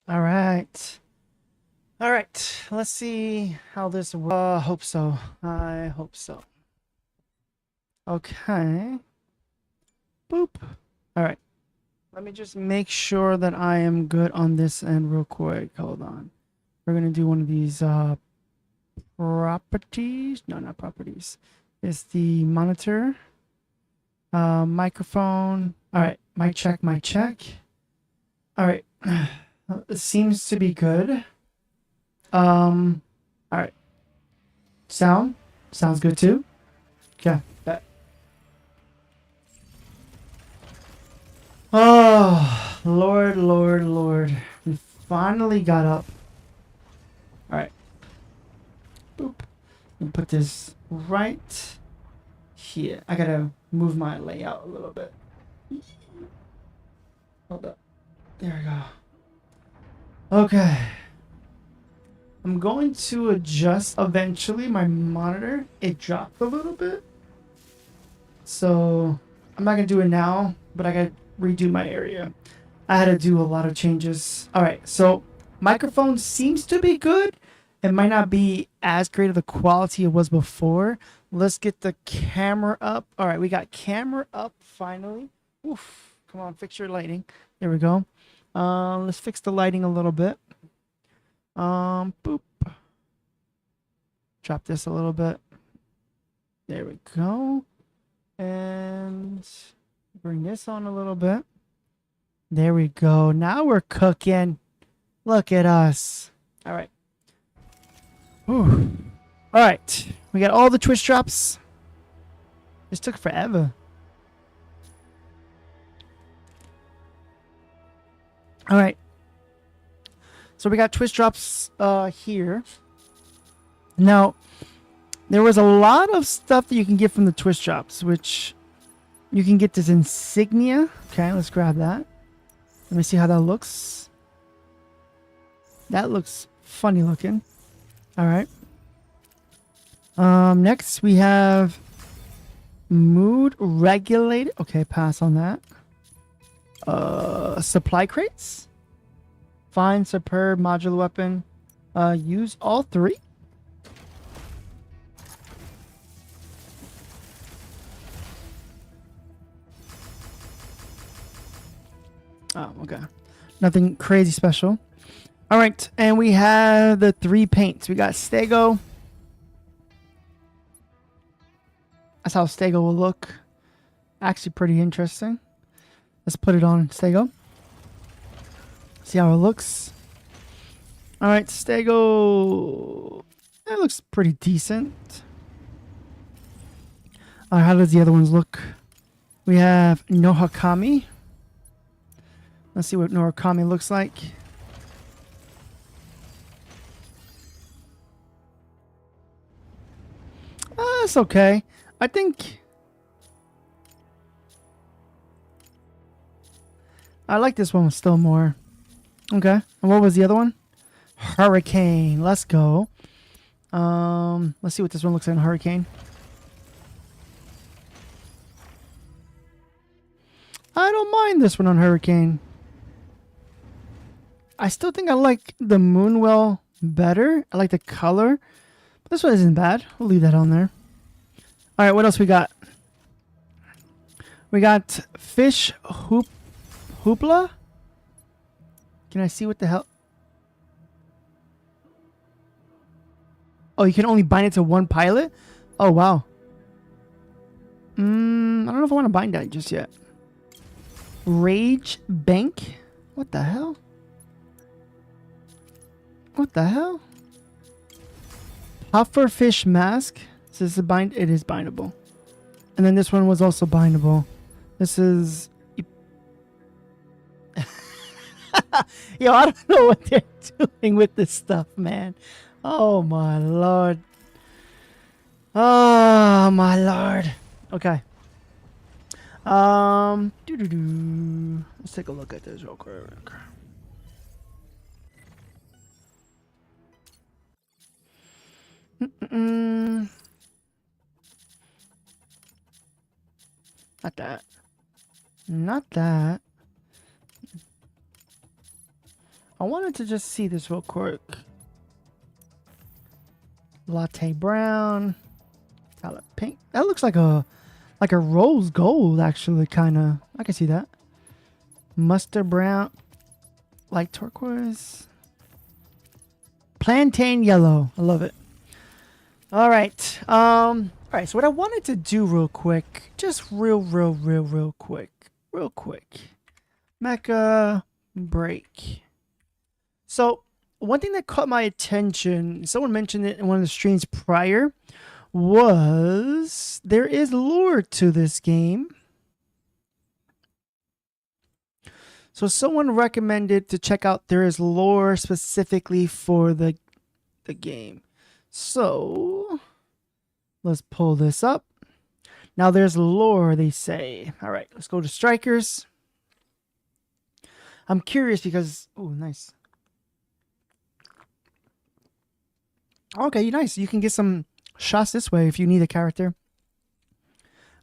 All right. All right. Let's see how this works. Hope so. I hope so. Okay. Boop. All right. Let me just make sure that I am good on this end real quick. Hold on. We're going to do one of these properties. No, not properties. It's the monitor, microphone. All right. Mic check, mic check. All right. It seems to be good. All right. Sound? Sounds good too? Okay. Bet. Oh, Lord, Lord, Lord. We finally got up. All right. Boop. And put this right here. I gotta move my layout a little bit. Hold up. There we go. Okay. I'm going to adjust eventually my monitor. It dropped a little bit. So I'm not gonna do it now, but I gotta redo my area. I had to do a lot of changes. All right, so microphone seems to be good. It might not be as great of the quality it was before. Let's get the camera up. All right, we got camera up finally. Oof, come on, fix your lighting. There we go. Let's fix the lighting a little bit. Boop. Drop this a little bit. There we go. And bring this on a little bit. There we go. Now we're cooking. Look at us. All right. Whew. All right. We got all the twitch drops. This took forever. All right. So we got twitch drops here. Now, there was a lot of stuff that you can get from the twitch drops, which you can get this insignia. Okay, let's grab that. Let me see how that looks. That looks funny looking. All right. Next we have mood regulated. Okay, pass on that. Supply crates. Fine, superb, modular weapon. Use all three. Oh, okay. Nothing crazy special. All right, and we have the three paints. We got Stego. That's how Stego will look. Actually pretty interesting. Let's put it on Stego. See how it looks. All right, Stego. That looks pretty decent. How does the other ones look? We have Nohakami. Let's see what Nohakami looks like. That's okay. I think I like this one still more. Okay. And what was the other one? Hurricane. Let's go. Let's see what this one looks like in Hurricane. I don't mind this one on Hurricane. I still think I like the Moonwell better. I like the color. But this one isn't bad. We'll leave that on there. All right, what else we got? We got Fish Hoopla. Can I see what the hell? Oh, you can only bind it to one pilot? Oh, wow. I don't know if I want to bind that just yet. Rage Bank? What the hell? What the hell? Pufferfish Mask. So this is it is bindable. And then this one was also bindable. This is... Yo, I don't know what they're doing with this stuff, man. Oh, my Lord. Oh, my Lord. Okay. Let's take a look at this real quick. Not that. Not that. I wanted to just see this real quick. Latte brown. Violet pink. That looks like a rose gold, actually, kind of. I can see that. Mustard brown. Light turquoise. Plantain yellow. I love it. All right. All right. So what I wanted to do real quick, just real quick. Mecha BREAK. So one thing that caught my attention, someone mentioned it in one of the streams prior, was there is lore to this game. So someone recommended to check out there is lore specifically for the game. So let's pull this up. Now there's lore, they say. All right, let's go to strikers. I'm curious because, oh, nice. Okay, nice. You can get some shots this way if you need a character.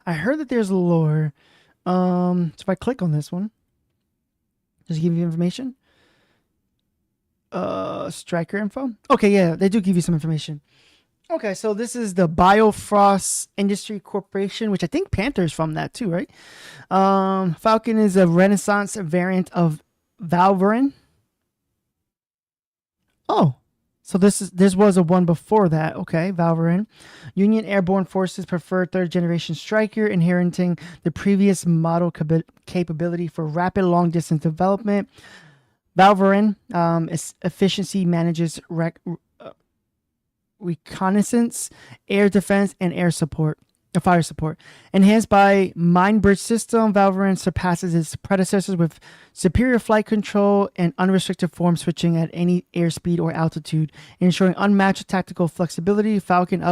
I heard that there's lore. So if I click on this one, does it give you information? Striker info. Okay, yeah, they do give you some information. Okay, so this is the Biofrost Industry Corporation, which I think Panther's from that too, right? Falcon is a Renaissance variant of Valverin. Oh, so this was a one before that. Okay, Valverin. Union Airborne Forces preferred third generation striker, inheriting the previous model capability for rapid long distance development. Valverin efficiency manages reconnaissance, air defense, and air support, fire support. Enhanced by Mind Bridge system, Valverin surpasses its predecessors with superior flight control and unrestricted form switching at any airspeed or altitude, ensuring unmatched tactical flexibility. Falcon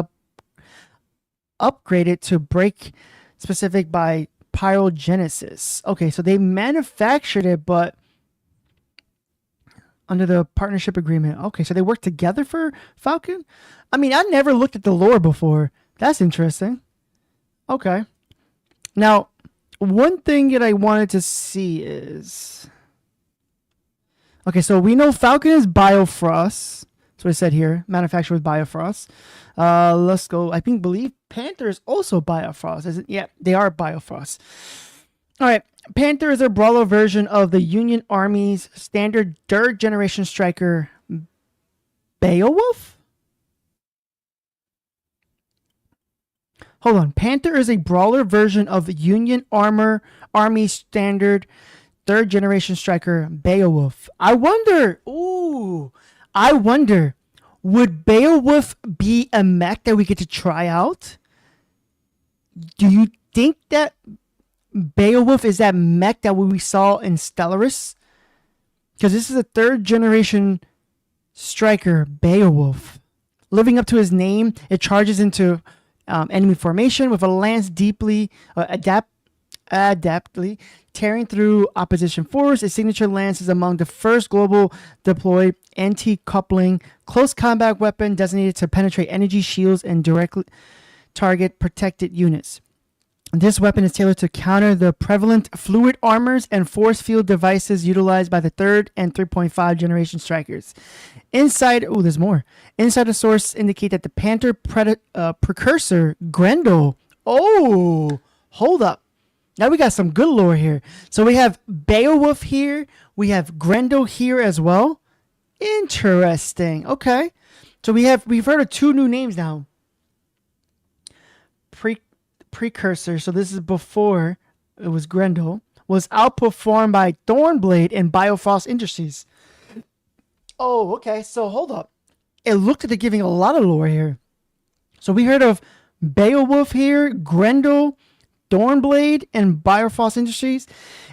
upgraded to brake specific by Pyrogenesis. Okay, so they manufactured it, but under the partnership agreement. Okay, so they work together for Falcon? I mean, I never looked at the lore before. That's interesting. Okay. Now, one thing that I wanted to see is... Okay, so we know Falcon is Biofrost. That's what I said here. Manufactured with Biofrost. Let's go. I believe Panther is also Biofrost. Is it? Yeah, they are Biofrost. All right. Panther is a brawler version of the Union Army's standard third generation striker Beowulf? Hold on. Panther is a brawler version of Union Army standard third generation striker Beowulf. I wonder, would Beowulf be a mech that we get to try out? Do you think that Beowulf is that mech that we saw in Stellaris? Because this is a third generation striker, Beowulf. Living up to his name, it charges into enemy formation with a lance deeply adeptly tearing through opposition force. Its signature lance is among the first global deployed anti-coupling close combat weapon designated to penetrate energy shields and directly target protected units. This weapon is tailored to counter the prevalent fluid armors and force field devices utilized by the 3rd and 3.5 generation strikers. There's more. Insider sources indicate that the Panther precursor, Grendel. Oh, hold up. Now we got some good lore here. So we have Beowulf here. We have Grendel here as well. Interesting. Okay. So we've heard of 2 new names now. Precursor, so this is before it was Grendel, was outperformed by Thornblade and Biofrost Industries. Oh, okay. So hold up. It looked like they're giving a lot of lore here. So we heard of Beowulf here, Grendel, Thornblade, and Biofrost Industries.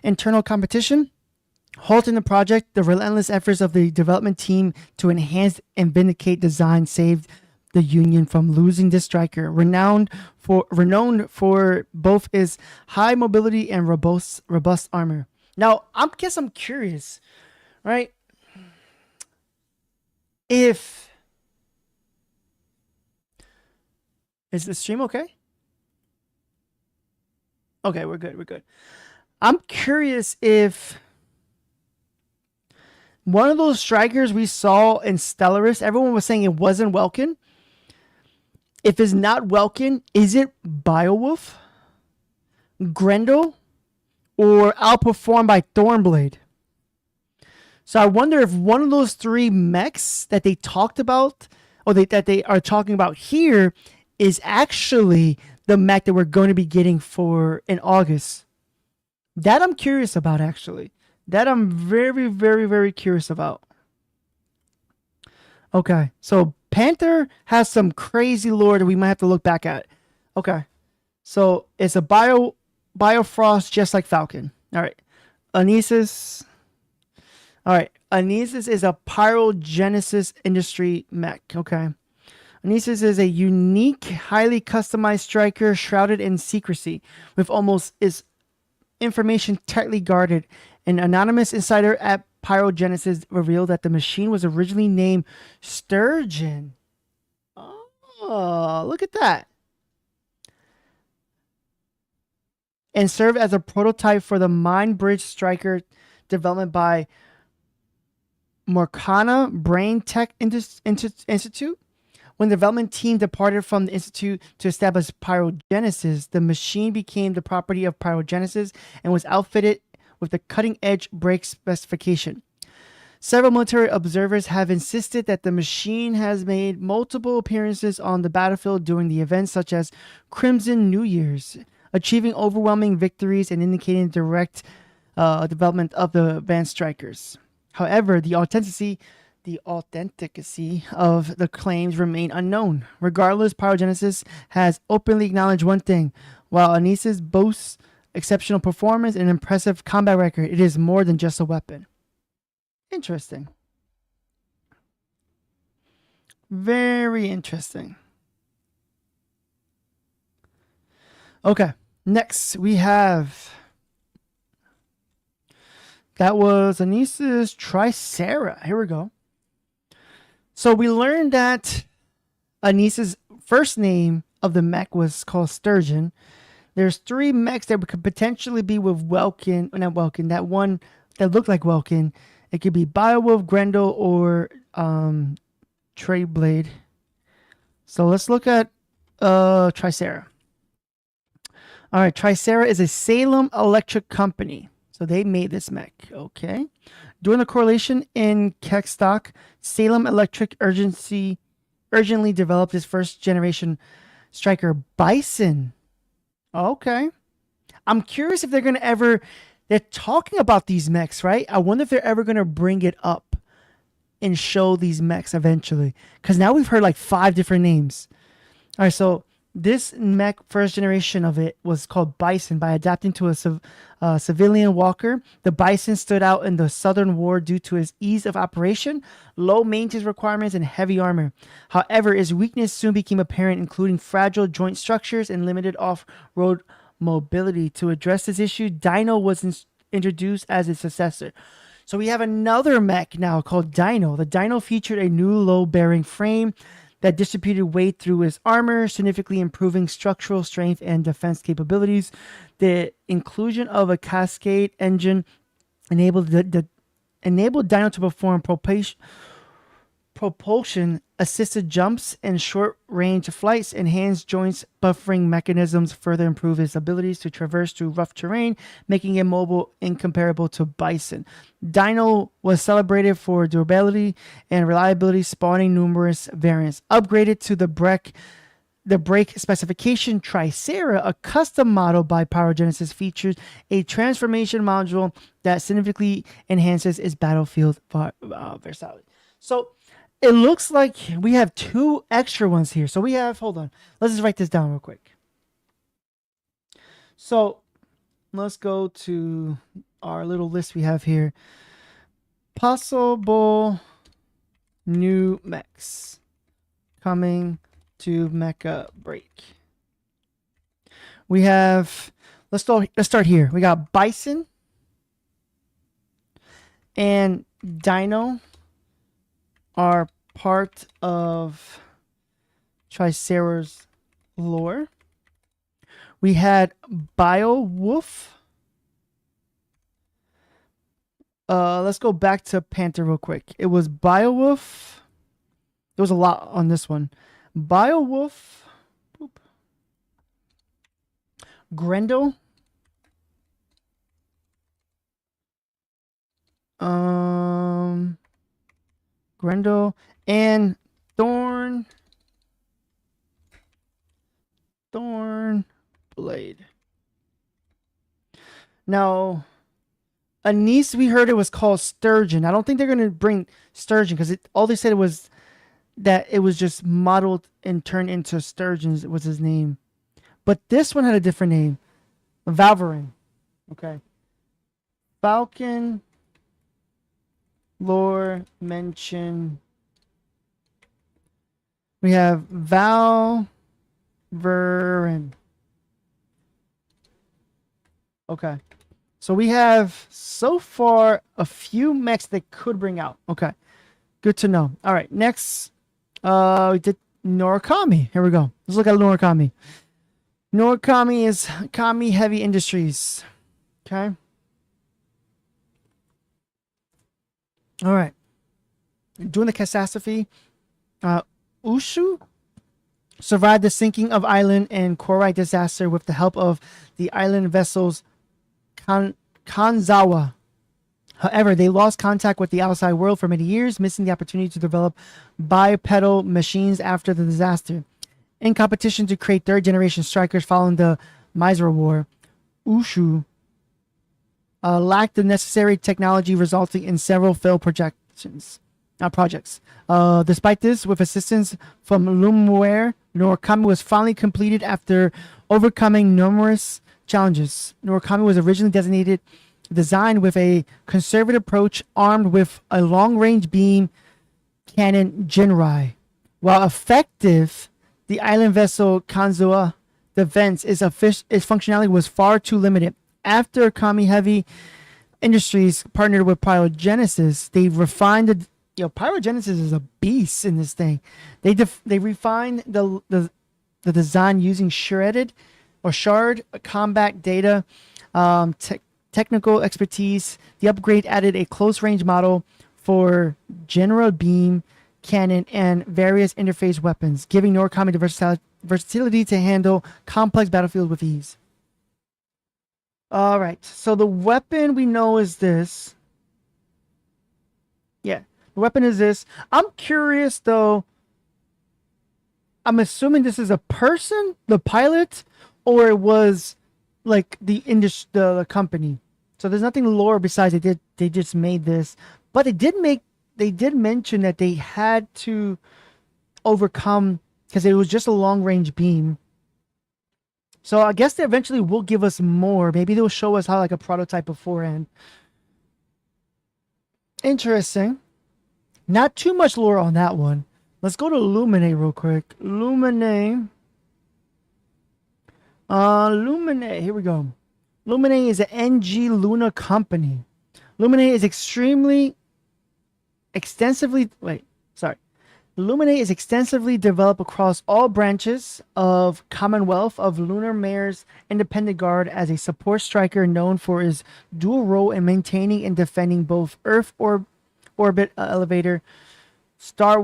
Internal competition. Halting the project, the relentless efforts of the development team to enhance and vindicate design saved the Union from losing this striker, renowned for both his high mobility and robust armor. Now, I'm curious, right? Is the stream okay? Okay, we're good. I'm curious if One of those strikers we saw in Stellaris, everyone was saying it wasn't Welkin. If it's not Welkin, is it Beowulf, Grendel, or outperformed by Thornblade? So I wonder if one of those three mechs that they talked about, or that they are talking about here, is actually the mech that we're going to be getting for in August. That I'm curious about, actually. That I'm very, very, very curious about. Okay, so Panther has some crazy lore that we might have to look back at. Okay, so it's a Biofrost just like Falcon. All right, Anesis. All right, Anesis is a pyrogenesis industry mech. Okay. Anesis is a unique, highly customized striker shrouded in secrecy, with almost its information tightly guarded. An anonymous insider at Pyrogenesis revealed that the machine was originally named Sturgeon. Oh, look at that. And served as a prototype for the Mind Bridge Striker development by Morcana Brain Tech Institute. When the development team departed from the institute to establish Pyrogenesis, the machine became the property of Pyrogenesis and was outfitted with the cutting-edge brake specification. Several military observers have insisted that the machine has made multiple appearances on the battlefield during the events such as Crimson New Year's, achieving overwhelming victories and indicating direct development of the advanced strikers. However, the authenticity of the claims remain unknown. Regardless, Pyrogenesis has openly acknowledged one thing. While Anesis boasts exceptional performance and an impressive combat record, it is more than just a weapon. Interesting. Very interesting. Okay, next we have... That was Anesis Tricera. Here we go. So we learned that Anesis' first name of the mech was called Sturgeon. There's 3 mechs that could potentially be with Welkin, not Welkin, that one that looked like Welkin. It could be Beowulf, Grendel, or Treyblade. So let's look at Tricera. All right, Tricera is a Salem Electric company. So they made this mech. Okay. During the correlation in Keck stock, Salem Electric urgently developed its first generation striker, Bison. Okay. I'm curious if they're going to ever... They're talking about these mechs, right? I wonder if they're ever going to bring it up and show these mechs eventually. Because now we've heard like 5 different names. All right, so this mech, first generation of it, was called Bison. By adapting to a civilian walker, the Bison stood out in the Southern War due to its ease of operation, low maintenance requirements, and heavy armor. However, its weakness soon became apparent, including fragile joint structures and limited off-road mobility. To address this issue, Dino was introduced as its successor. So we have another mech now called Dino. The Dino featured a new low-bearing frame that distributed weight through its armor, significantly improving structural strength and defense capabilities. The inclusion of a cascade engine enabled Dino to perform propulsion-assisted jumps and short-range flights. Enhanced joints buffering mechanisms further improve its abilities to traverse through rough terrain, making it mobile incomparable to Bison. Dino was celebrated for durability and reliability, spawning numerous variants. Upgraded to the brake specification, Tricera, a custom model by Pyrogenesis, features a transformation module that significantly enhances its battlefield versatility. So it looks like we have 2 extra ones here. So we have, hold on, let's just write this down real quick. So let's go to our little list we have here. Possible new mechs coming to Mecha BREAK. We have, let's start here. We got Bison and Dino are part of Tricera's lore. We had Beowulf Let's go back to Panther real quick. It was Beowulf. There was a lot on this one. Beowulf. Boop. Grendel. Grendel and Thorn. Thorn Blade. Now, Anise, we heard it was called Sturgeon. I don't think they're gonna bring Sturgeon because all they said was that it was just modeled and turned into Sturgeon was his name. But this one had a different name. Valverin. Okay. Falcon. Lore mention. We have Valverin. Okay. So we have so far a few mechs they could bring out. Okay. Good to know. All right. Next, we did Norakami. Here we go. Let's look at Norakami. Norakami is Kami Heavy Industries. Okay. All right. During the catastrophe, Ushu survived the sinking of island and Korai disaster with the help of the island vessels Kanzawa. However, they lost contact with the outside world for many years, missing the opportunity to develop bipedal machines after the disaster. In competition to create third-generation strikers following the Mysore War, Ushu lacked the necessary technology, resulting in several failed projects. Despite this, with assistance from Lumware, Norakami was finally completed after overcoming numerous challenges. Norakami was originally designed with a conservative approach, armed with a long-range beam cannon Jinrai. While effective, the island vessel Kanzua defense its functionality was far too limited. After Kami Heavy Industries partnered with Pyrogenesis, they refined the Pyrogenesis is a beast in this thing. They refined the design using shard combat data, technical expertise. The upgrade added a close range model for general beam cannon and various interface weapons, giving Norakami the versatility to handle complex battlefields with ease. All right, so the weapon we know is this. Yeah, the weapon is this. I'm curious though. I'm assuming this is a person, the pilot, or it was like the company. So there's nothing lore besides they just made this, but they did mention that they had to overcome because it was just a long range beam. So I guess they eventually will give us more. Maybe they'll show us how like a prototype beforehand. Interesting. Not too much lore on that one. Let's go to Lumine real quick. Lumine. Lumine. Here we go. Lumine is an NG Luna company. Lumine is Lumine is extensively developed across all branches of Commonwealth of Lunar Mares Independent Guard as a support striker known for his dual role in maintaining and defending both Earth orbit elevator, Star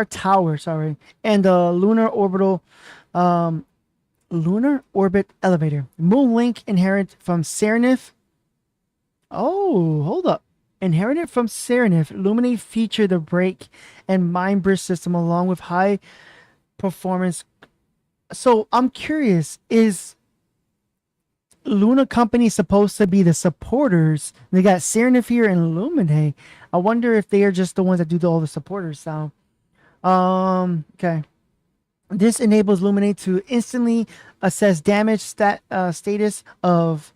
Tower, and the lunar orbit elevator. Moonlink inherent from Serenif. Oh, hold up. Inherited from Serenif, Lumine featured the brake and mind burst system along with high performance. So I'm curious, is Luna Company supposed to be the supporters? They got Serenif here and Lumine. I wonder if they are just the ones that do all the supporters now. Okay. This enables Lumine to instantly assess damage status of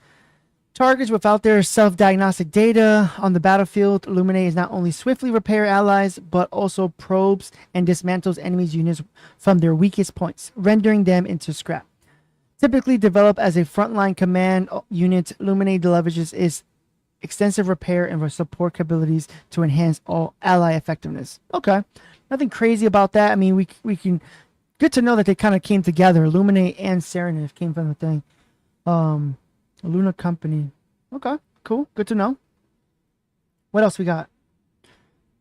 targets without their self-diagnostic data on the battlefield. Lumine is not only swiftly repair allies, but also probes and dismantles enemies' units from their weakest points, rendering them into scrap. Typically developed as a frontline command unit, Lumine leverages its extensive repair and support capabilities to enhance all ally effectiveness. Okay, nothing crazy about that. I mean, we can good to know that they kind of came together. Lumine and Serenif came from the thing. Luna Company. Okay, cool. Good to know. What else we got?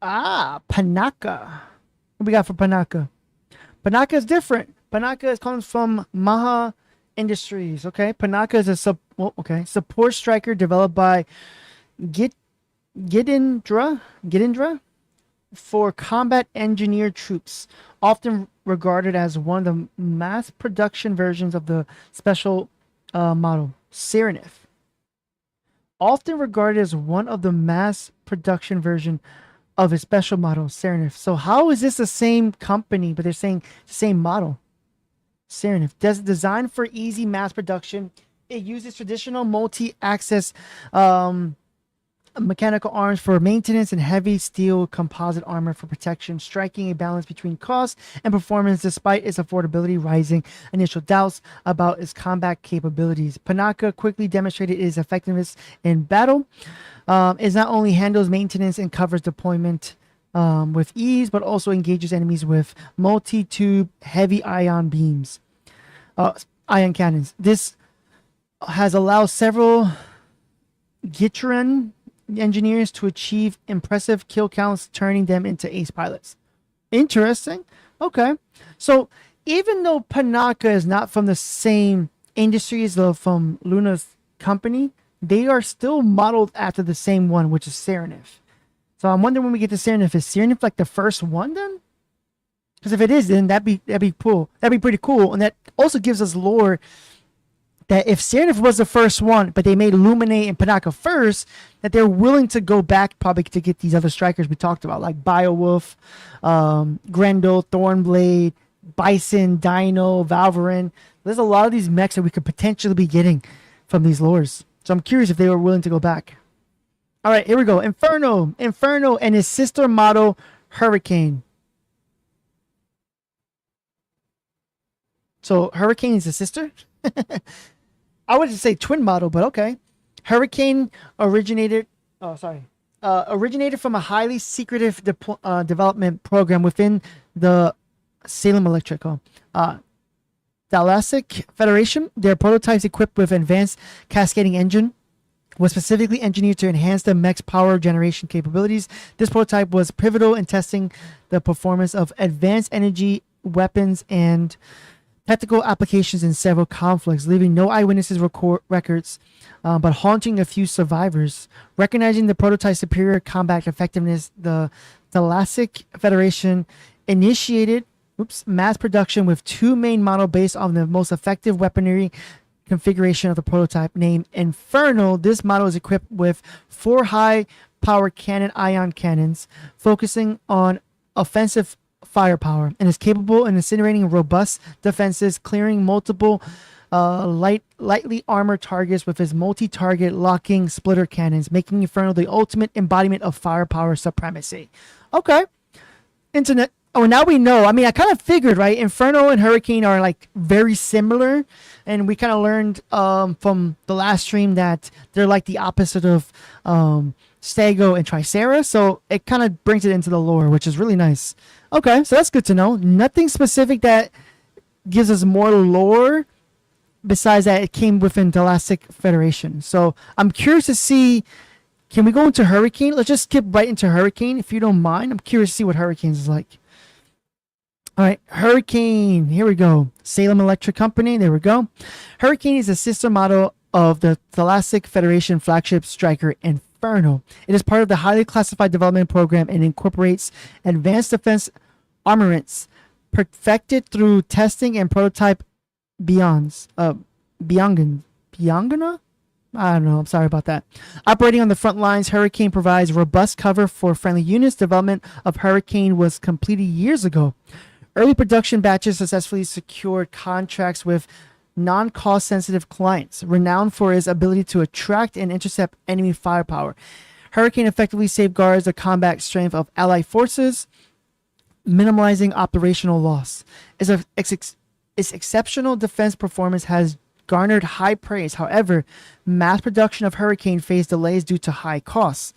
Panaka. What we got for Panaka? Panaka is different. Panaka comes from Maha Industries. Okay, Panaka is a support striker developed by Gitindra for combat engineered troops, often regarded as one of the mass production versions of the special model Serenif. Often regarded as one of the mass production version of a special model Serenif. So how is this the same company, but they're saying the same model? Serenif designed for easy mass production. It uses traditional multi-axis mechanical arms for maintenance and heavy steel composite armor for protection, striking a balance between cost and performance despite its affordability, rising initial doubts about its combat capabilities. Panaka quickly demonstrated its effectiveness in battle. It not only handles maintenance and covers deployment with ease, but also engages enemies with multi-tube heavy ion beams, ion cannons. This has allowed several Gitran engineers to achieve impressive kill counts, turning them into ace pilots. Interesting. Okay. So even though Panaka is not from the same industry as from Luna's company, they are still modeled after the same one, which is Serenif. So I'm wondering when we get to Serenif, is Serenif like the first one then? Because if it is, then that'd be cool. That'd be pretty cool. And that also gives us lore that if Serenif was the first one, but they made Illuminate and Panaka first, that they're willing to go back probably to get these other strikers we talked about, like Beowulf, Grendel, Thornblade, Bison, Dino, Valverin. There's a lot of these mechs that we could potentially be getting from these lores. So I'm curious if they were willing to go back. All right, here we go. Inferno and his sister model, Hurricane. So Hurricane is a sister? I would just say twin model, but okay. Hurricane originated from a highly secretive development program within the Salem Electrical Thalassic Federation. Their prototypes equipped with advanced cascading engine was specifically engineered to enhance the mech's power generation capabilities. This prototype was pivotal in testing the performance of advanced energy weapons and tactical applications in several conflicts, leaving no eyewitnesses records, but haunting a few survivors. Recognizing the prototype's superior combat effectiveness, the Thalassic Federation initiated mass production with two main models based on the most effective weaponry configuration of the prototype. Named Inferno, this model is equipped with 4 high-power cannon ion cannons, focusing on offensive firepower, and is capable of incinerating robust defenses, clearing multiple lightly armored targets with his multi-target locking splitter cannons, making Inferno the ultimate embodiment of firepower supremacy. Okay. Internet. Oh, now we know. I mean, I kind of figured, right? Inferno and Hurricane are like very similar, and we kind of learned from the last stream that they're like the opposite of Stego and Tricera, so it kind of brings it into the lore, which is really nice. Okay, so that's good to know. Nothing specific that gives us more lore besides that it came within the Thalassic Federation. So I'm curious to see, can we go into Hurricane? Let's just skip right into Hurricane, if you don't mind. I'm curious to see what Hurricanes is like. All right, Hurricane. Here we go. Salem Electric Company. There we go. Hurricane is a sister model of the Thalassic Federation flagship striker Inferno. It is part of the highly classified development program and incorporates advanced defense armaments perfected through testing and prototype Beyongana? I don't know. I'm sorry about that. Operating on the front lines, Hurricane provides robust cover for friendly units. Development of Hurricane was completed years ago. Early production batches successfully secured contracts with non-cost sensitive clients, renowned for its ability to attract and intercept enemy firepower. Hurricane effectively safeguards the combat strength of allied forces, minimizing operational loss. Its exceptional defense performance has garnered high praise. However, mass production of Hurricane faced delays due to high costs.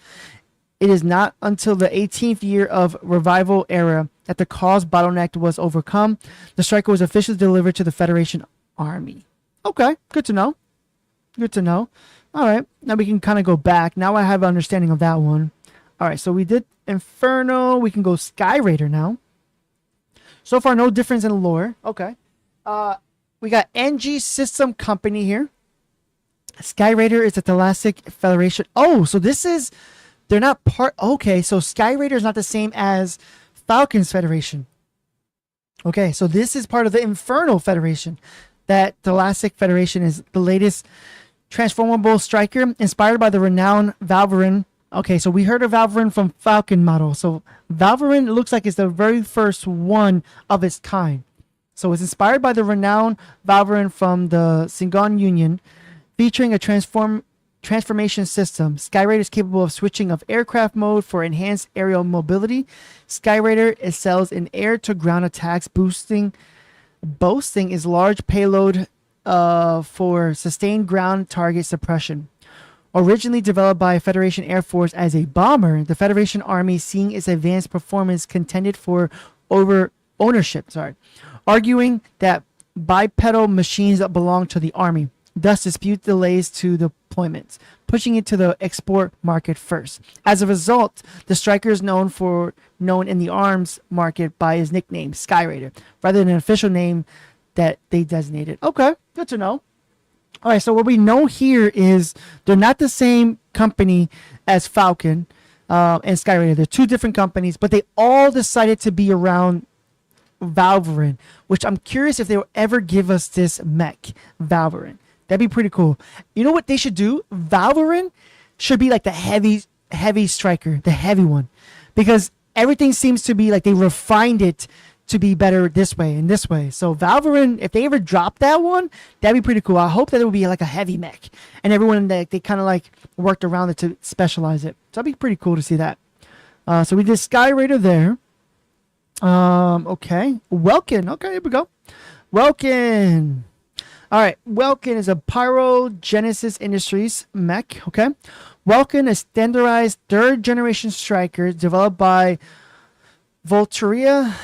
It is not until the 18th year of Revival era that the cost bottleneck was overcome. The striker was officially delivered to the Federation Army. Okay, good to know. Good to know. All right, now we can kind of go back. Now I have an understanding of that one. All right, so we did Inferno. We can go Sky Raider now. So far, no difference in lore. Okay. We got NG System Company here. Sky Raider is a Thalassic Federation. Oh, so this is... They're not part... Okay, so Sky Raider is not the same as Falcon's Federation. Okay, so this is part of the Infernal Federation. That Thalassic Federation is the latest transformable striker inspired by the renowned Valverin. Okay, so we heard of Valverin from Falcon model. So Valverin looks like it's the very first one of its kind. So it's inspired by the renowned Valverin from the Singon Union, featuring a transformation system. Sky Raider is capable of switching of aircraft mode for enhanced aerial mobility. Sky Raider excels in air-to-ground attacks, boasting its large payload for sustained ground target suppression. Originally developed by Federation Air Force as a bomber, the Federation Army, seeing its advanced performance, contended for ownership, arguing that bipedal machines belong to the Army, thus dispute delays to deployments, pushing it to the export market first. As a result, the striker is known in the arms market by his nickname, Sky Raider, rather than an official name that they designated. Okay, good to know. All right, so what we know here is they're not the same company as Falcon and Sky Raider. They're two different companies, but they all decided to be around Valverin, which I'm curious if they will ever give us this mech, Valverin. That'd be pretty cool. You know what they should do? Valverin should be like the heavy striker, the heavy one, because everything seems to be like they refined it to be better this way and this way. So Valverin, if they ever drop that one, that'd be pretty cool. I hope that it would be like a heavy mech, and everyone they kind of like worked around it to specialize it. So that'd be pretty cool to see that. So we did Sky Raider there. Okay, Welkin. Okay, here we go. Welkin. All right, Welkin is a Pyrogenesis Industries mech. Okay, Welkin, a standardized third-generation striker developed by Volteria.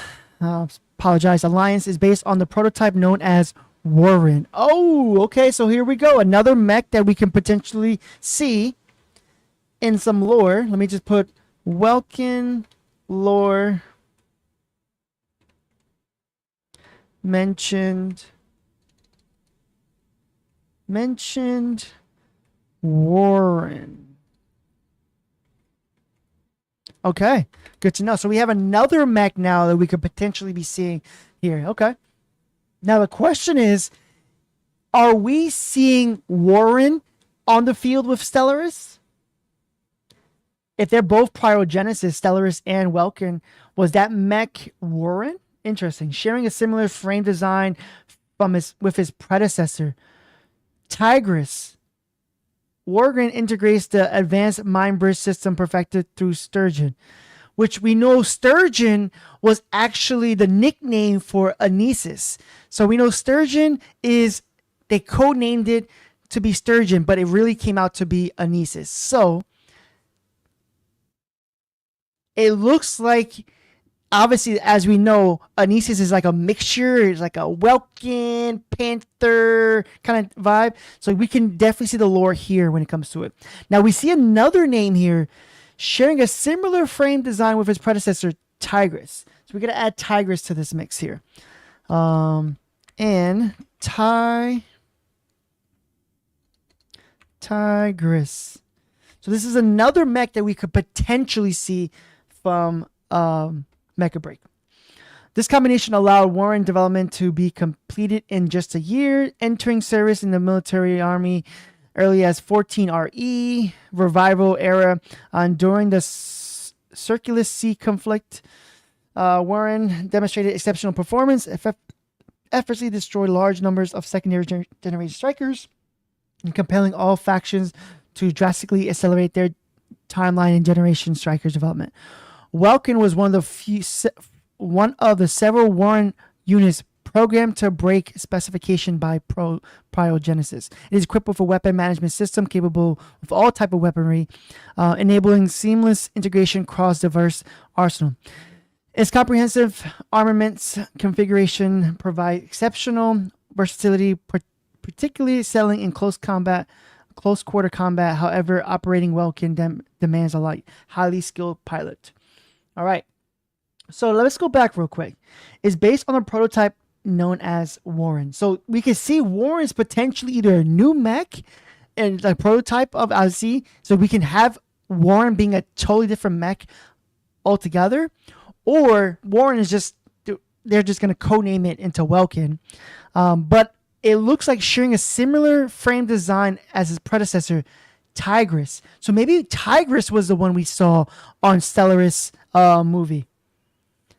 Alliance, is based on the prototype known as Warren. Oh, okay, so here we go. Another mech that we can potentially see in some lore. Let me just put Welkin lore mentioned Warren. Okay, good to know. So we have another mech now that we could potentially be seeing here. Okay. Now the question is, are we seeing Warren on the field with Stellaris? If they're both Pyrogenesis, Stellaris and Welkin, was that mech Warren? Interesting. Sharing a similar frame design with his predecessor, Tigris. Warren integrates the advanced mind bridge system perfected through Sturgeon, which we know Sturgeon was actually the nickname for Anesis. So we know Sturgeon they codenamed it to be Sturgeon, but it really came out to be Anesis. So it looks like, obviously, as we know, Anesis is like a mixture. It's like a Welkin, Panther kind of vibe. So we can definitely see the lore here when it comes to it. Now we see another name here sharing a similar frame design with his predecessor, Tigris. So we're going to add Tigris to this mix here. And Tigris. So this is another mech that we could potentially see from Mecha BREAK. This combination allowed Warren development to be completed in just a year, entering service in the military army early as 14RE, revival era. During the Circulus Sea conflict, Warren demonstrated exceptional performance, effortlessly destroyed large numbers of secondary generation strikers, and compelling all factions to drastically accelerate their timeline and generation strikers development. Welkin was one of the several Warren units programmed to break specification by Pyrogenesis. It is equipped with a weapon management system capable of all type of weaponry, enabling seamless integration across diverse arsenal. Its comprehensive armaments configuration provide exceptional versatility, particularly excelling in close combat close quarter combat. However, operating Welkin demands a highly skilled pilot. All right. So let's go back real quick. It's based on a prototype known as Warren. So we can see Warren's potentially either a new mech and a prototype of LC. So we can have Warren being a totally different mech altogether. Or Warren is just, they're just going to codename it into Welkin. But it looks like sharing a similar frame design as his predecessor, Tigris. So maybe Tigris was the one we saw on Stellaris movie.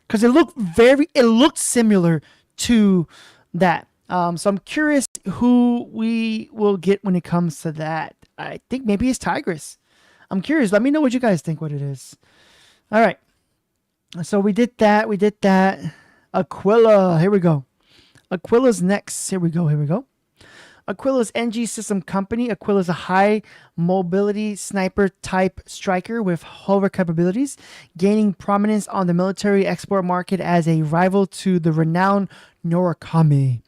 Because it looked similar to that. So I'm curious who we will get when it comes to that. I think maybe it's Tigris. I'm curious. Let me know what you guys think what it is. All right. So we did that. Aquila. Here we go. Aquila's next. Here we go. Aquila's NG System Company. Aquila is a high mobility sniper type striker with hover capabilities, gaining prominence on the military export market as a rival to the renowned Norakami.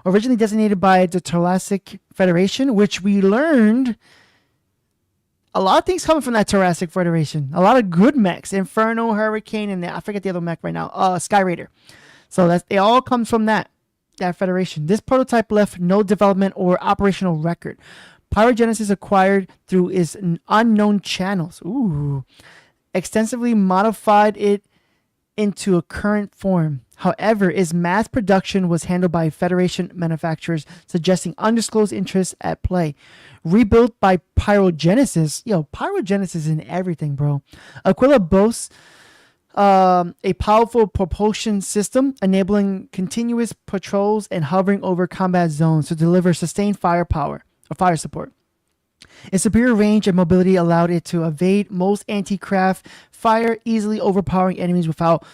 Originally designated by the Thoracic Federation, which we learned a lot of things coming from that Thoracic Federation. A lot of good mechs. Inferno, Hurricane, and I forget the other mech right now. Sky Raider. So it all comes from that federation. This prototype left no development or operational record. Pyrogenesis acquired through its unknown channels. Extensively modified it into a current form. However, its mass production was handled by Federation manufacturers, suggesting undisclosed interests at play. Rebuilt by Pyrogenesis. Pyrogenesis in everything, bro. Aquila boasts a powerful propulsion system enabling continuous patrols and hovering over combat zones to deliver sustained firepower or fire support. Its superior range and mobility allowed it to evade most anti-craft fire, easily overpowering enemies without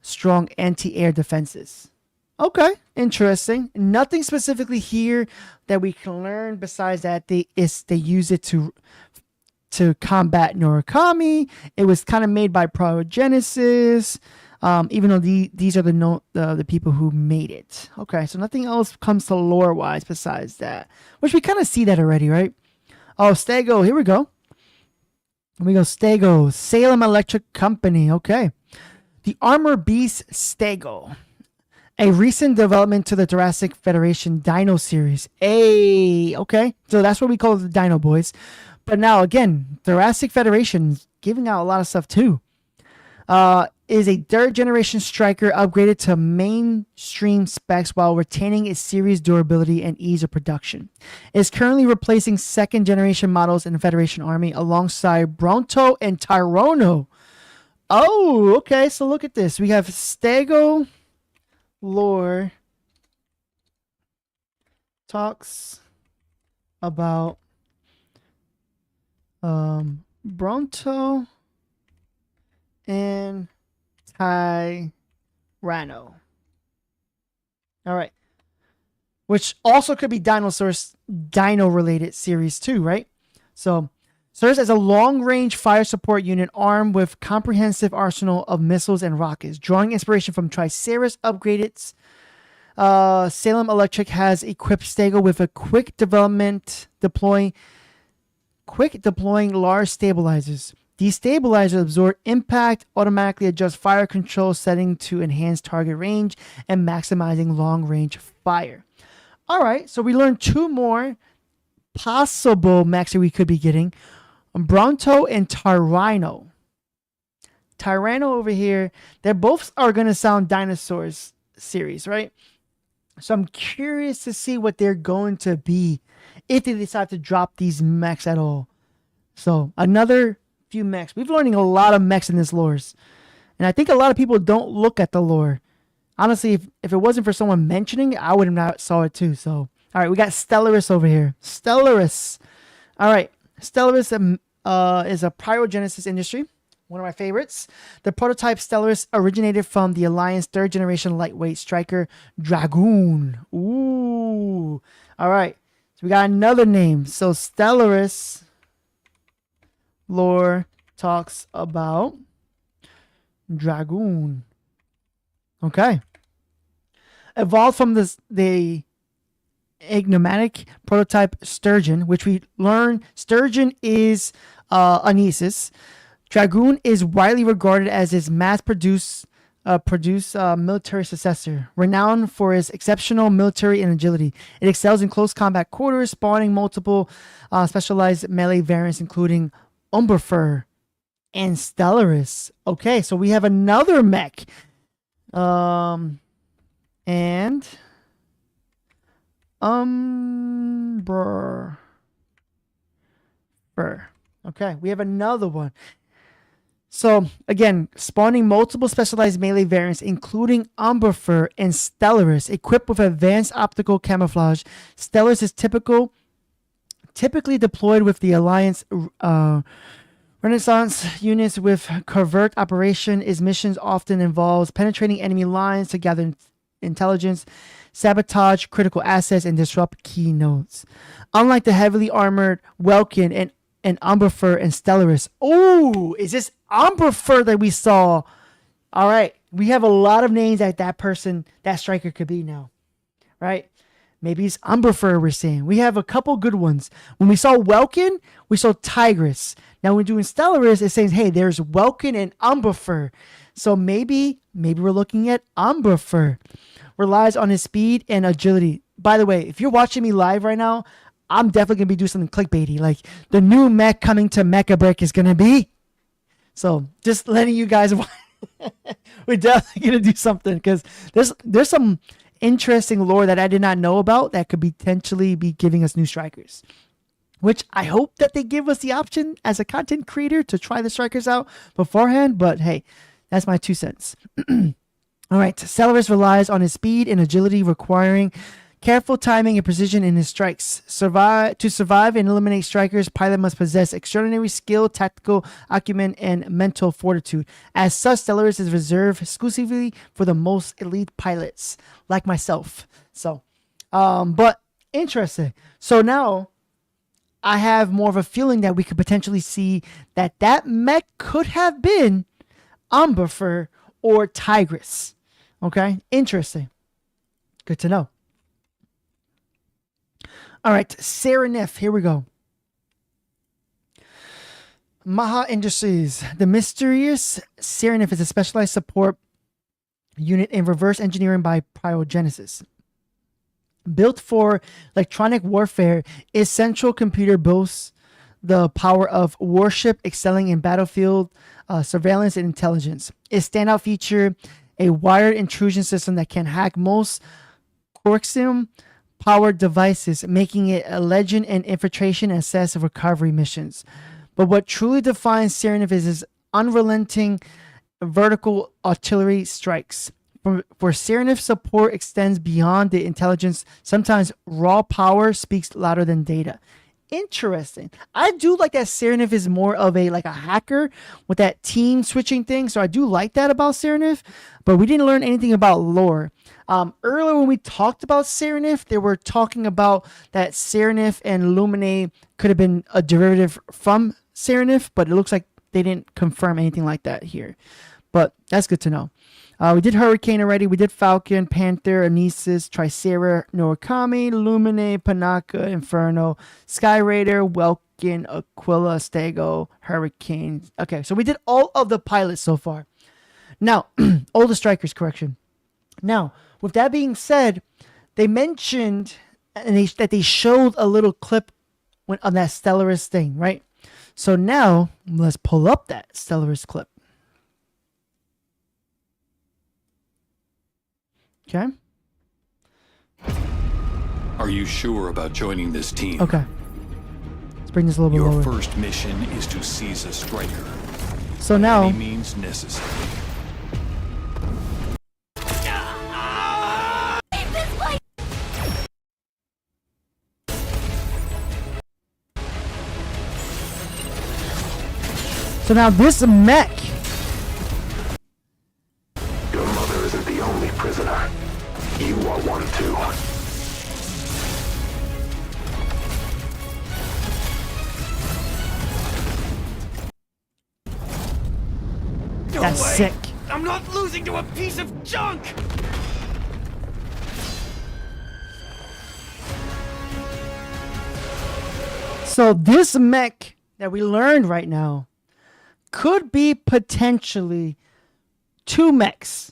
strong anti-air defenses. Okay, interesting. Nothing specifically here that we can learn besides that they use it to combat Norakami. It was kind of made by Pyrogenesis, even though these are the people who made it. Okay, so nothing else comes to lore-wise besides that, which we kind of see that already, right? Oh, Stego, here we go. Stego, Salem Electric Company. Okay. The Armor Beast Stego. A recent development to the Thoracic Federation Dino series. Okay. So that's what we call the Dino Boys. But now, again, Thoracic Federation giving out a lot of stuff too. Is a third-generation striker upgraded to mainstream specs while retaining its series durability and ease of production. It is currently replacing second-generation models in the Federation Army alongside Bronto and Tyrono. Oh, okay. So look at this. We have Stego lore talks about Bronto and Tyranno. All right. Which also could be dino-related series too, right? So, serves as a long-range fire support unit armed with comprehensive arsenal of missiles and rockets, drawing inspiration from Triceratops upgraded. Salem Electric has equipped Stego with a quick deploying large stabilizers. These stabilizers absorb impact, automatically adjust fire control setting to enhance target range, and maximizing long-range fire. All right, so we learned two more possible mechs that we could be getting. Bronto and Tyranno. Tyranno over here, they both are going to sound dinosaurs series, right? So I'm curious to see what they're going to be if they decide to drop these mechs at all. So another few mechs. We've learning a lot of mechs in this lores. And I think a lot of people don't look at the lore. Honestly, if it wasn't for someone mentioning it, I would have not saw it too. So, all right, we got Stellaris over here. Stellaris. All right. Stellaris is a Pyrogenesis industry. One of my favorites. The prototype Stellaris originated from the Alliance third generation lightweight striker Dragoon. Ooh. All right. So we got another name. So Stellaris lore talks about Dragoon. Okay. Evolved from the enigmatic prototype Sturgeon, which we learn Sturgeon is Anesis. Dragoon is widely regarded as his mass-produced military successor, renowned for its exceptional military and agility. It excels in close combat quarters, spawning multiple specialized melee variants, including Umberfur and Stellaris. Okay, so we have another mech. And Umberfur. Okay, we have another one. So, again, spawning multiple specialized melee variants, including Umberfur and Stellaris, equipped with advanced optical camouflage. Stellaris is typically deployed with the Alliance Renaissance units with covert operation. Its missions often involves penetrating enemy lines to gather intelligence, sabotage critical assets, and disrupt key nodes. Unlike the heavily armored Welkin and Umberfur and Stellaris. Oh, is this Umberfur that we saw? All right, we have a lot of names that person, that striker could be now, right? Maybe it's Umberfur we're seeing. We have a couple good ones. When we saw Welkin, we saw Tigress. Now when we're doing Stellaris, it's saying, hey, there's Welkin and Umberfur. So maybe we're looking at Umberfur. Relies on his speed and agility. By the way, if you're watching me live right now, I'm definitely going to be doing something clickbaity. Like the new mech coming to Mecha BREAK is going to be. So just letting you guys we're definitely going to do something because there's some interesting lore that I did not know about that could potentially be giving us new strikers. Which I hope that they give us the option as a content creator to try the strikers out beforehand. But hey, that's my 2 cents. All right, Stellaris relies on his speed and agility, requiring careful timing and precision in his strikes. To survive and eliminate strikers, pilot must possess extraordinary skill, tactical acumen, and mental fortitude. As such, Stellaris is reserved exclusively for the most elite pilots, like myself. So, but interesting. So now I have more of a feeling that we could potentially see that mech could have been Umberfur or Tigress. Okay, interesting. Good to know. All right, Serenif, here we go. Maha Industries. The mysterious Serenif is a specialized support unit in reverse engineering by Cryogenesis. Built for electronic warfare, its central computer boasts the power of warship, excelling in battlefield surveillance and intelligence. Its standout feature, a wired intrusion system that can hack most Corxium-powered devices, making it a legend in infiltration and assess recovery missions. But what truly defines Serenif is its unrelenting vertical artillery strikes. For Serenif, support extends beyond the intelligence. Sometimes raw power speaks louder than data. Interesting. I do like that Serenif is more of a hacker with that team switching thing. So I do like that about Serenif, but we didn't learn anything about lore. Earlier when we talked about Serenif, they were talking about that Serenif and Lumine could have been a derivative from Serenif, but it looks like they didn't confirm anything like that here. But that's good to know. We did Hurricane already. We did Falcon, Panther, Anesis, Tricera, Norakami, Lumine, Panaka, Inferno, Sky Raider, Welkin, Aquila, Stego, Hurricane. Okay, so we did all of the pilots so far. Now, all the strikers, correction. Now, with that being said, they mentioned that they showed a little clip on that Stellaris thing, right? So now, let's pull up that Stellaris clip. Okay. Are you sure about joining this team? Okay. Let's bring this a little bit lower. Your first mission is to seize a striker. So now, any means necessary. So now this mech. Your mother isn't the only prisoner. You are one too. That's sick. I'm not losing to a piece of junk! So this mech that we learned right now could be potentially two mechs.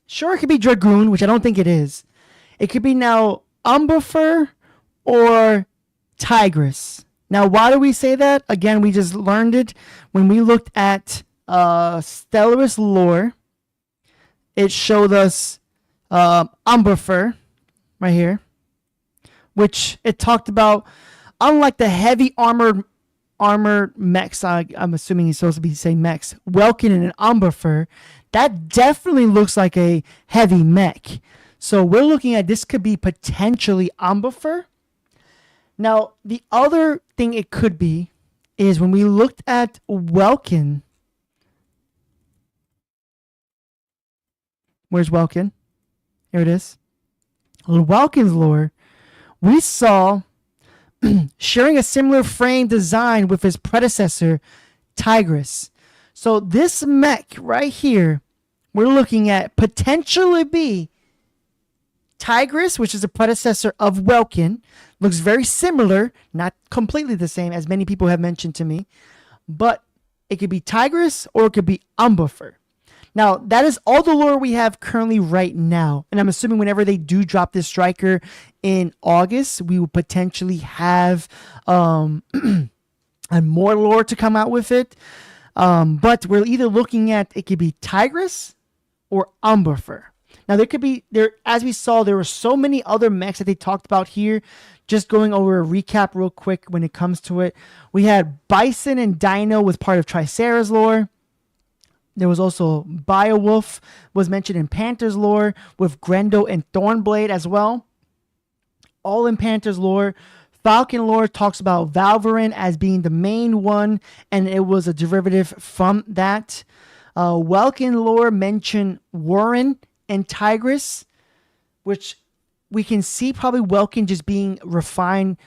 Sure, it could be Dragoon, which I don't think it is. It could be now Umberfur or Tigress. Now, why do we say that? Again, we just learned it when we looked at Stellaris lore. It showed us Umberfur right here, which it talked about. Unlike the heavy armored mechs, I'm assuming he's supposed to be saying mechs, Welkin and an Umberfur, that definitely looks like a heavy mech. So we're looking at this could be potentially Umberfur. Now, the other thing it could be is when we looked at Welkin. Where's Welkin? Here it is. Welkin's lore. We saw sharing a similar frame design with his predecessor, Tigress. So this mech right here, we're looking at potentially be Tigress, which is the predecessor of Welkin. Looks very similar, not completely the same as many people have mentioned to me, but it could be Tigress or it could be Umberfur. Now, that is all the lore we have currently right now. And I'm assuming whenever they do drop this striker in August, we will potentially have and more lore to come out with it. But we're either looking at, it could be Tigress or Umberfur. Now, as we saw, there were so many other mechs that they talked about here. Just going over a recap real quick when it comes to it. We had Bison and Dino was part of Tricera's lore. There was also Beowulf was mentioned in Panther's lore with Grendel and Thornblade as well. All in Panther's lore. Falcon lore talks about Valverin as being the main one, and it was a derivative from that. Welkin lore mentioned Warren and Tigress, which we can see probably Welkin just being refined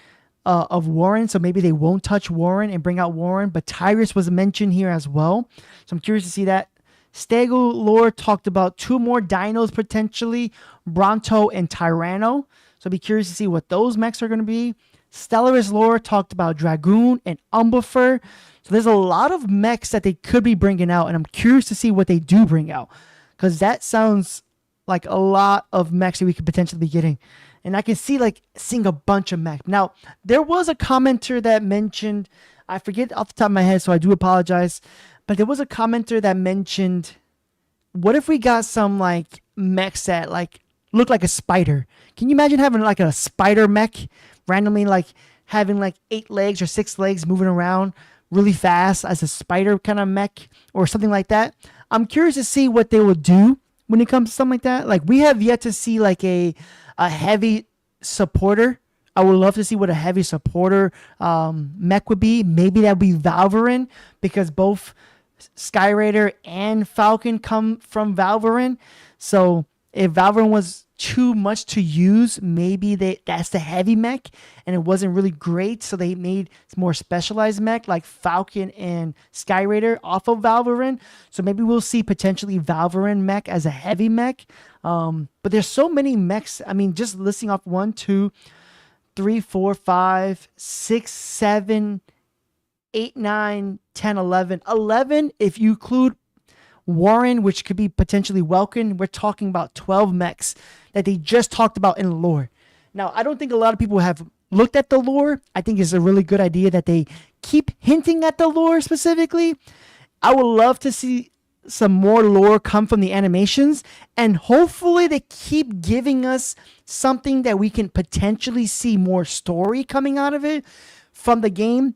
of Warren, so maybe they won't touch Warren and bring out Warren, but Tigress was mentioned here as well, so I'm curious to see that. Stego lore talked about two more dinos potentially, Bronto and Tyranno, so I'll be curious to see what those mechs are going to be. Stellaris lore talked about Dragoon and Umberfur, so there's a lot of mechs that they could be bringing out, and I'm curious to see what they do bring out, because that sounds like a lot of mechs that we could potentially be getting. And I can see seeing a bunch of mechs. Now, there was a commenter that mentioned, I forget off the top of my head, so I do apologize. But there was a commenter that mentioned, what if we got some mechs that look like a spider? Can you imagine having a spider mech randomly having 8 legs or 6 legs moving around really fast as a spider kind of mech or something like that? I'm curious to see what they will do when it comes to something like that. We have yet to see a heavy supporter. I would love to see what a heavy supporter mech would be. Maybe that would be Valverin, because both Skyraider and Falcon come from Valverin. So if Valverin was too much to use, maybe that's the heavy mech and it wasn't really great, so they made more specialized mech like Falcon and Skyraider off of Valverin. So maybe we'll see potentially Valverin mech as a heavy mech. But there's so many mechs. I mean, just listing off 1, 2, 3, 4, 5, 6, 7, 8, 9, 10, 11. 11 if you include Warren, which could be potentially Welkin. We're talking about 12 mechs that they just talked about in lore. Now, I don't think a lot of people have looked at the lore. I think it's a really good idea that they keep hinting at the lore specifically. I would love to see some more lore come from the animations, and hopefully they keep giving us something that we can potentially see more story coming out of it from the game.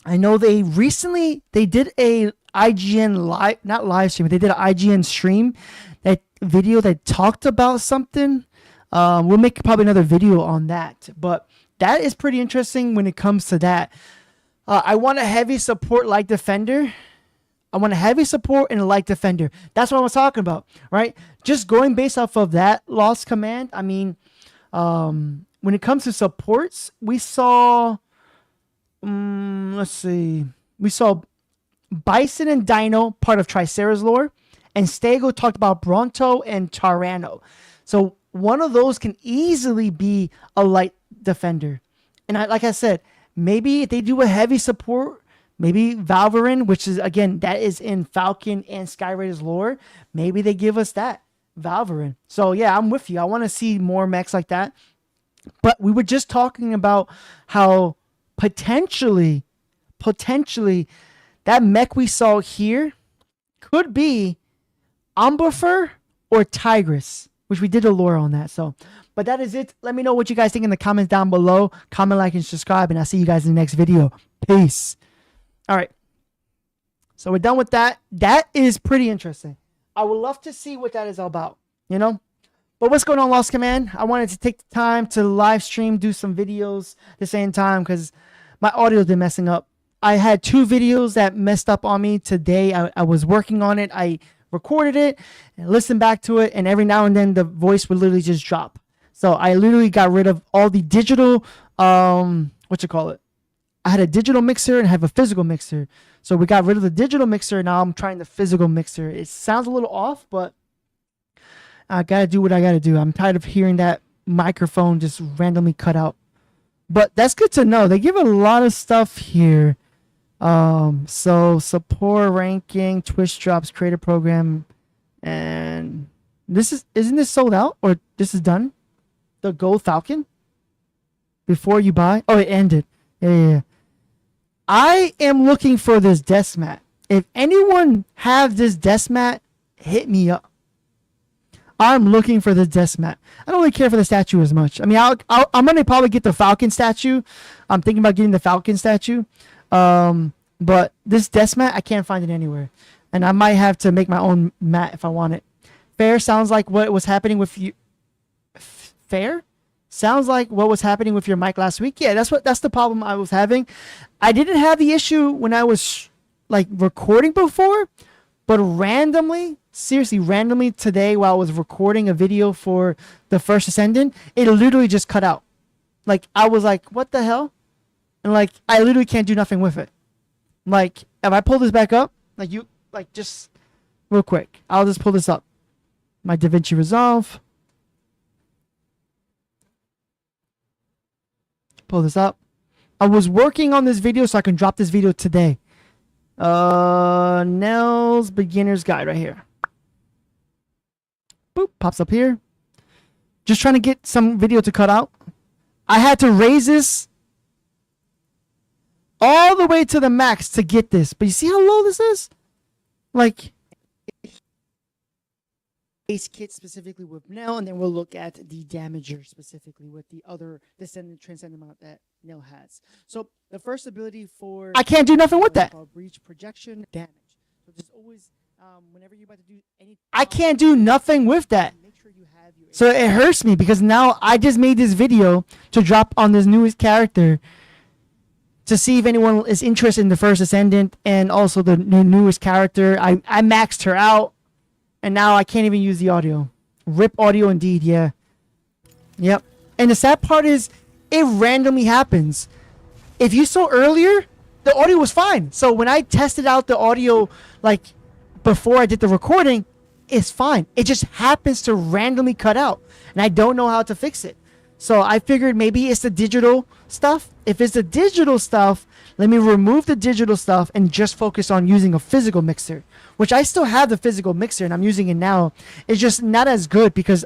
I know they did a IGN live, not live stream, but they did an IGN stream, that video that talked about something. We'll make probably another video on that, but that is pretty interesting when it comes to that. I want a heavy support like defender. I want a heavy support and a light defender. That's what I was talking about, right? Just going based off of that lost command. I mean, when it comes to supports, we saw, let's see. We saw Bison and Dino, part of Tricera's lore, and Stego talked about Bronto and Tyranno. So one of those can easily be a light defender. And like I said, maybe if they do a heavy support, maybe Valverin, which is again that is in Falcon and Skyraider's lore, maybe they give us that Valverin. So yeah, I'm with you. I want to see more mechs like that. But we were just talking about how potentially that mech we saw here could be Umberfur or Tigress, which we did a lore on that. So, but that is it. Let me know what you guys think in the comments down below. Comment, like, and subscribe, and I'll see you guys in the next video. Peace. All right. So we're done with that. That is pretty interesting. I would love to see what that is all about, you know? But what's going on, Lost Command? I wanted to take the time to live stream, do some videos at the same time because my audio's been messing up. I had 2 videos that messed up on me today. I was working on it. I recorded it and listened back to it, and every now and then the voice would literally just drop. So I literally got rid of all the digital, I had a digital mixer and I have a physical mixer. So we got rid of the digital mixer. Now I'm trying the physical mixer. It sounds a little off, but I got to do what I got to do. I'm tired of hearing that microphone just randomly cut out. But that's good to know. They give a lot of stuff here. So support ranking, Twitch drops, creator program, and isn't this sold out or this is done? The Gold Falcon before you buy. Oh, it ended. Yeah. I am looking for this desk mat. If anyone have this desk mat, hit me up. I'm looking for the desk mat. I don't really care for the statue as much. I mean, I'm gonna probably get the Falcon statue. I'm thinking about getting the Falcon statue. But this desk mat, I can't find it anywhere, and I might have to make my own mat if I want it. Fair sounds like what was happening with you. Fair sounds like what was happening with your mic last week. Yeah, that's the problem I was having. I didn't have the issue when I was like recording before, but randomly today while I was recording a video for the First Ascendant, it literally just cut out. Like I was like, what the hell? And like I literally can't do nothing with it. Like if I pull this back up, just real quick, I'll just pull this up. My DaVinci Resolve. Pull this up. I was working on this video so I can drop this video today. Nell's Beginner's Guide right here. Boop, pops up here. Just trying to get some video to cut out. I had to raise this all the way to the max to get this. But you see how low this is? Like base kit specifically with Nell, and then we'll look at the damager specifically with the other descendant transcendent mount that Nell has. So the first ability for I can't do nothing with that. Breach projection damage. So just always whenever you're about to do any I can't do nothing with that. Make sure you have your so it hurts me because now I just made this video to drop on this newest character to see if anyone is interested in the First Ascendant and also the newest character. I maxed her out. And now I can't even use the audio. RIP audio indeed, yeah. Yep. And the sad part is, it randomly happens. If you saw earlier, the audio was fine. So when I tested out the audio, like, before I did the recording, it's fine. It just happens to randomly cut out. And I don't know how to fix it. So I figured maybe it's the digital stuff. If it's the digital stuff, let me remove the digital stuff and just focus on using a physical mixer, which I still have the physical mixer and I'm using it now. It's just not as good because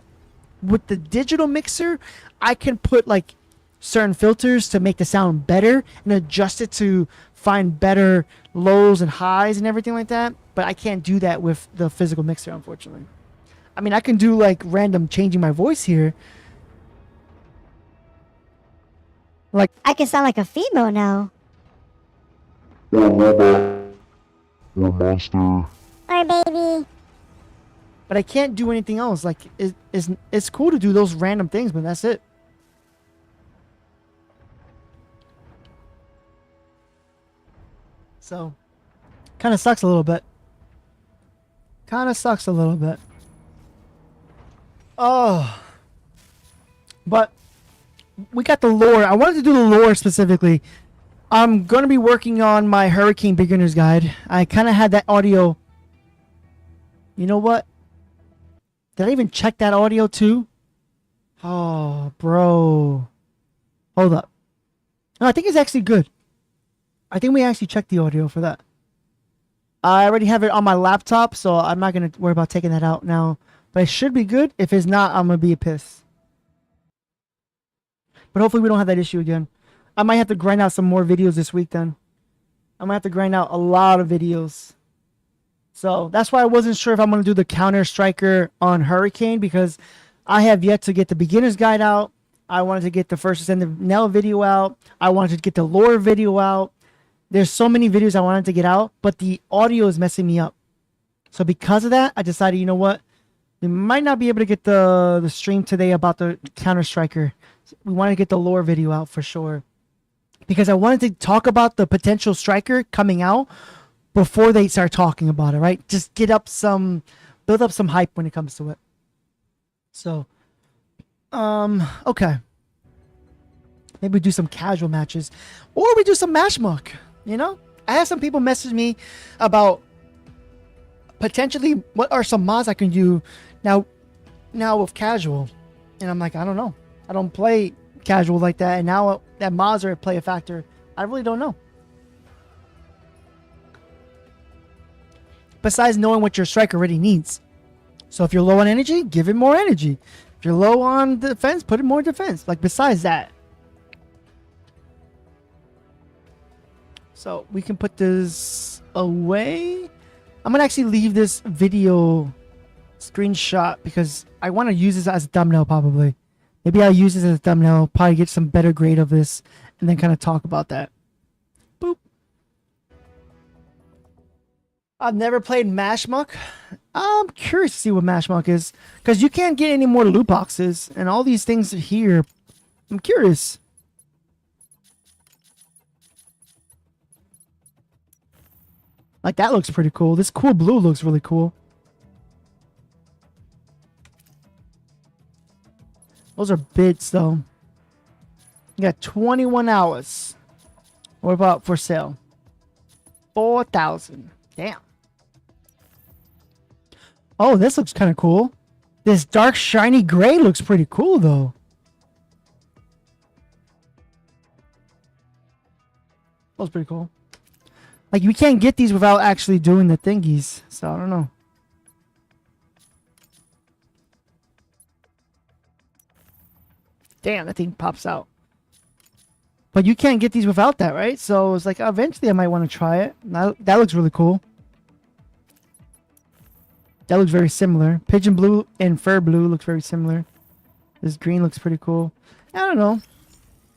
with the digital mixer, I can put like certain filters to make the sound better and adjust it to find better lows and highs and everything like that. But I can't do that with the physical mixer, unfortunately. I mean, I can do like random changing my voice here. Like I can sound like a female now. Or monster. Or baby. But I can't do anything else. Like it's cool to do those random things, but that's it. So, kind of sucks a little bit. Oh. But we got the lore. I wanted to do the lore specifically. I'm going to be working on my Hurricane Beginner's Guide. I kind of had that audio. You know what? Did I even check that audio too? Oh, bro. Hold up. No, I think it's actually good. I think we actually checked the audio for that. I already have it on my laptop, so I'm not going to worry about taking that out now. But it should be good. If it's not, I'm going to be pissed. But hopefully we don't have that issue again. I might have to grind out some more videos this week then. I might have to grind out a lot of videos. So that's why I wasn't sure if I'm going to do the Counter Striker on Hurricane, because I have yet to get the beginner's guide out. I wanted to get the first Ascend of Nell video out. I wanted to get the lore video out. There's so many videos I wanted to get out, but the audio is messing me up. So because of that, I decided, you know what? We might not be able to get the stream today about the Counter Striker. We want to get the lore video out for sure, because I wanted to talk about the potential striker coming out before they start talking about it, right? Just build up some hype when it comes to it. So, okay. Maybe we do some casual matches, or we do some match muck. You know, I have some people message me about potentially what are some mods I can do now with casual, and I'm like, I don't know. I don't play casual like that, and now that mods are play a factor, I really don't know. Besides knowing what your striker already needs. So if you're low on energy, give it more energy. If you're low on defense, put it more defense. Like besides that. So we can put this away. I'm going to actually leave this video screenshot because I want to use this as a thumbnail probably. Maybe I'll use this as a thumbnail, probably get some better grade of this, and then kind of talk about that. Boop. I've never played Mashmuck. I'm curious to see what Mashmuck is, because you can't get any more loot boxes, and all these things here. I'm curious. Like, that looks pretty cool. This cool blue looks really cool. Those are bids, though. You got 21 hours. What about for sale? 4,000. Damn. Oh, this looks kind of cool. This dark shiny gray looks pretty cool, though. Looks pretty cool. Like, you can't get these without actually doing the thingies. So, I don't know. Damn, that thing pops out. But you can't get these without that, right? So, it's like, eventually I might want to try it. That looks really cool. That looks very similar. Pigeon blue and fur blue looks very similar. This green looks pretty cool. I don't know.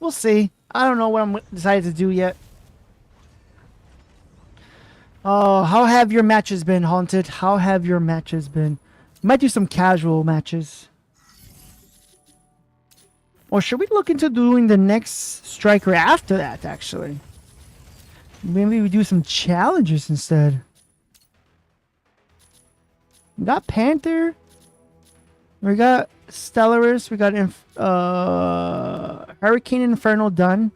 We'll see. I don't know what I'm decided to do yet. Oh, how have your matches been, Haunted? How have your matches been? Might do some casual matches. Or should we look into doing the next striker after that, actually? Maybe we do some challenges instead. We got Panther. We got Stellaris. We got Hurricane Inferno done.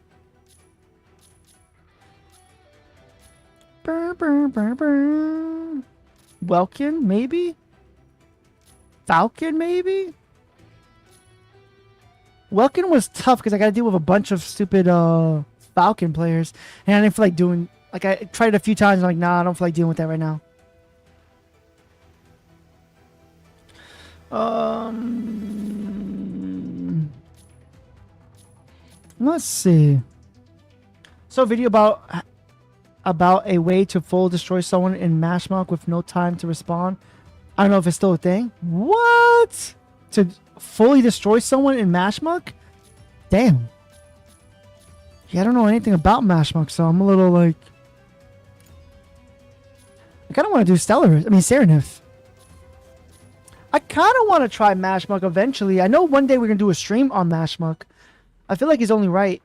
Welkin, maybe? Falcon, maybe? Welkin was tough because I got to deal with a bunch of stupid Falcon players. And I didn't feel like doing... Like, I tried it a few times and I'm like, nah, I don't feel like dealing with that right now. Let's see. So, a video about a way to full destroy someone in Mashmuck with no time to respawn. I don't know if it's still a thing. What? To fully destroy someone in Mashmuck? Damn. Yeah, I don't know anything about Mashmuck, so I'm a little like... I kind of want to do Serenith. I kind of want to try Mashmuck eventually. I know one day we're going to do a stream on Mashmuck. I feel like it's only right.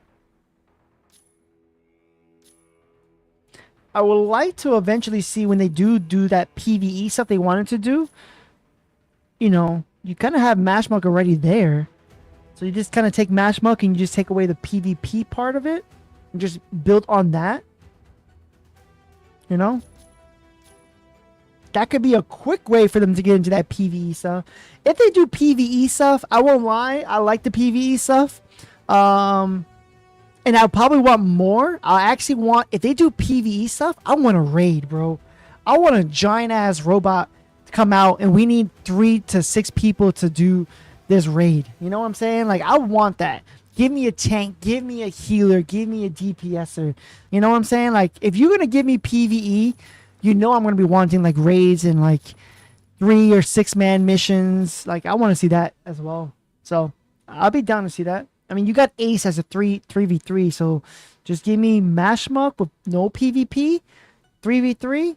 I would like to eventually see when they do that PvE stuff they wanted to do. You know, you kind of have Mashmuck already there. So you just kind of take Mashmuck and you just take away the PvP part of it. And just build on that. You know? That could be a quick way for them to get into that PvE stuff. If they do PvE stuff, I won't lie. I like the PvE stuff. And I probably want more. I actually want, if they do PvE stuff, I want a raid, bro. I want a giant ass robot to come out, and we need 3 to 6 people to do this raid. You know what I'm saying? Like, I want that. Give me a tank, give me a healer, give me a DPSer. You know what I'm saying? Like, if you're gonna give me PvE, you know I'm gonna be wanting like raids and like 3 or 6 man missions. Like, I want to see that as well. So I'll be down to see that. I mean, you got Ace as a 3v3, so just give me Mashmuck with no PvP, 3v3,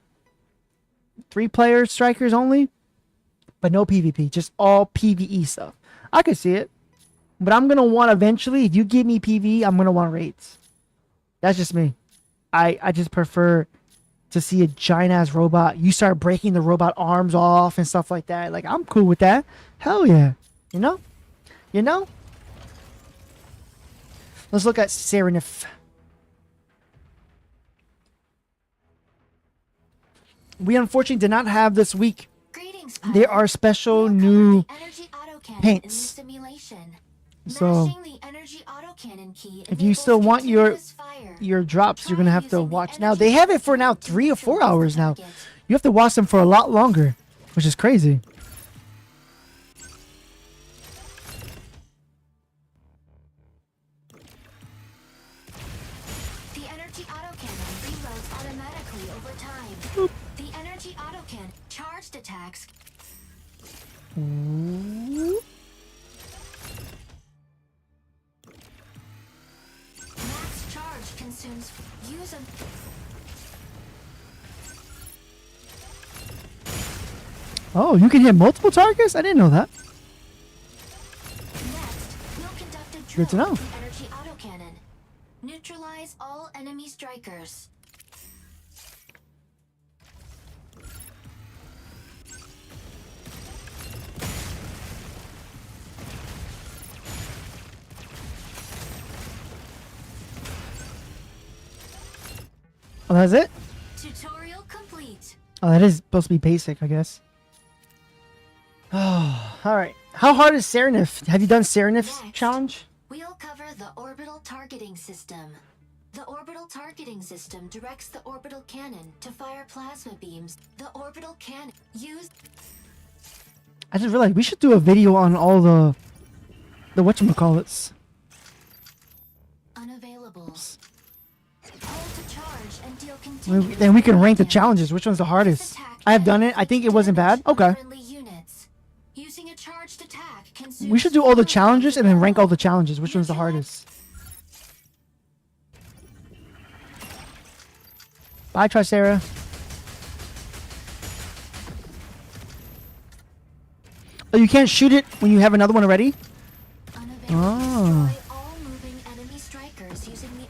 3 players, strikers only, but no PvP, just all PvE stuff. I could see it, but I'm gonna want eventually. If you give me PvE, I'm gonna want raids. That's just me. I just prefer to see a giant ass robot. You start breaking the robot arms off and stuff like that. Like, I'm cool with that. Hell yeah, you know, you know. Let's look at Serenif. We unfortunately did not have this week. There are special new paints. So if you still want your drops, you're gonna have to watch. Now they have it for now 3 or 4 hours now. You have to watch them for a lot longer, which is crazy. Attacks. Ooh. Max charge consumes. Use a. Oh, you can hit multiple targets? I didn't know that. Next, we'll conduct a drill Good to know. with the energy autocannon. Neutralize all enemy strikers. Oh, that's it? Tutorial complete. Oh, that is supposed to be basic, I guess. Oh, alright. How hard is Serenif? Have you done Serenif's Next, challenge? We'll cover the orbital targeting system. The orbital targeting system directs the orbital cannon to fire plasma beams. The orbital cannon used. I just realized we should do a video on all the whatchamacallits. Unavailable. Hold to charge and deal Then we can rank the challenges. Which one's the hardest? I have done it. I think it wasn't bad. Okay. Using a charged attack We should do all the challenges and then rank all the challenges. Which one's the hardest? Bye, Tricera. Oh, you can't shoot it when you have another one already? Oh. Destroy all moving enemy strikers using the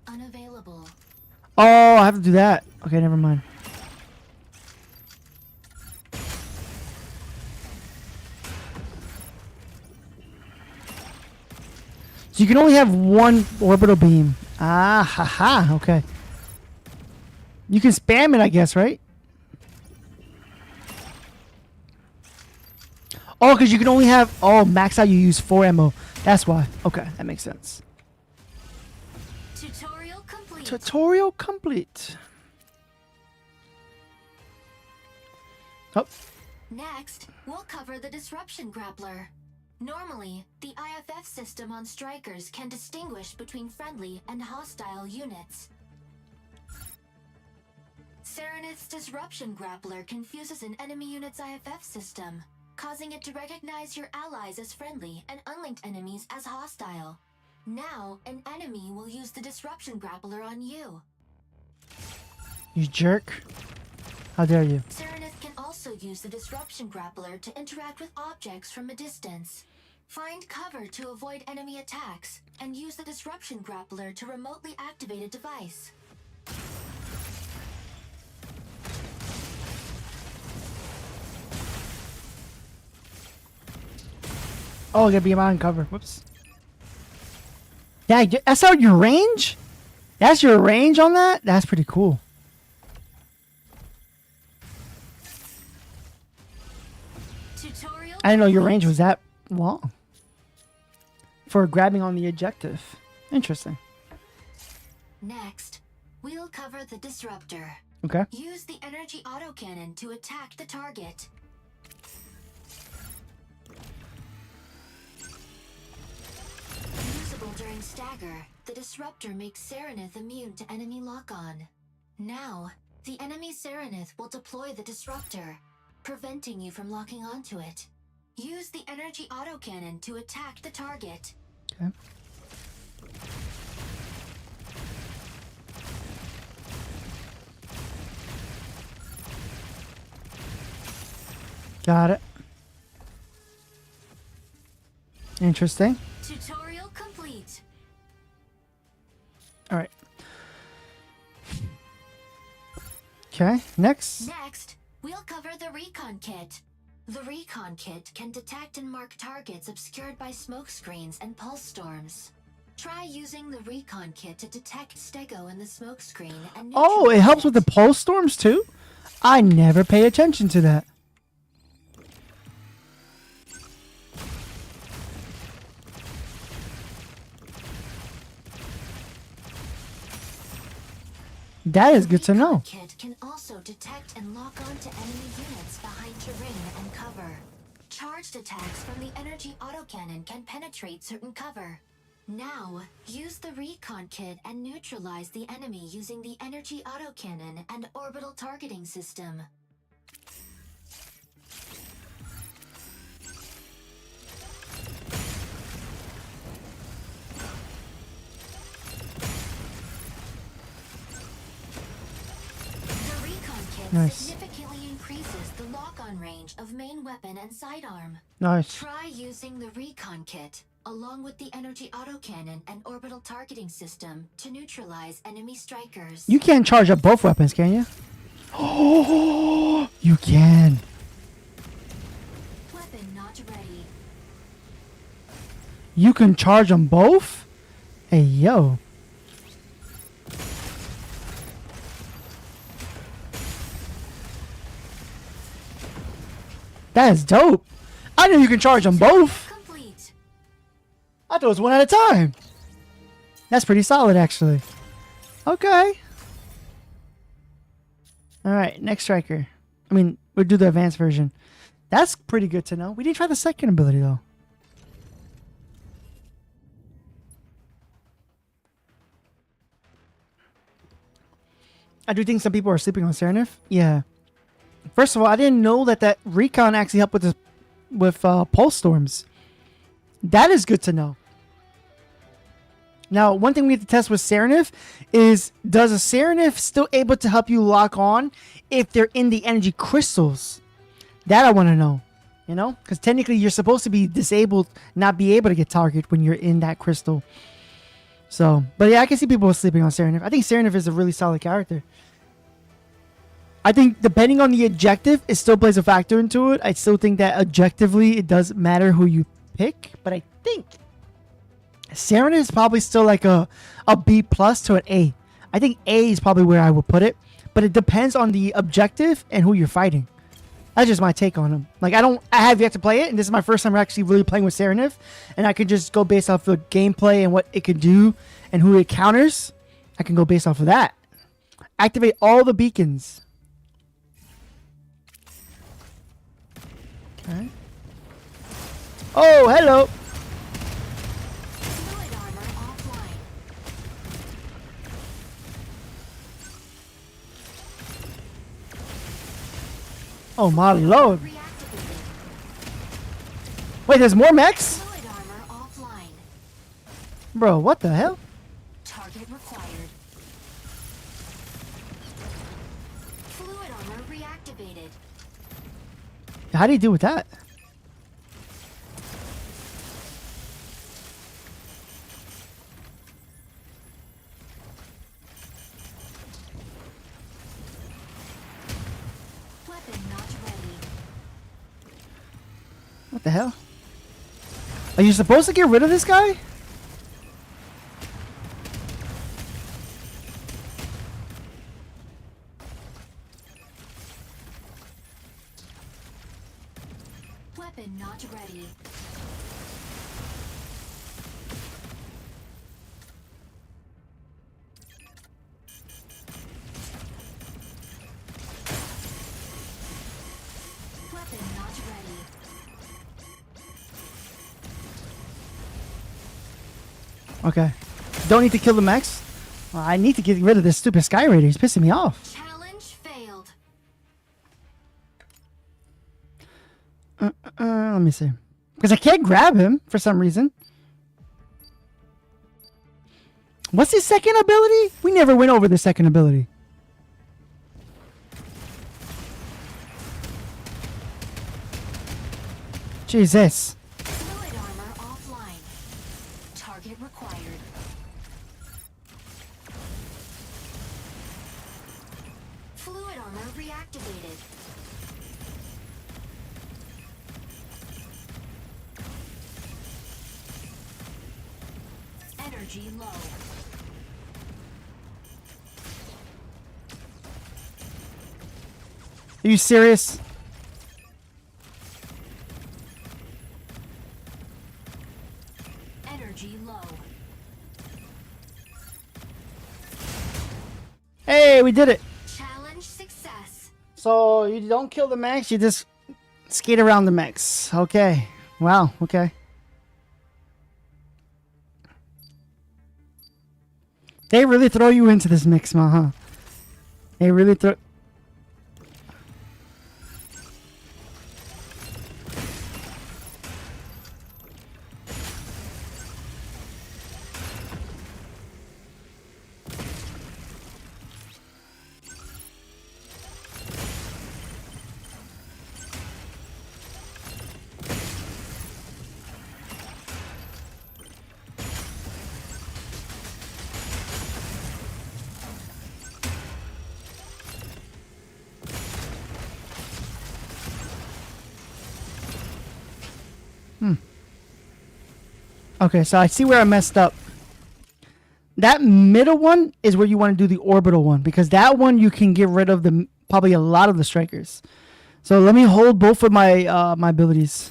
unavailable. Oh, I have to do that. Okay, never mind. So you can only have one orbital beam. Ah, haha. Okay. You can spam it, I guess, right? Oh, because you can only have... Oh, max out you use 4 ammo. That's why. Okay, that makes sense. Tutorial complete. Tutorial complete. Oh. Next, we'll cover the disruption grappler. Normally, the IFF system on strikers can distinguish between friendly and hostile units. Serenith's disruption grappler confuses an enemy unit's IFF system, causing it to recognize your allies as friendly and unlinked enemies as hostile. Now, an enemy will use the disruption grappler on you. You jerk. How dare you? Serenith can also use the disruption grappler to interact with objects from a distance. Find cover to avoid enemy attacks, and use the disruption grappler to remotely activate a device. Oh, I gotta be on cover. Whoops. Yeah, that's how your range? That's your range on that? That's pretty cool. I didn't know your range was that long for grabbing on the objective. Interesting. Next, we'll cover the disruptor. Okay. Use the energy autocannon to attack the target. Usable during stagger, the disruptor makes Serenith immune to enemy lock-on. Now, the enemy Serenith will deploy the disruptor, preventing you from locking onto it. Use the energy autocannon to attack the target. Okay. Got it. Interesting. Tutorial complete. All right. Okay, next. Next, we'll cover the recon kit. The recon kit can detect and mark targets obscured by smoke screens and pulse storms. Try using the recon kit to detect Stego in the smoke screen and Oh, it helps with the neutralize pulse storms too? I never pay attention to that. That is good to know. The kit can also detect and lock onto enemy units behind terrain and cover. Charged attacks from the energy autocannon can penetrate certain cover. Now, use the recon kit and neutralize the enemy using the energy autocannon and orbital targeting system. The recon kit Nice. significantly increases the lock-on range of main weapon and sidearm. Nice. Try using the recon kit, along with the energy autocannon and orbital targeting system, to neutralize enemy strikers. You can't charge up both weapons, can you? Oh, you can. Weapon not ready. You can charge them both? Hey, yo. That is dope. I knew you can charge them both. Complete. I thought it was one at a time. That's pretty solid, actually. Okay. All right, next striker. I mean, we'll do the advanced version. That's pretty good to know. We didn't try the second ability, though. I do think some people are sleeping on Serenif. Yeah. First of all, I didn't know that recon actually helped with pulse storms. That is good to know. Now, one thing we have to test with Serenif is, does a Serenif still able to help you lock on if they're in the energy crystals? That I want to know. You know? Because technically you're supposed to be disabled, not be able to get target when you're in that crystal. So, but yeah, I can see people sleeping on Serenif. I think Serenif is a really solid character. I think depending on the objective, it still plays a factor into it. I still think that objectively it does matter who you pick, but I think Serenif is probably still like a B plus to an A. I think A is probably where I would put it, but it depends on the objective and who you're fighting. That's just my take on him. Like, I have yet to play it, and this is my first time actually really playing with Serenif, and I can just go based off the gameplay and what it can do and who it counters. I can go based off of that. Activate all the beacons. Okay. Oh, hello. Fluid armor offline. Oh, my lord. Reactivated. Wait, there's more mechs? Fluid armor offline. Bro, what the hell? Target required. Fluid armor reactivated. How do you deal with that? Weapon not ready. What the hell? Are you supposed to get rid of this guy? Weapon Weapon not ready. Weapon not ready. Okay. Don't need to kill the mechs. Well, I need to get rid of this stupid Sky Raider. He's pissing me off. Challenge failed. Let me see. Because I can't grab him for some reason. What's his second ability? We never went over the second ability. Jesus. Fluid armor offline. Target required. Fluid armor reactivated. Energy low. Are you serious? Energy low. Hey, we did it. Challenge success. So you don't kill the mechs, you just skate around the mechs. Okay. Wow, okay. They really throw you into this mix, huh? They really throw... Okay, so I see where I messed up. That middle one is where you want to do the orbital one, because that one you can get rid of the probably a lot of the strikers. So let me hold both of my my abilities.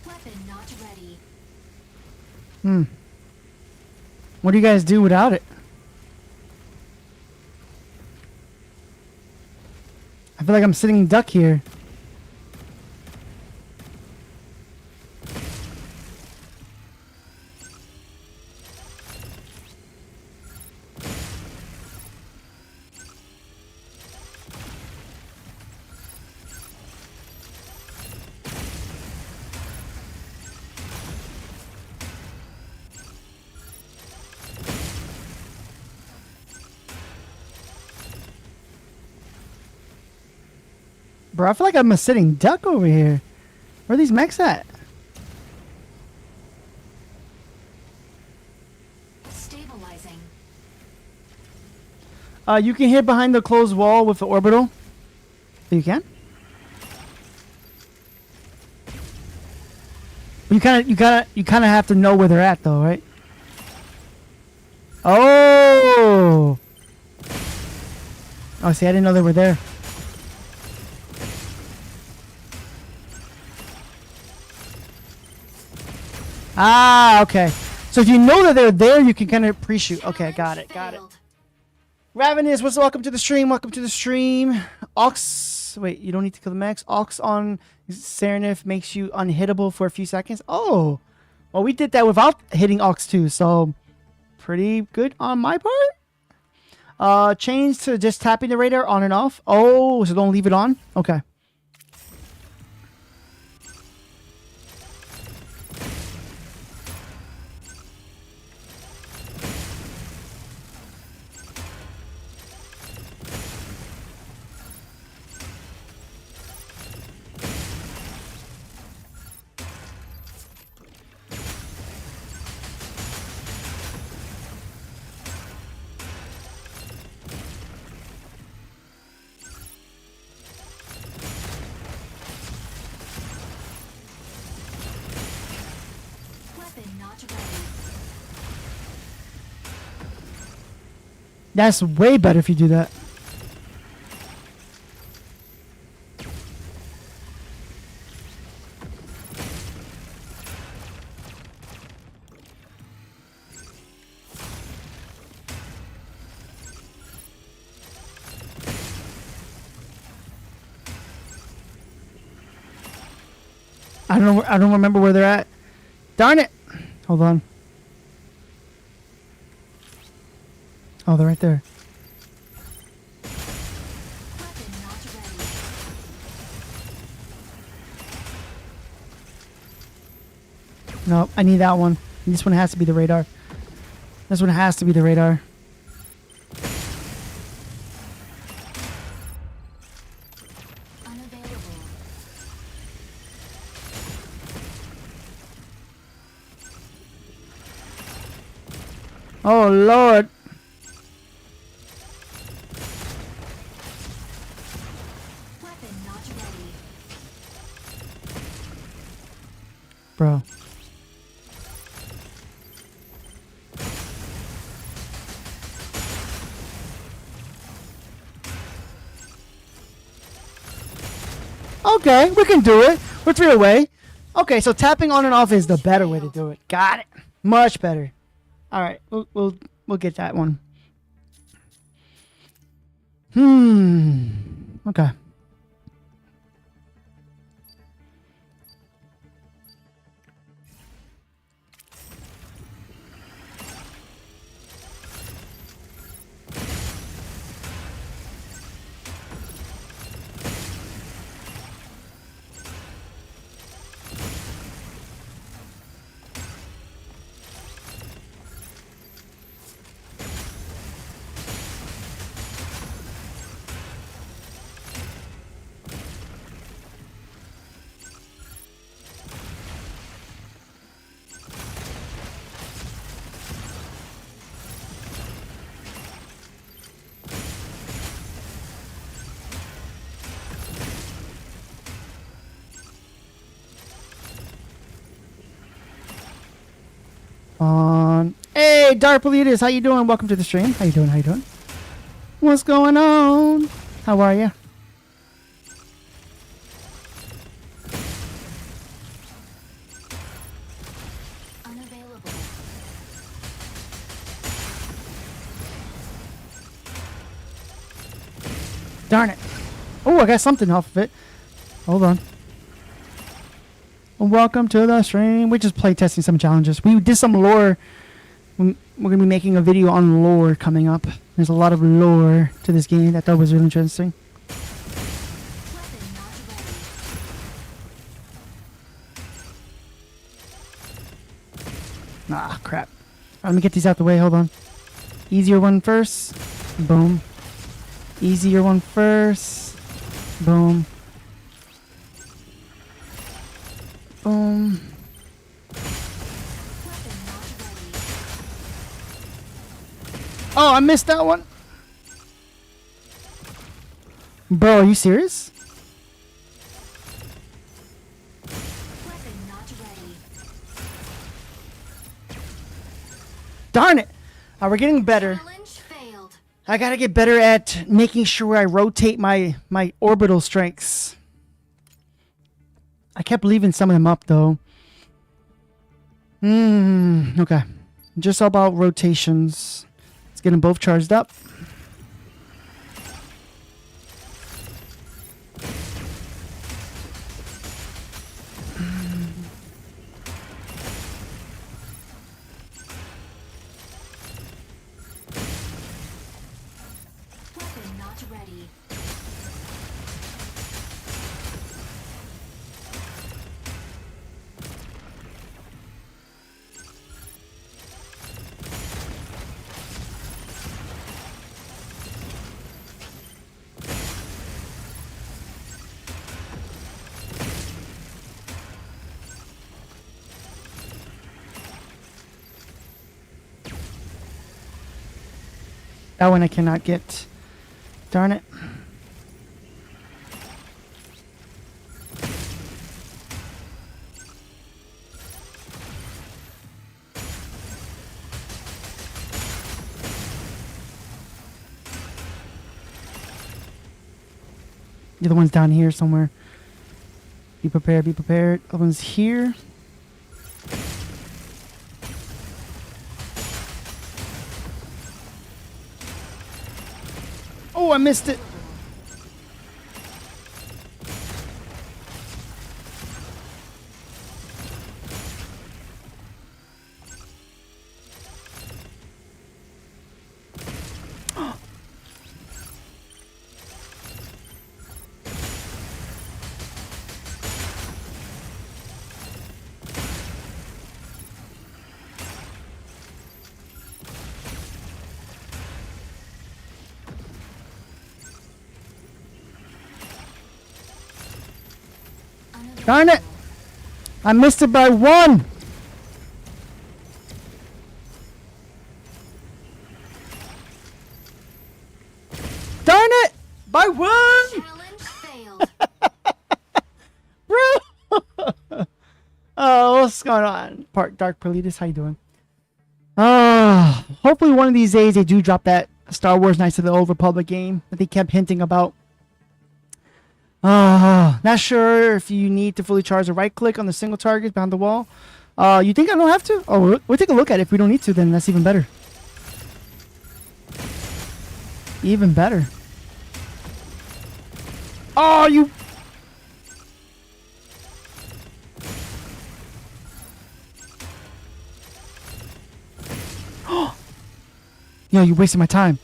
Weapon not ready. What do you guys do without it? I feel like I'm sitting duck here. Bro, I feel like I'm a sitting duck over here. Where are these mechs at? Stabilizing. You can hit behind the closed wall with the orbital. You can? You kind of have to know where they're at though, right? Oh! Oh, see, I didn't know they were there. Ah, okay. So if you know that they're there, you can kind of pre-shoot. Okay, got it, got it. Ravenous, welcome to the stream. Welcome to the stream. Ox, wait, you don't need to kill the mechs. Ox on Serenif makes you unhittable for a few seconds. Oh, well, we did that without hitting Ox too, so pretty good on my part. Change to just tapping the radar on and off. Oh, so don't leave it on. Okay. That's way better if you do that. I don't remember where they're at. Darn it! Hold on. Oh, they're right there. Weapon not ready. No, I need that one. This one has to be the radar. This one has to be the radar. Unavailable. Oh, Lord. Weapon not ready. Bro. Okay, we can do it. We're 3 away. Okay, so tapping on and off is the better way to do it. Got it. Much better. All right, we'll get that one. Okay. Hey, Dark Politas, how you doing? Welcome to the stream. How you doing? How you doing? What's going on? How are you? Unavailable. Darn it. Oh, I got something off of it. Hold on. Welcome to the stream. We're just play testing some challenges. We did some lore. We're going to be making a video on lore coming up. There's a lot of lore to this game that I thought was really interesting. Weapon not ready. Ah, crap. Let me get these out the way. Hold on. Easier one first. Boom. Easier one first. Boom. Boom. Weapon not ready. Oh, I missed that one. Bro, are you serious? Weapon not ready. Darn it. We're getting better. Challenge failed. I gotta get better at making sure I rotate my orbital strengths. I kept leaving some of them up, though. Okay. Just all about rotations. Let's get them both charged up. Weapon not ready. That one I cannot get. Darn it. The other one's down here somewhere. Be prepared, be prepared. The other one's here. Oh, I missed it. Darn it! I missed it by 1! Darn it! By 1! Challenge failed. Bro! Oh, what's going on? Dark Politis, how you doing? Hopefully one of these days they do drop that Star Wars Knights of the Old Republic game that they kept hinting about. Not sure if you need to fully charge a right click on the single target behind the wall. You think I don't have to? Oh, we'll take a look at it. If we don't need to, then that's even better. Even better. Oh, you... Yo, you wasted my time.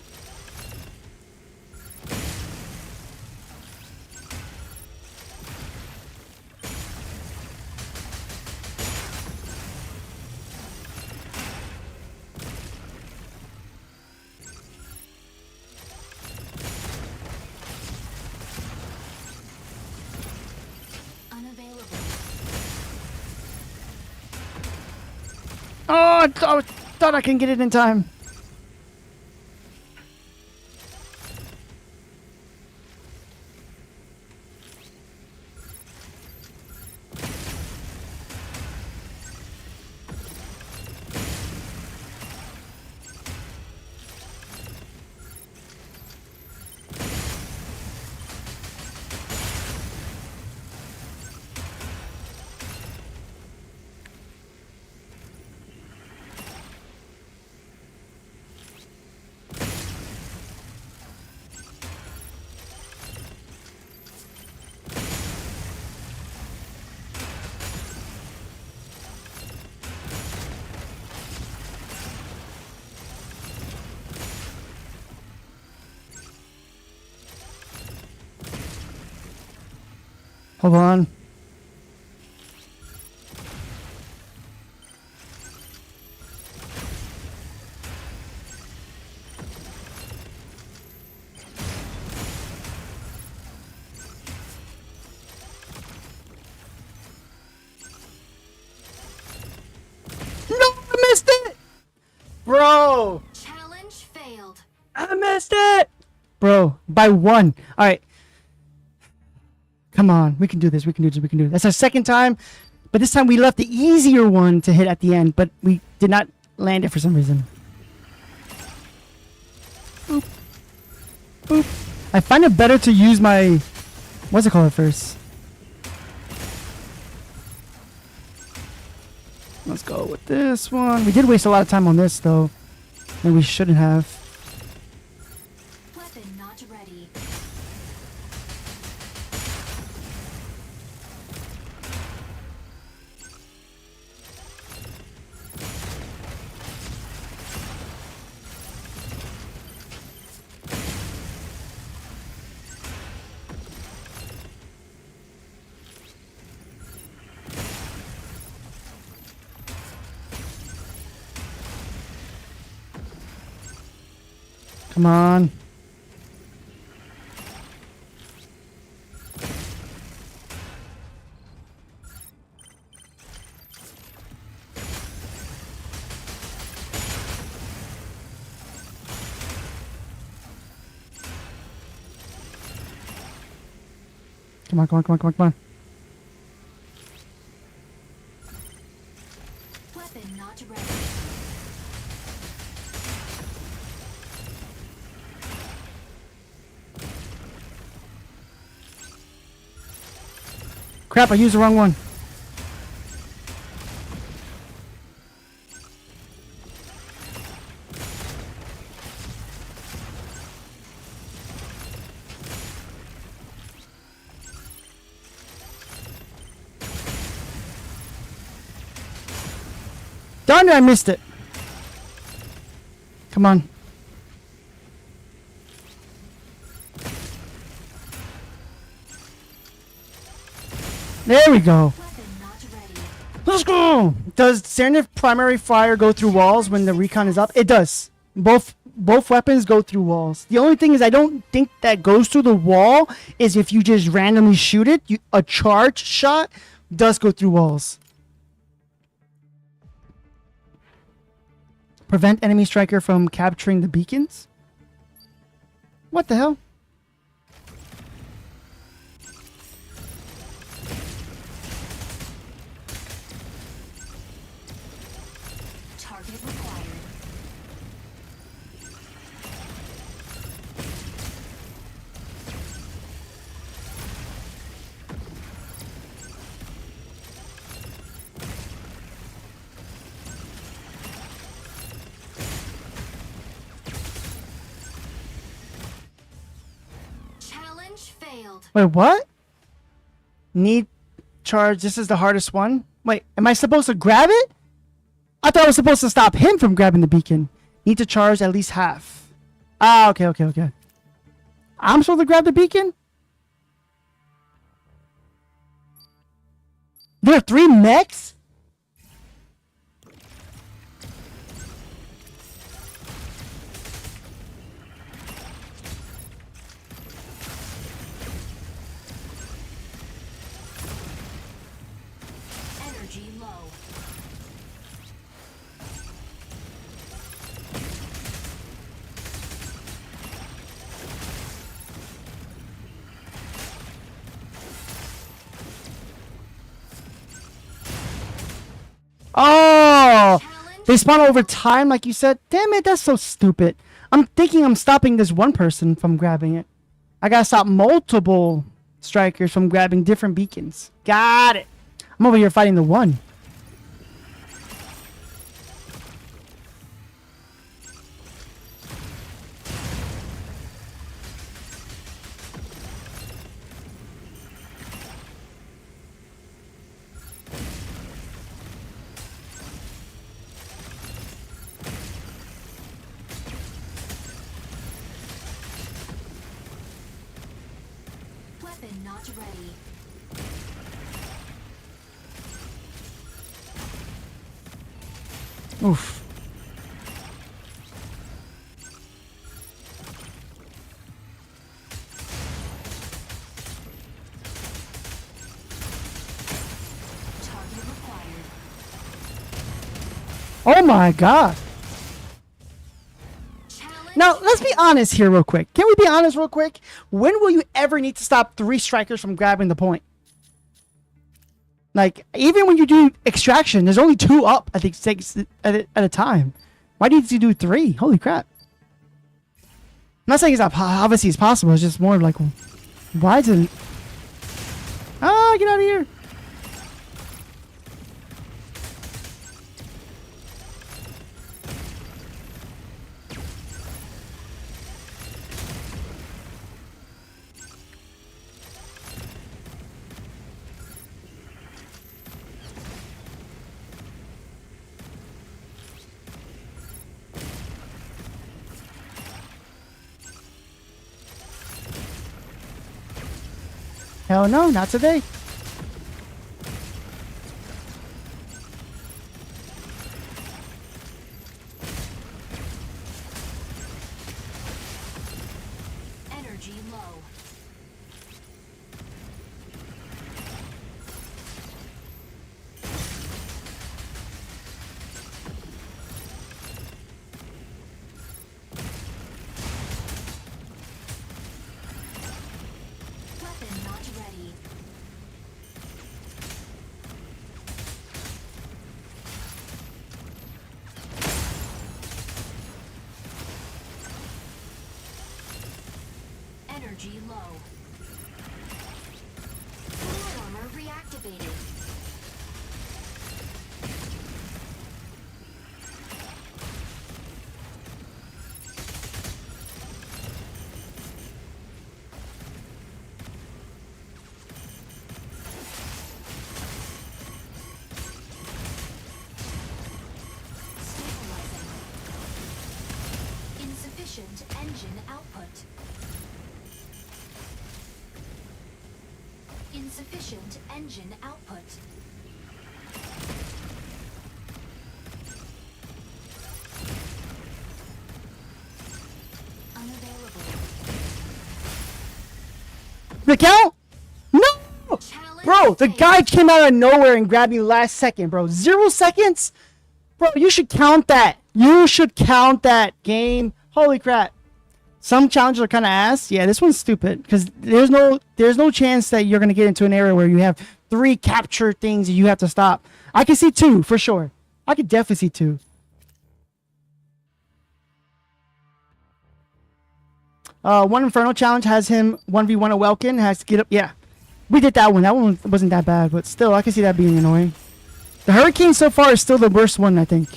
Oh, I thought I can get it in time. Hold on. No, I missed it! Bro! Challenge failed. I missed it! Bro, by 1. Alright. Come on, we can do this, we can do this, we can do this. That's our second time, but this time we left the easier one to hit at the end, but we did not land it for some reason. Boop. Boop. I find it better to use my... What's it called at first? Let's go with this one. We did waste a lot of time on this, though, and we shouldn't have. Weapon not ready. Come on. Come on, come on, come on, come on, come on. Weapon not ready. Crap, I used the wrong one. Darn it, I missed it. Come on. There we go. Weapon not ready. Let's go. Does Serenif primary fire go through walls when the recon is up? It does. Both weapons go through walls. The only thing is I don't think that goes through the wall is if you just randomly shoot it. A charge shot does go through walls. Prevent enemy striker from capturing the beacons? What the hell? Target required. Challenge failed. Wait, what? Need charge. This is the hardest one. Wait, am I supposed to grab it? I thought I was supposed to stop him from grabbing the beacon. Need to charge at least half. Ah, okay. I'm supposed to grab the beacon? There are 3 mechs? Energy low. Oh! They spawn over time like you said? Damn it, that's so stupid. I'm thinking I'm stopping this one person from grabbing it. I gotta stop multiple strikers from grabbing different beacons. Got it. I'm over here fighting the one. Weapon not ready. Oof. Target required. Oh my god. Challenge Now, let's be honest here real quick. Can we be honest real quick? When will you ever need to stop 3 strikers from grabbing the point? Like, even when you do extraction, there's only 2 up, I think, 6 at a time. Why do you need to do 3? Holy crap. I'm not saying it's not, obviously it's possible. It's just more of like, why is it... Ah, get out of here. Hell no, not today. energy low. Weapon not ready. Energy low. Forward armor reactivated. Stabilizing. Insufficient engine output. Insufficient engine output. Unavailable. The count? No! Challenge Bro, the failed. guy came out of nowhere and grabbed me last second, bro. 0 seconds? Bro, you should count that. You should count that game. Holy crap. Some challenges are kind of ass. Yeah, this one's stupid because there's no chance that you're going to get into an area where you have 3 capture things that you have to stop. I can see 2 for sure. I could definitely see 2. One Inferno challenge has him 1v1 a Welkin, has to get up. Yeah, we did that one. That one wasn't that bad, but still, I can see that being annoying. The Hurricane so far is still the worst one, I think.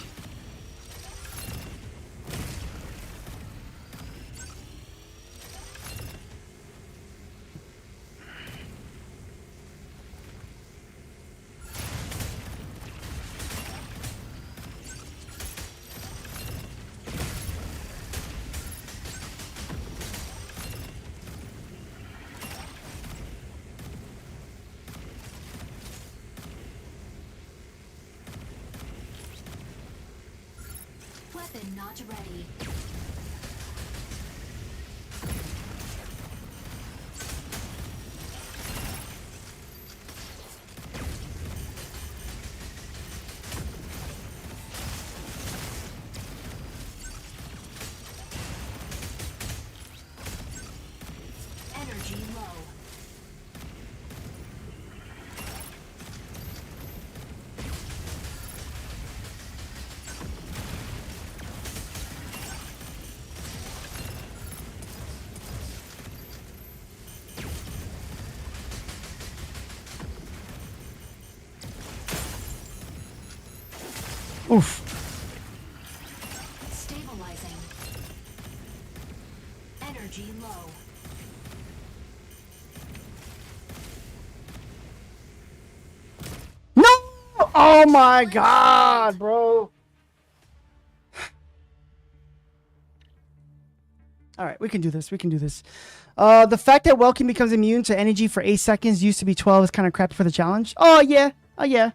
Weapon not ready. Energy low. Oof. Stabilizing. Energy low. No! Oh my god, bro. Alright, we can do this. We can do this. The fact that Welkin becomes immune to energy for 8 seconds used to be 12 is kind of crappy for the challenge. Oh, yeah. Oh, yeah.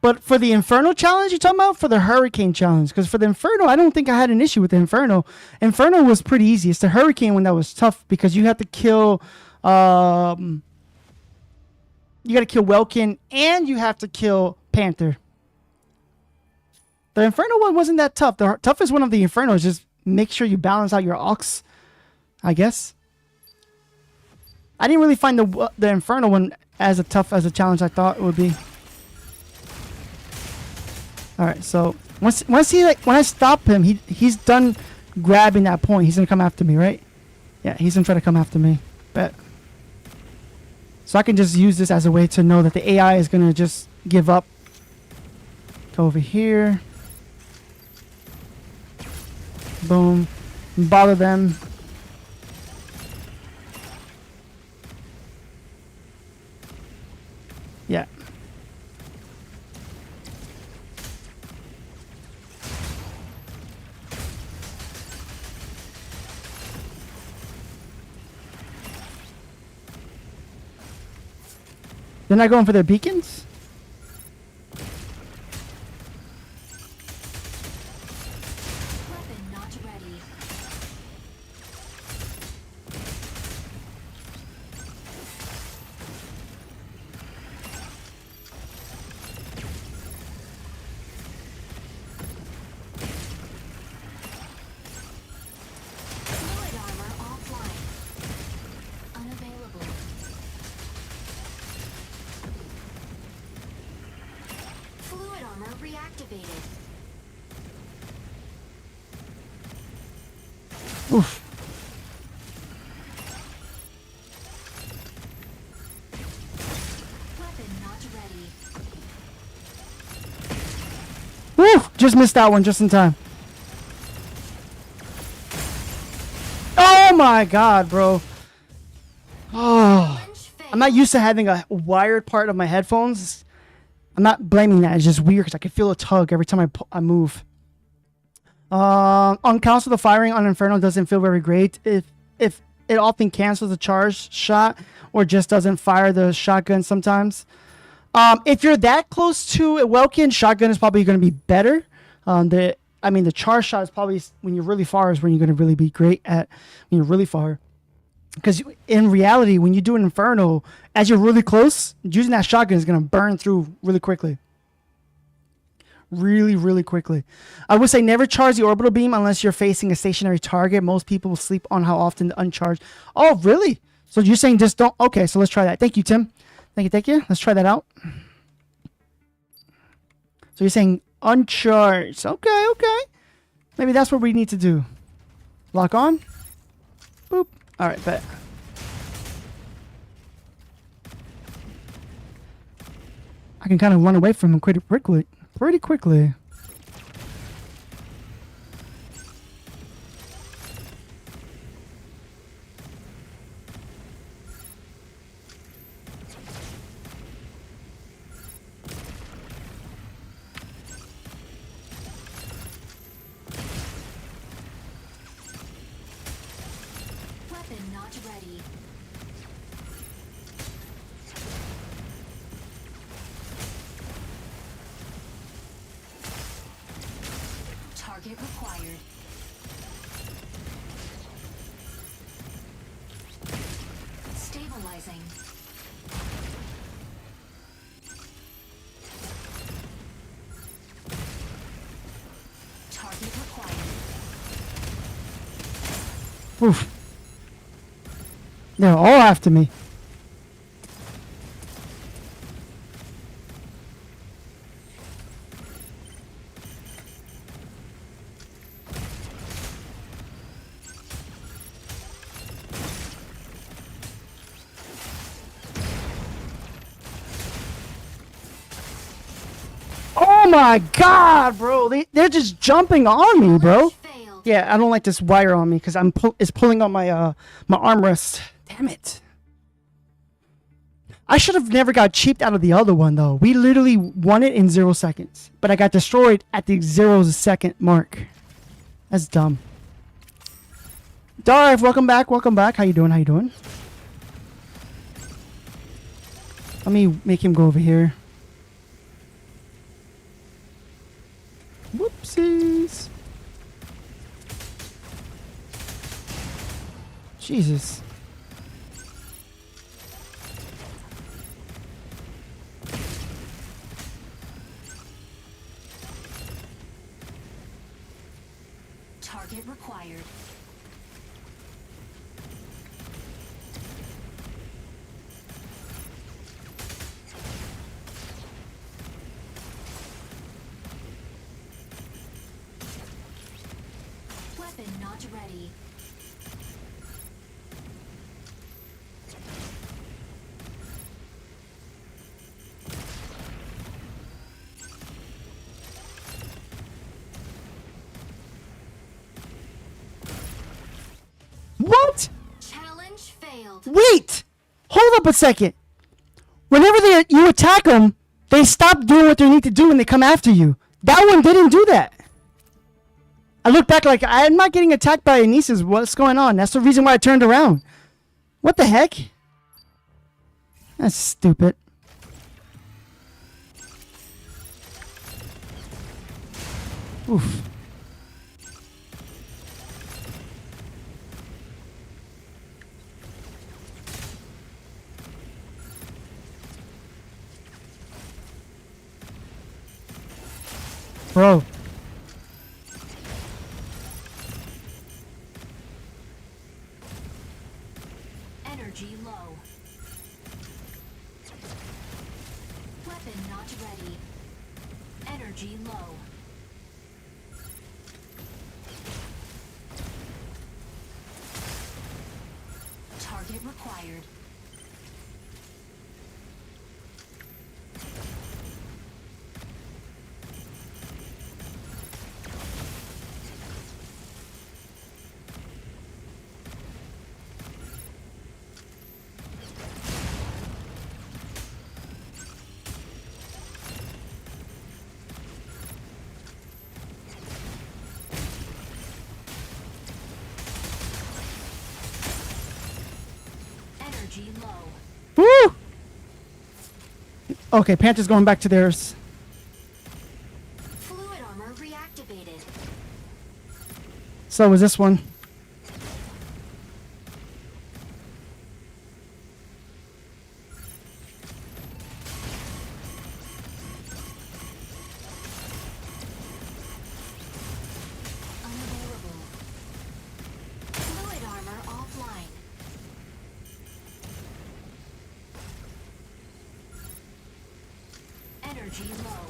But for the Inferno challenge you're talking about? For the Hurricane challenge. Because for the Inferno, I don't think I had an issue with the Inferno. Inferno was pretty easy. It's the Hurricane one that was tough because you have to kill... you got to kill Welkin and you have to kill Panther. The Inferno one wasn't that tough. The toughest one of the Inferno is just make sure you balance out your aux, I guess. I didn't really find the Inferno one as tough as a challenge I thought it would be. All right, so once he when I stop him, he's done grabbing that point. He's gonna come after me, right? Yeah, he's gonna try to come after me. Bet. So I can just use this as a way to know that the AI is gonna just give up. Go over here. Boom. Bother them. Yeah. They're not going for their beacons? Weapon not ready. Fluid armor offline. Unavailable. Fluid armor reactivated. Oof. Woo! Just missed that one just in time. Oh my god, bro. Oh. I'm not used to having a wired part of my headphones. I'm not blaming that. It's just weird because I can feel a tug every time I move. On council, the firing on Inferno doesn't feel very great. If it often cancels the charge shot or just doesn't fire the shotgun sometimes. If you're that close to a Welkin, shotgun is probably going to be better. The charge shot is probably when you're really far is when you're going to really be great at when you're really far. Because in reality, when you do an Inferno, as you're really close, using that shotgun is going to burn through really quickly. Really, really quickly. I would say never charge the orbital beam unless you're facing a stationary target. Most people will sleep on how often to uncharge. Oh, really? So you're saying just don't... Okay, so let's try that. Thank you, Tim. Thank you. Let's try that out. So you're saying uncharged. Okay. Maybe that's what we need to do. Lock on. Boop. All right, bet. I can kind of run away from him pretty quickly. Weapon not ready. Target required. Stabilizing. Target required. Oof. They're all after me. Oh my god, bro. They're just jumping on me, bro. Failed. Yeah, I don't like this wire on me because it's pulling on my my armrest. Damn it. I should have never got cheaped out of the other one though. We literally won it in 0 seconds, but I got destroyed at the 0 second mark. That's dumb. Darth, welcome back. How you doing? Let me make him go over here. Whoopsies. Jesus. Target required. Weapon not ready. What? Challenge failed. Wait! Hold up a second. Whenever you attack them, they stop doing what they need to do and they come after you. That one didn't do that. I look back like, I'm not getting attacked by Anissa's. What's going on? That's the reason why I turned around. What the heck? That's stupid. Oof. Bro. Energy low. Weapon not ready. Energy low. Target required. Energy low. Woo! Okay, Panther's going back to theirs. Fluid armor reactivated. So is this one. Unavailable. Fluid armor offline. Energy low.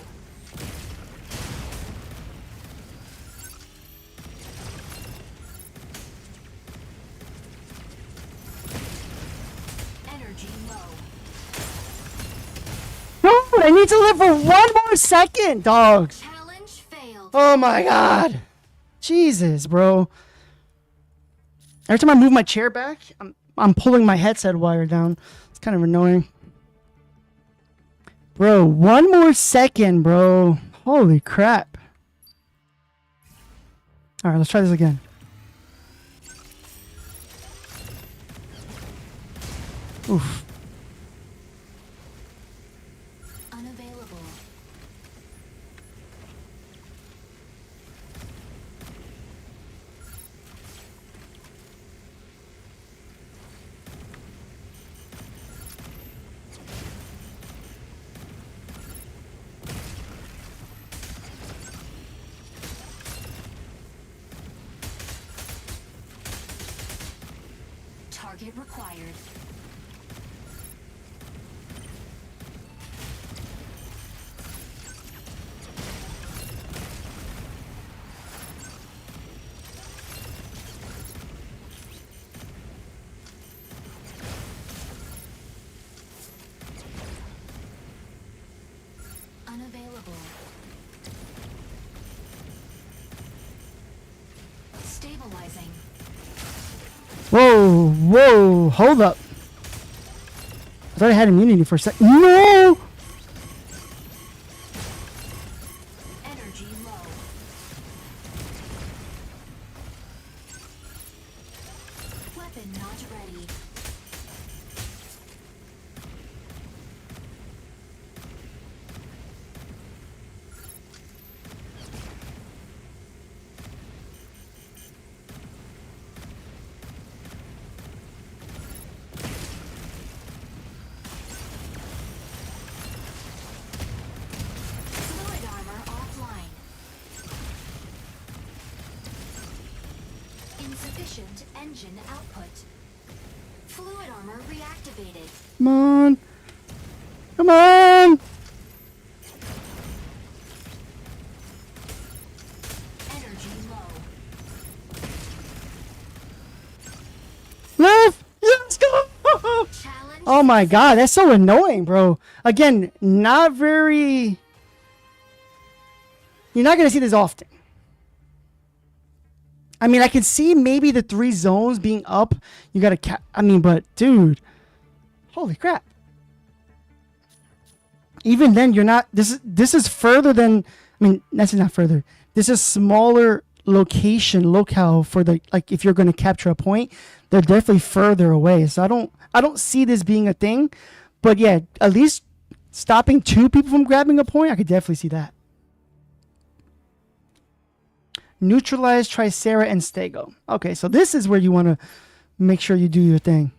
Energy low. No, I need to live for 1 more second, dogs. Challenge failed. Oh my god. Jesus, bro. Every time I move my chair back, I'm pulling my headset wire down. It's kind of annoying. Bro, 1 more second, bro. Holy crap. Alright, let's try this again. Oof. Unavailable. Target required. Unavailable. Stabilizing. Whoa, whoa, hold up. I thought I had immunity for a sec. No! Energy low. Weapon not ready. Fluid armor offline. Insufficient engine output. Fluid armor reactivated. Come on. Come on! Energy low. Left! Let's go! Challenge. Oh my god, that's so annoying, bro. Again, not very... You're not going to see this often. I mean, I can see maybe the 3 zones being up. You got to... I mean, but, dude. Holy crap. Even then, you're not... This is further than... I mean, that's not further. This is smaller locale for the... Like, if you're going to capture a point, they're definitely further away. So I don't see this being a thing. But yeah, at least stopping 2 people from grabbing a point, I could definitely see that. Neutralize Tricera and Stego. Okay, so this is where you want to make sure you do your thing.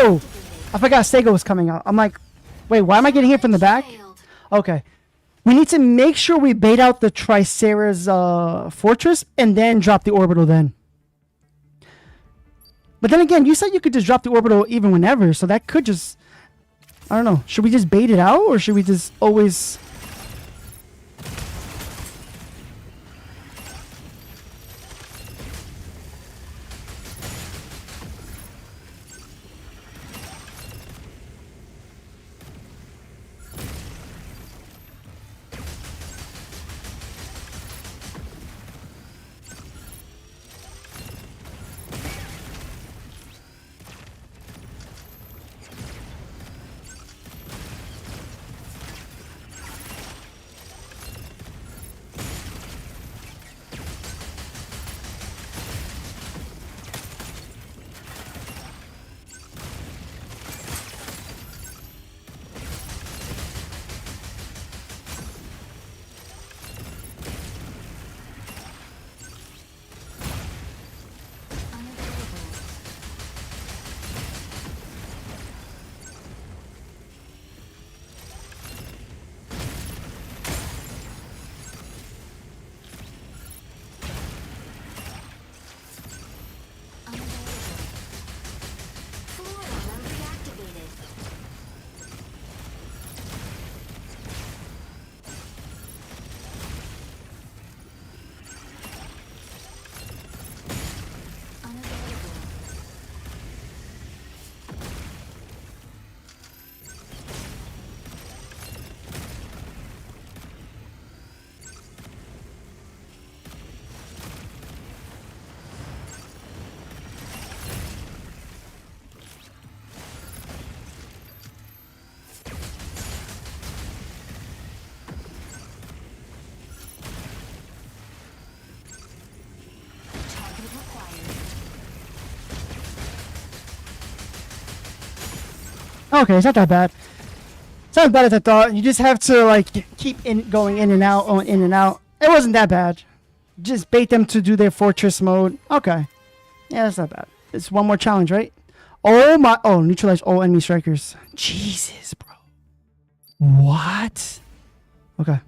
Oh! I forgot Sega was coming out. I'm like, wait, why am I getting hit from the back? Failed. Okay. We need to make sure we bait out the Tricera's fortress and then drop the orbital then. But then again, you said you could just drop the orbital even whenever, so that could just... I don't know. Should we just bait it out, or should we just always... Okay, it's not that bad. It's not as bad as I thought. You just have to, like, keep going in and out, in and out. It wasn't that bad. Just bait them to do their fortress mode. Okay. Yeah, that's not bad. It's one more challenge, right? Oh my... Oh, neutralize all enemy strikers. Jesus, bro. What? Okay.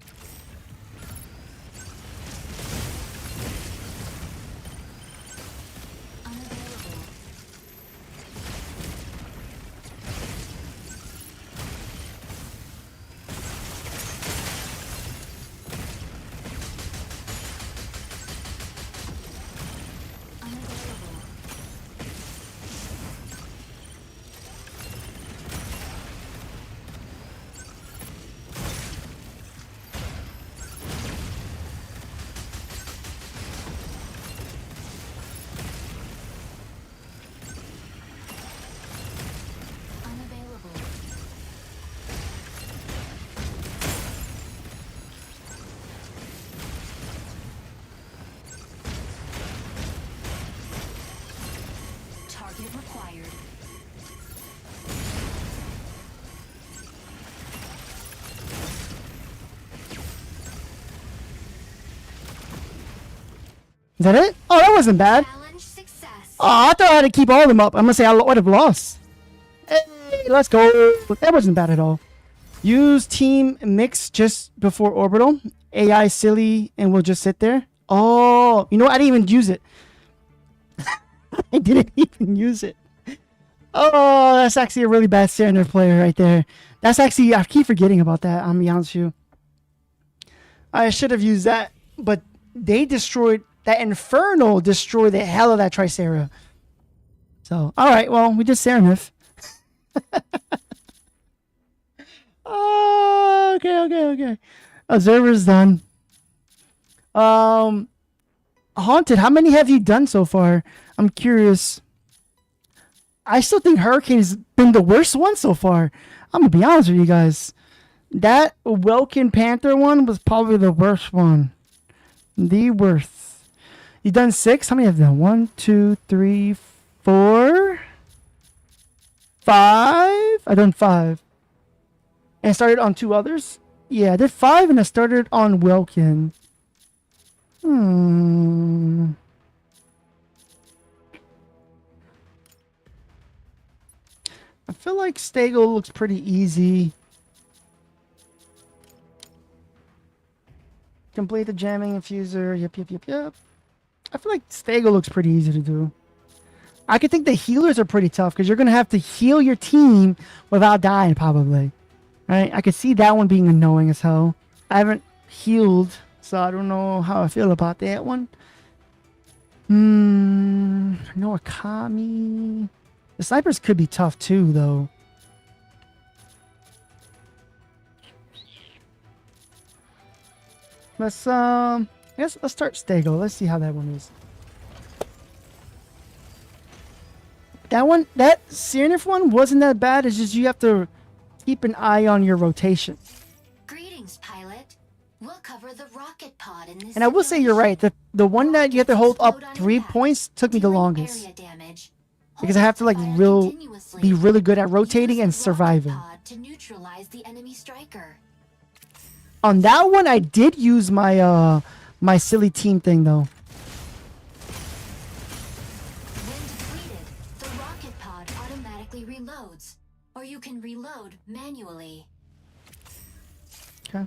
Target required. Is that it? Oh, that wasn't bad. Challenge success. Oh, I thought I had to keep all of them up. I'm gonna say I would have lost. Hey, let's go. That wasn't bad at all. Use team mix just before orbital. AI silly, and we'll just sit there. Oh, you know what? I didn't even use it. I didn't even use it. Oh, that's actually a really bad Center player right there. That's actually, I keep forgetting about that. I'm gonna be honest with you. I should have used that, but they destroyed that Inferno. Destroyed the hell of that Tricera. So, all right, well, we did Serenif. Oh, okay. Observer's done. Haunted, how many have you done so far? I'm curious. I still think Hurricane's been the worst one so far. I'm gonna be honest with you guys. That Welkin Panther one was probably the worst one. The worst. You done 6? How many have you done? 1, 2, 3, 4, 5. I done 5. And I started on 2 others? Yeah, I did 5 and I started on Welkin. feel like Stego looks pretty easy. Complete the jamming infuser. Yep. I feel like Stego looks pretty easy to do. I could think the healers are pretty tough because you're going to have to heal your team without dying, probably. Right? I could see that one being annoying as hell. I haven't healed, so I don't know how I feel about that one. No Akami. The snipers could be tough too, though. I guess let's start Stego. Let's see how that one is. That Cernif one wasn't that bad. It's just you have to keep an eye on your rotation. Greetings, pilot. We'll cover the rocket pod in this. And I will say you're right. The one that you have to hold up 3 points took me the longest. Because I have to like be really good at rotating and surviving. To neutralize the enemy striker. On that one, I did use my my silly team thing though. When depleted, the rocket pod automatically reloads, or you can reload manually. Okay.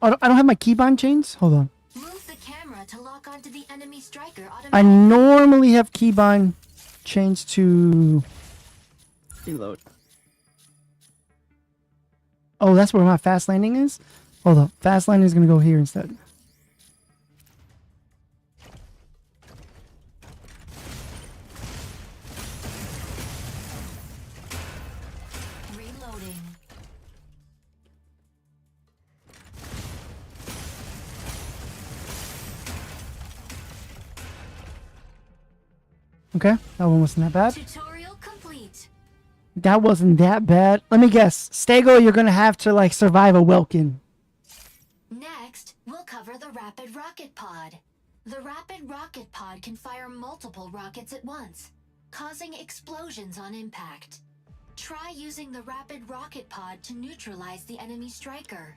I don't have my keybind chains. Hold on. Move the camera to lock onto the enemy striker automatically. I normally have keybind chains to reload. Oh, that's where my fast landing is? Hold up. Fast landing is going to go here instead. Reloading. Okay, that one wasn't that bad. Tutorial complete. That wasn't that bad. Let me guess. Stego, you're going to have to like survive a Welkin. Next, we'll cover the rapid rocket pod. The rapid rocket pod can fire multiple rockets at once, causing explosions on impact. Try using the rapid rocket pod to neutralize the enemy striker.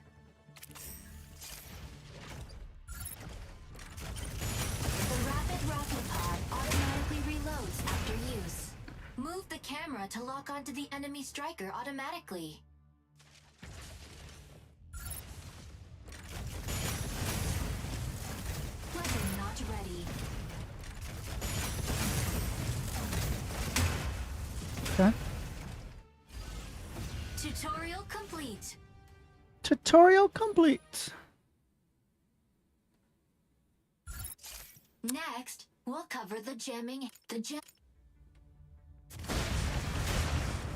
The rapid rocket pod automatically reloads after use. Move the camera to lock onto the enemy striker automatically. Weapon not ready. Okay. Tutorial complete. Tutorial complete. Next, we'll cover the jamming.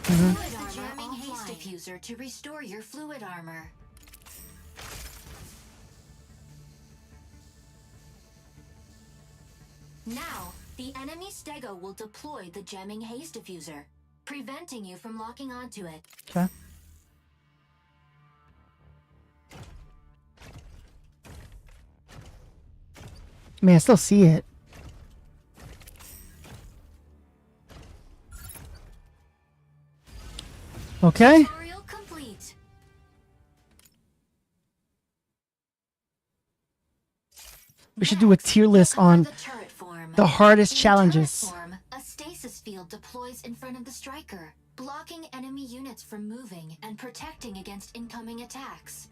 Fluid armor jamming haste diffuser to restore your fluid armor. Now, the enemy Stego will deploy the jamming haste diffuser, preventing you from locking onto it. Okay. I mean, I still see it. Okay. Tutorial complete. We should do a tier list on the hardest challenges. A stasis field deploys in front of the striker, blocking enemy units from moving and protecting against incoming attacks.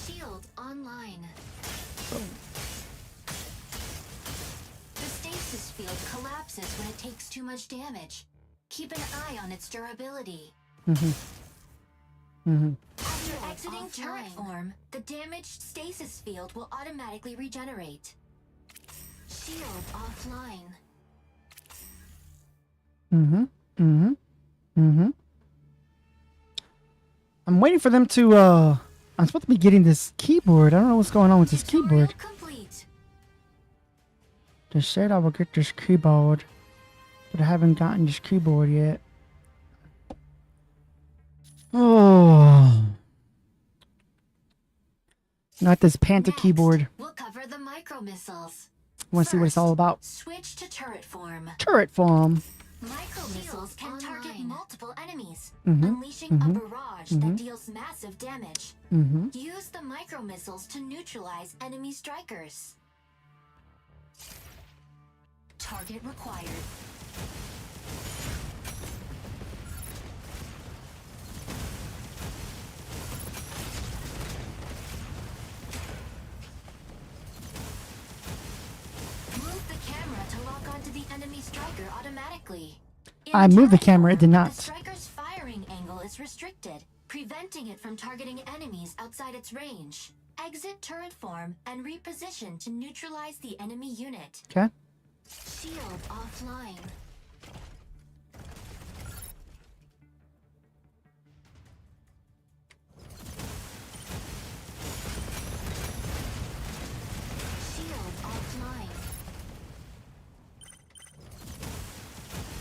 Shield online. The stasis field collapses when it takes too much damage. Keep an eye on its durability. After exiting turret form, the damaged stasis field will automatically regenerate. Shield offline. I'm waiting for them to, I'm supposed to be getting this keyboard. I don't know what's going on with this keyboard. Complete. They said I will get this keyboard, but I haven't gotten this keyboard yet. Oh. Not this Panther keyboard. We'll cover the micro missiles. I want to see what it's all about. Switch to turret form. Turret form. Micro missiles can target multiple enemies, Mhm, unleashing a mhm, barrage mhm. that deals massive damage. Mm-hmm. Use the micro missiles to neutralize enemy strikers. Target required. Move the camera to lock onto the enemy striker automatically. I moved the camera, it did not. The striker's firing angle is restricted, preventing it from targeting enemies outside its range. Exit turret form and reposition to neutralize the enemy unit. Okay. Shield offline. Shield offline.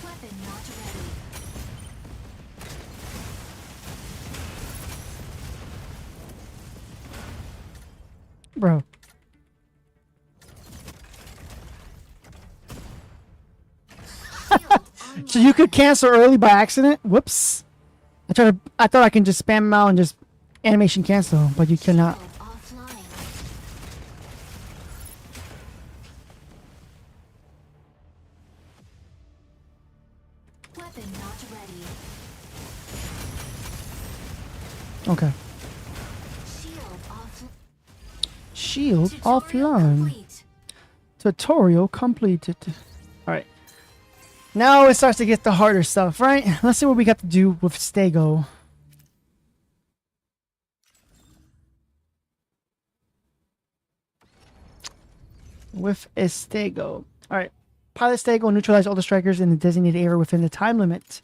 Weapon not ready. Bro. Shield So you could cancel early by accident? Whoops. I thought I can just spam them out and just animation cancel, but you cannot. Shield offline. Weapon not ready. Okay. Shield offline. Shield Tutorial offline. complete. Tutorial completed. Alright. Now it starts to get the harder stuff, right? Let's see what we got to do with Stego. With Estego. Alright. Pilot Stego neutralize all the strikers in the designated area within the time limit.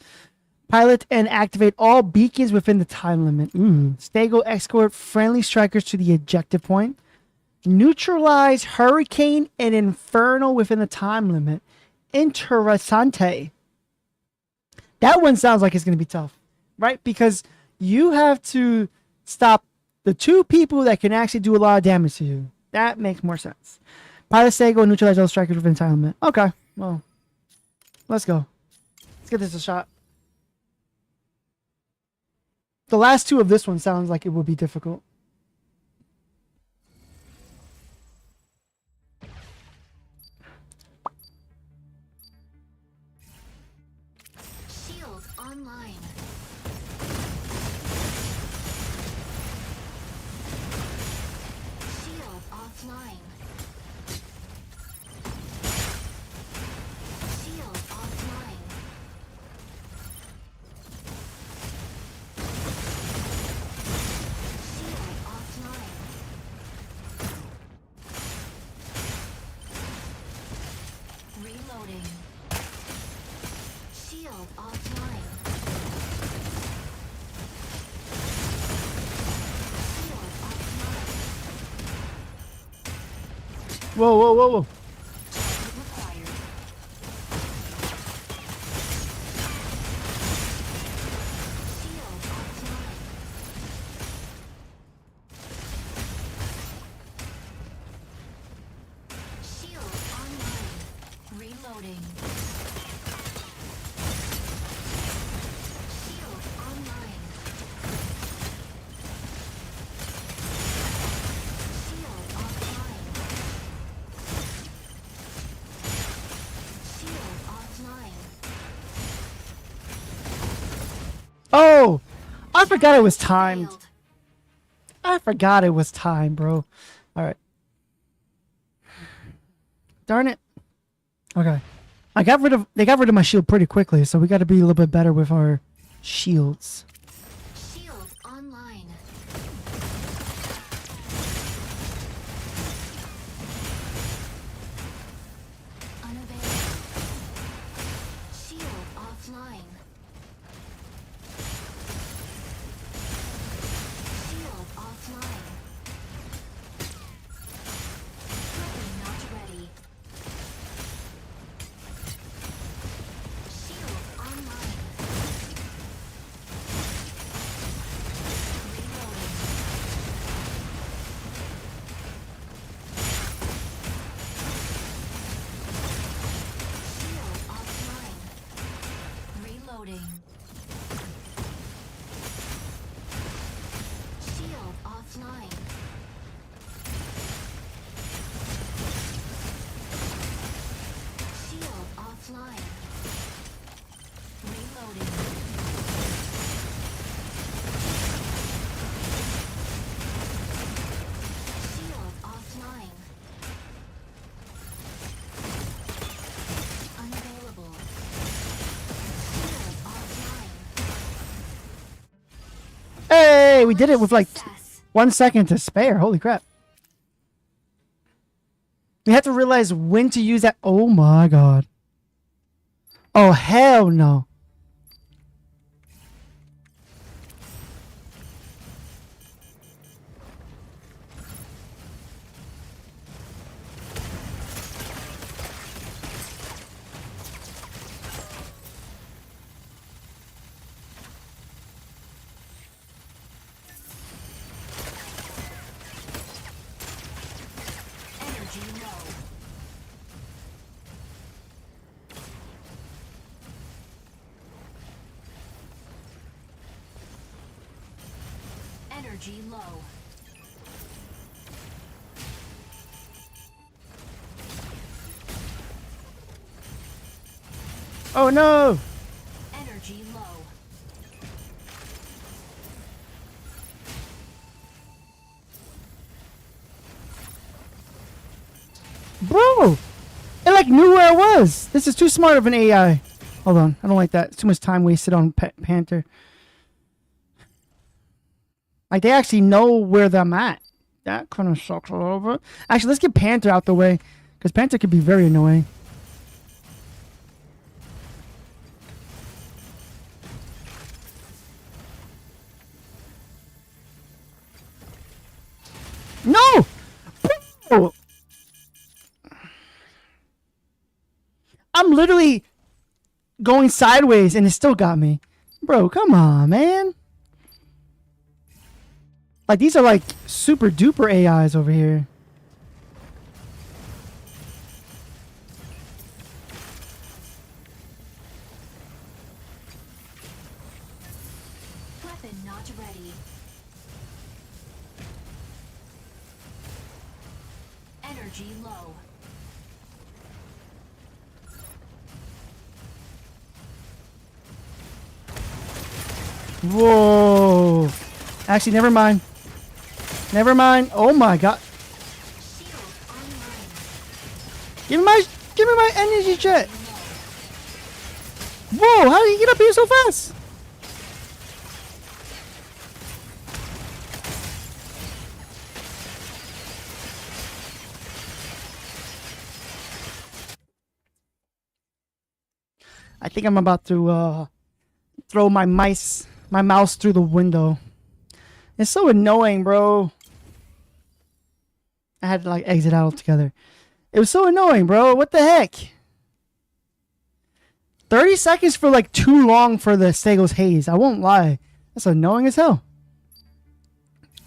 Pilot and activate all beacons within the time limit. Stego escort friendly strikers to the objective point. Neutralize Hurricane and Inferno within the time limit. Interessante. That one sounds like it's going to be tough, right? Because you have to stop the two people that can actually do a lot of damage to you. That makes more sense. Pilot Stego neutralize all strikers within the time limit. Okay, well, let's go. Let's get this a shot. The last two of this one sounds like it will be difficult. Shield online. Shield offline. Shield offline. Shield offline. Reloading. Shield offline. Shield offline. Whoa, whoa, whoa, whoa. Target required. Shield offline. Shield online. Reloading. Shield online. Shield offline. Shield offline. Oh, I forgot it was timed. Failed. I forgot it was time, bro. All right. Darn it. Okay. They got rid of my shield pretty quickly, so we got to be a little bit better with our shields. Shield online. Unavailable. Shield offline. Shield offline. Weapon not ready. Shield online. offline. Shield offline. Reloading. Shield offline. Unavailable. Shield offline. Hey, we did it with like Success. 1 second to spare. Holy crap. We have to realize when to use that. Oh my god. Oh, hell no. Energy low. Energy low. Oh no. Energy low. Bro. It like knew where I was. This is too smart of an AI. Hold on. I don't like that. It's too much time wasted on Panther. Like, they actually know where I'm at. That kind of sucks a little bit. Actually, let's get Panther out the way. Because Panther could be very annoying. No! Bro! I'm literally going sideways and it still got me. Bro, come on, man. Like, these are like super duper AIs over here. Weapon not ready. Energy low. Whoa. Actually, never mind. Never mind. Oh my god. Shield online. Give me my energy jet. Whoa, how did you get up here so fast? I think I'm about to throw my mouse through the window. It's so annoying, bro. I had to like exit out altogether. It was so annoying, bro. What the heck? 30 seconds for like too long for the Stego's haze. I won't lie. That's annoying as hell.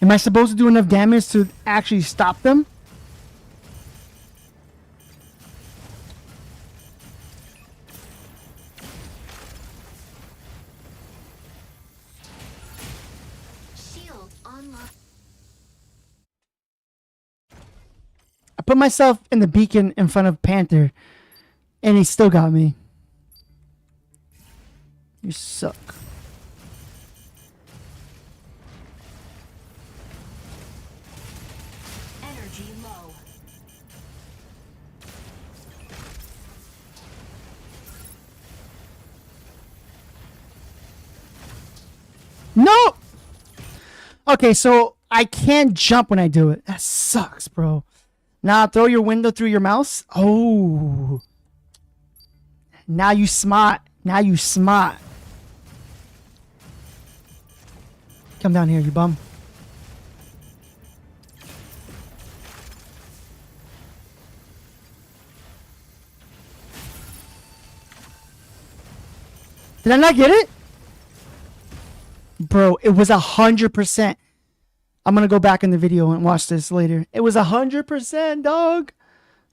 Am I supposed to do enough damage to actually stop them? Shield online. I put myself in the beacon in front of Panther, and he still got me. You suck. Energy low. No! Okay, so I can't jump when I do it. That sucks, bro. Now throw your window through your mouse. Oh. Now you smart. Now you smart. Come down here, you bum. Did I not get it? Bro, it was 100%. I'm gonna go back in the video and watch this later. It was 100%, dog.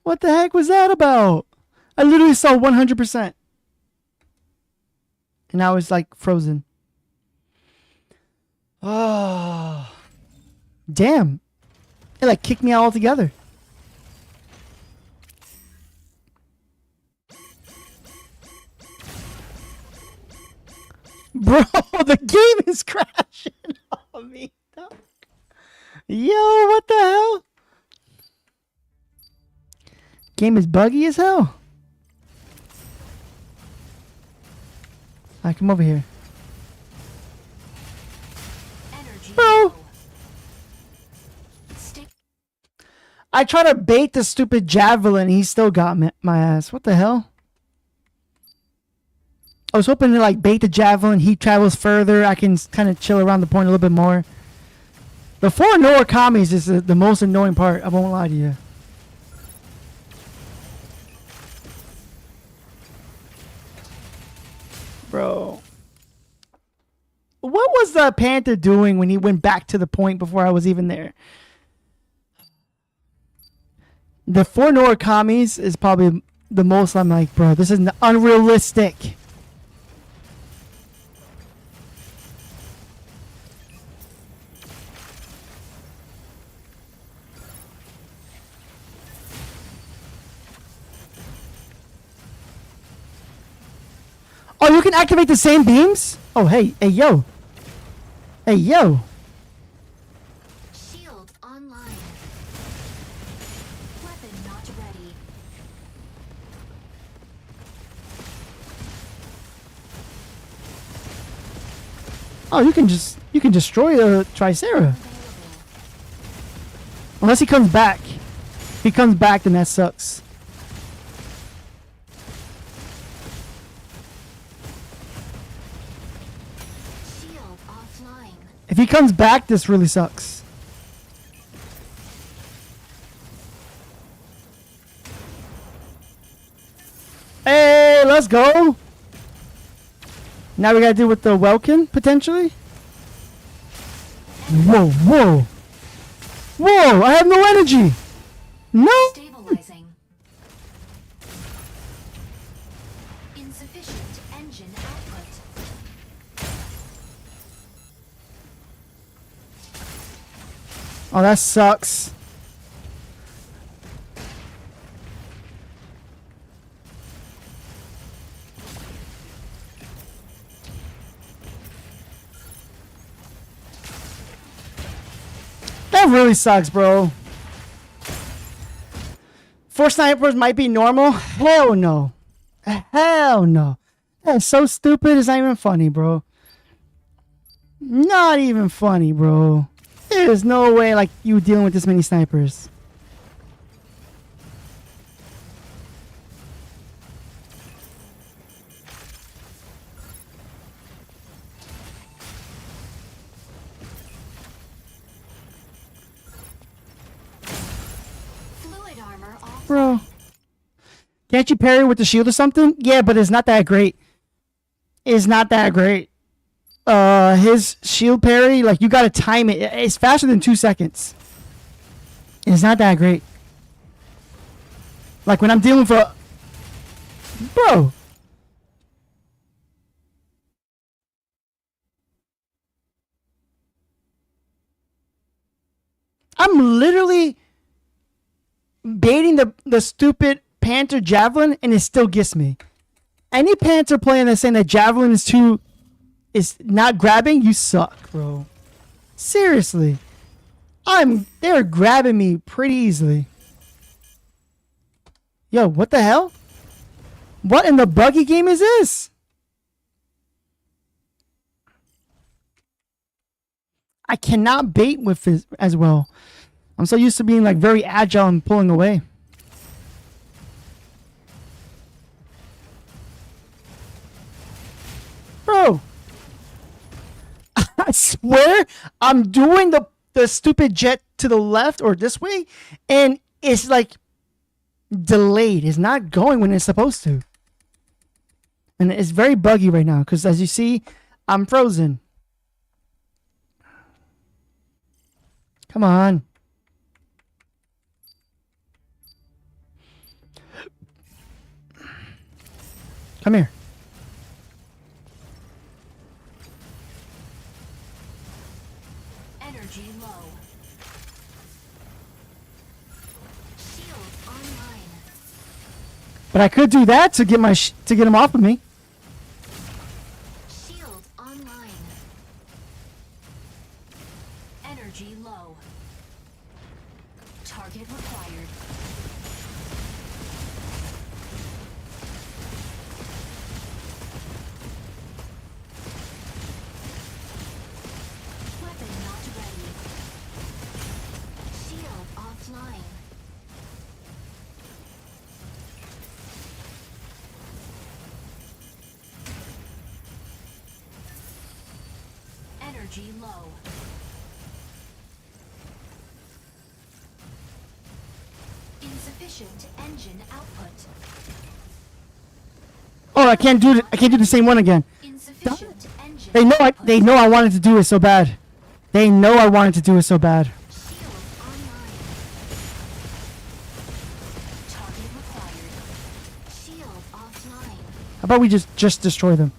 What the heck was that about? I literally saw 100%. And I was like frozen. Oh. Damn. It like kicked me out altogether. Bro, the game is crashing on me. Yo, what the hell? Game is buggy as hell. I come over here. Energy Bro. low. Stick I try to bait the stupid javelin. He still got my ass. What the hell? I was hoping to like bait the javelin. He travels further. I can kind of chill around the point a little bit more. The 4 Norikamis is the most annoying part. I won't lie to you. Bro. What was the Panther doing when he went back to the point before I was even there? The 4 Norikamis is probably the most I'm like, bro, this is unrealistic. Oh, you can activate the same beams? Oh, hey, yo. Hey, yo. shield online. Weapon not ready. Oh, you can destroy the Tricera. Available. Unless he comes back. If he comes back, then that sucks. Shield offline. If he comes back, this really sucks. Hey, let's go. Now we gotta deal with the Welkin, potentially. Whoa, whoa. Whoa, I have no energy. No. Stabilizing. Insufficient engine output. Oh, that sucks. That really sucks, bro. 4 snipers might be normal. Hell no. Hell no. That's so stupid. It's not even funny, bro. Not even funny, bro. There's no way like you dealing with this many snipers. Fluid armor offline. Bro. Can't you parry with the shield or something? Yeah, but it's not that great. It's not that great. His shield parry, like you gotta time it. It's faster than 2 seconds. It's not that great. Like when I'm dealing for... Bro. I'm literally baiting the stupid Panther Javelin and it still gets me. Any Panther playing that's saying that Javelin is not grabbing, you suck, bro. Seriously. They're grabbing me pretty easily. Yo, what the hell? What in the buggy game is this? I cannot bait with it as well. I'm so used to being like very agile and pulling away. Bro. I swear I'm doing the stupid jet to the left or this way and it's like delayed. It's not going when it's supposed to. And it's very buggy right now because as you see, I'm frozen. Come on. Come here. Energy low. But I could do that to get my to get him off of me. Shield online. Energy low. Target required. Weapon not ready. Shield offline. Energy low. Insufficient engine output. Oh, I can't do it. I can't do the same one again. Insufficient engine They know output. they know I wanted to do it so bad. They know I wanted to do it so bad. Shield online. Target required. Shield offline. How about we just destroy them?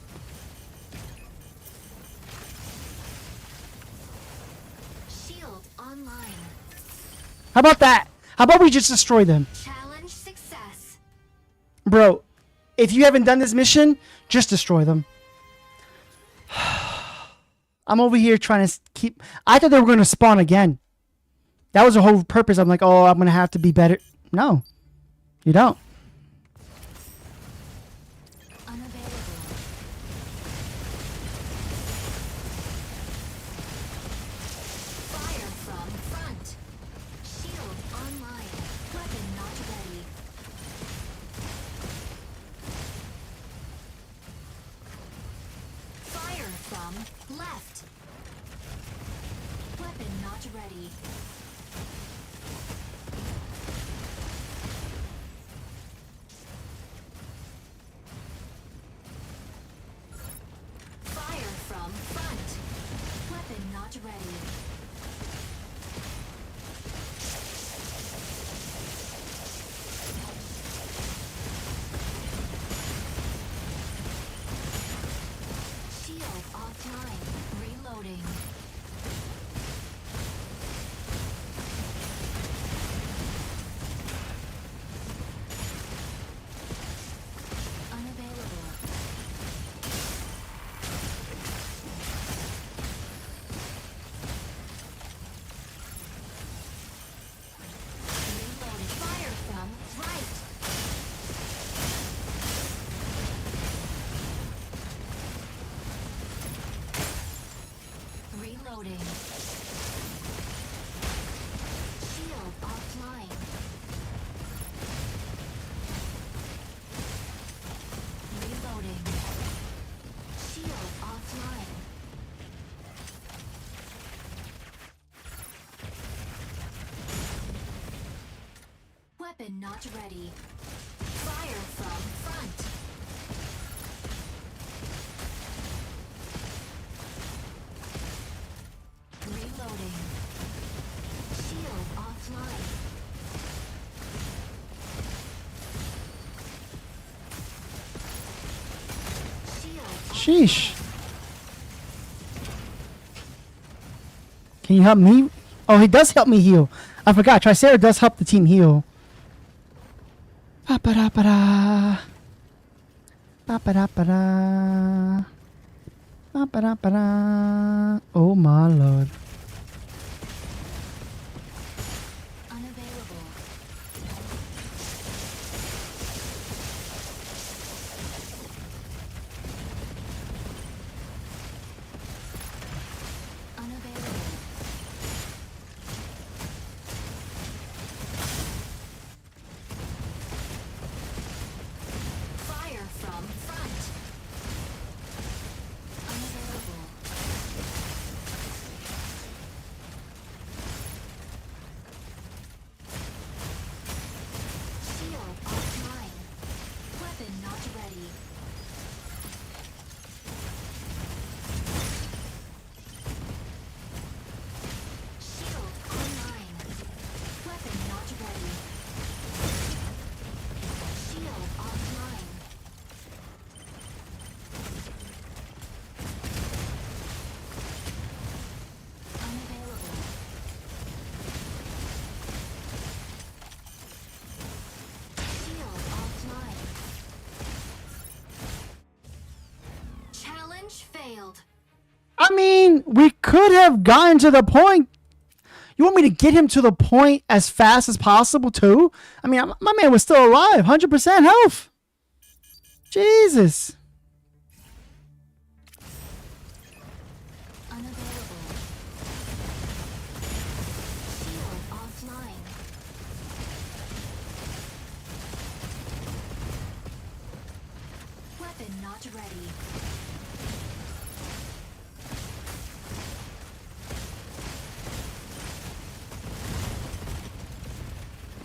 Shield online. How about that? How about we just destroy them? Challenge success. Bro, if you haven't done this mission, just destroy them. I'm over here trying to keep... I thought they were going to spawn again. That was the whole purpose. I'm like, oh, I'm going to have to be better. No, you don't. Unavailable. Fire from front. Shield online. Weapon not ready. Fire from left. Weapon not ready. Fire from front. Weapon not ready. Shield offline. Reloading. Unavailable. Reloading. Fire from right. Reloading. Shield offline. Reloading. Shield offline. Weapon not ready. Fire from front. Reloading. Shield offline. Shield Sheesh. Can you help me? Oh, he does help me heal. I forgot. Tricera does help the team heal. Ba-ba-da-ba-da. Ba-ba-da-ba-da. Ba-ba-da-ba-da. Oh my lord. unavailable. Unavailable. Fire from front. Unavailable. failed. I mean, we could have gotten to the point. You want me to get him to the point as fast as possible, too? I mean, my man was still alive, 100% health. Jesus. Unavailable. Shield offline. Weapon not ready.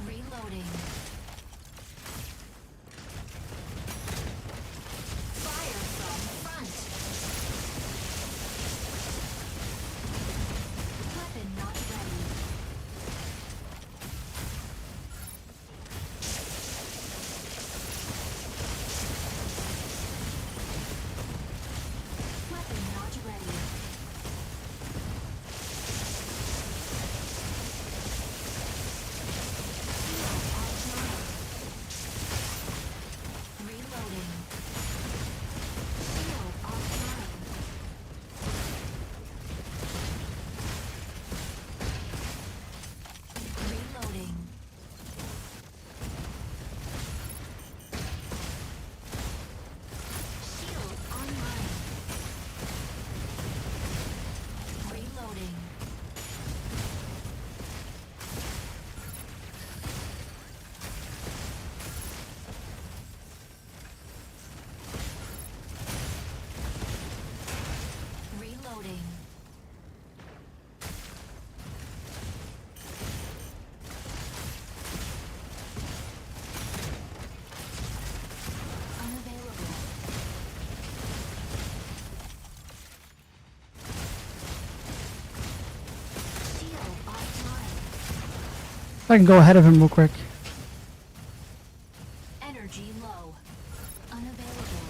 Reloading. Fire from front. Weapon not ready. Weapon not ready. Shield offline. Reloading. Shield offline. Reloading. Shield online. Reloading. Reloading. Unavailable. Shield offline. I can go ahead of him real quick. Energy low. Unavailable.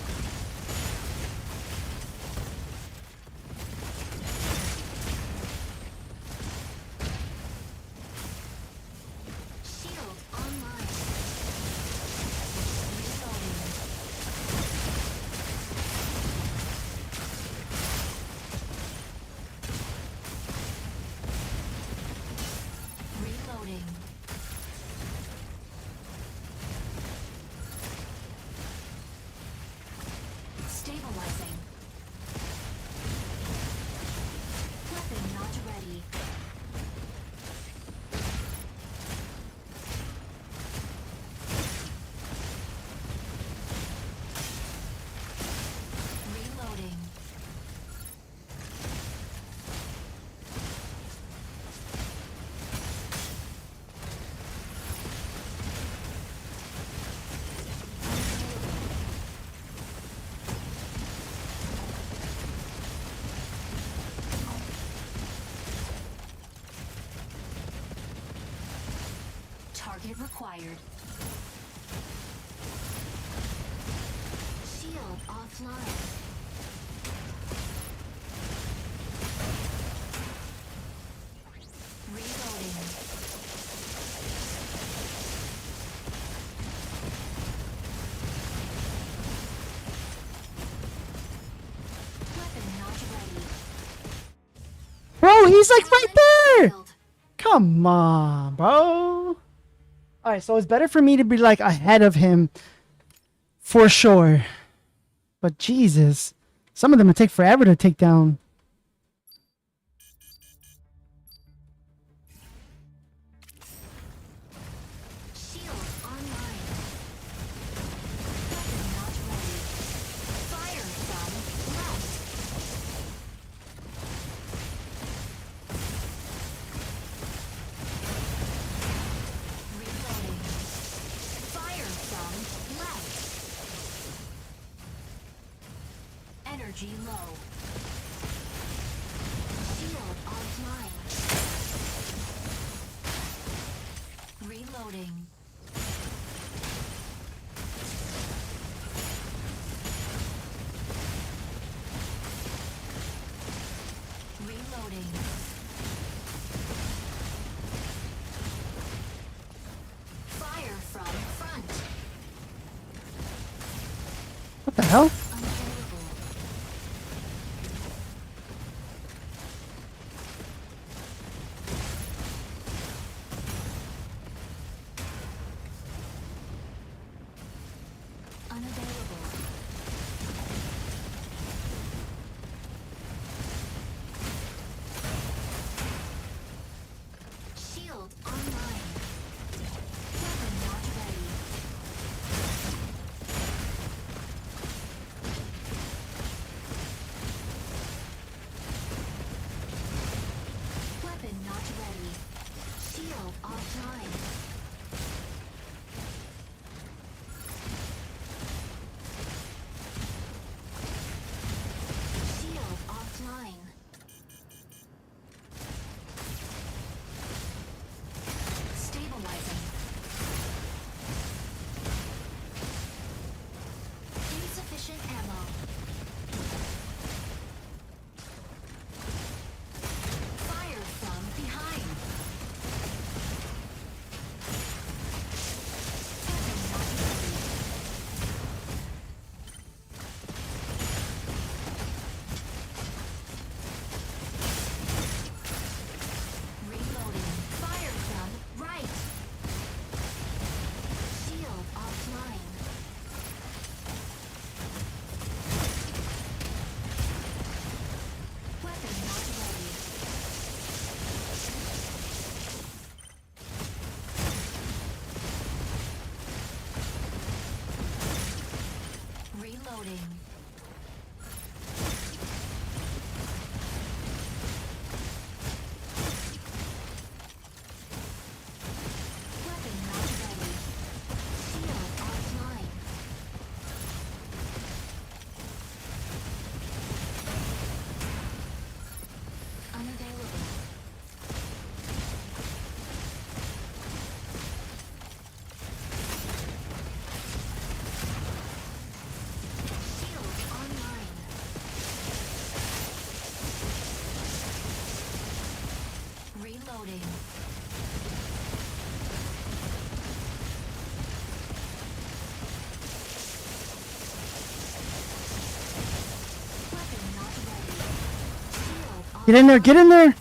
Shield online. Reloading. Reloading. Stabilizing. Weapon not ready. Reloading. Target required. Shield offline. Reloading. Weapon not ready. Bro, he's like right there. Failed. Come on, bro. Alright, so it's better for me to be like ahead of him for sure. But Jesus, some of them would take forever to take down. Shield online. Weapon not ready. Fire from left. Reloading. Fire from left. Energy low. Shield offline. Reloading. Reloading. Fire from front. What the hell? Unavailable. Get in there, get in there!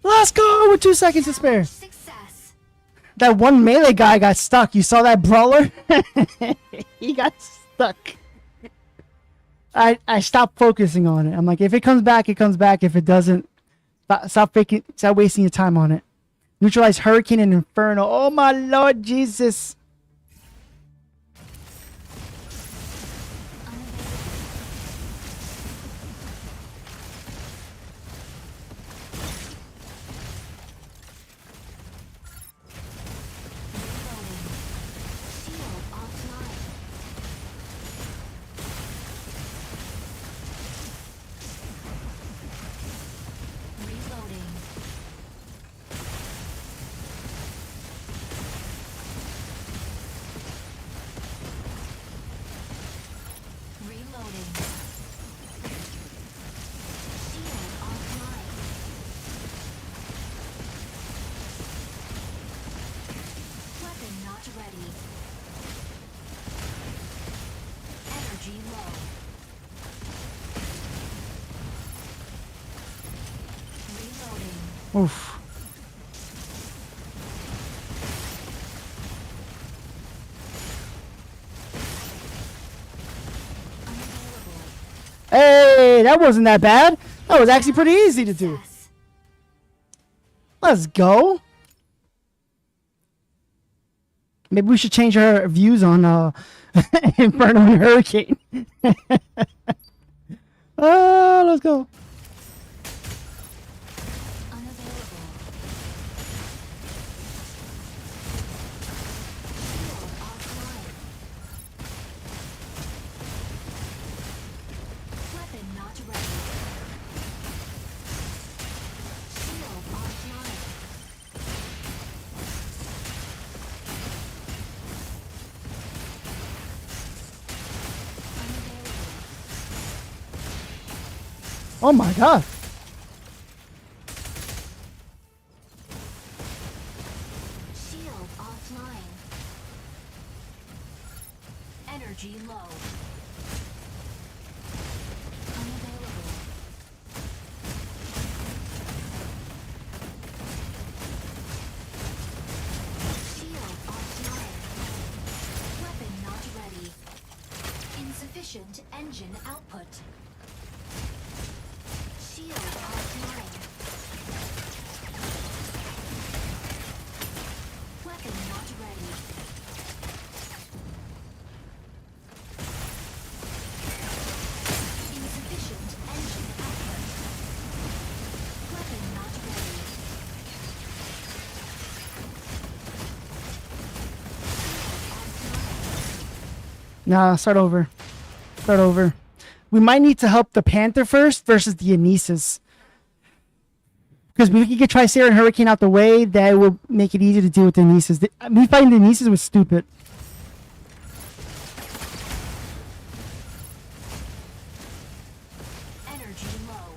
Let's go with 2 seconds to spare. Success. That one melee guy got stuck. You saw that brawler? He got stuck. I stopped focusing on it. I'm like, if it comes back, it comes back. If it doesn't, stop wasting your time on it. Neutralize Hurricane and Inferno. Oh my Lord Jesus. Shield offline. Reloading. Reloading. Shield offline. Weapon not ready. Energy low. Reloading. Oof. Unavailable. Hey, that wasn't that bad. That was actually pretty easy to do. Success. Let's go. Maybe we should change our views on Inferno and Hurricane. Oh, let's go. Unavailable. Shield offline. Weapon not ready. Shield offline. Unavailable. Oh my God. Shield offline. Energy low. Unavailable. Shield offline. Weapon not ready. Insufficient engine output. Shield offline. Weapon not ready. Insufficient engine output. Weapon not ready. Nah, start over. Start over. We might need to help the Panther first versus the Anesis. Because we could get Tricera and Hurricane out the way, that will make it easier to deal with the Anesis. Me fighting the Anesis was stupid. Energy low.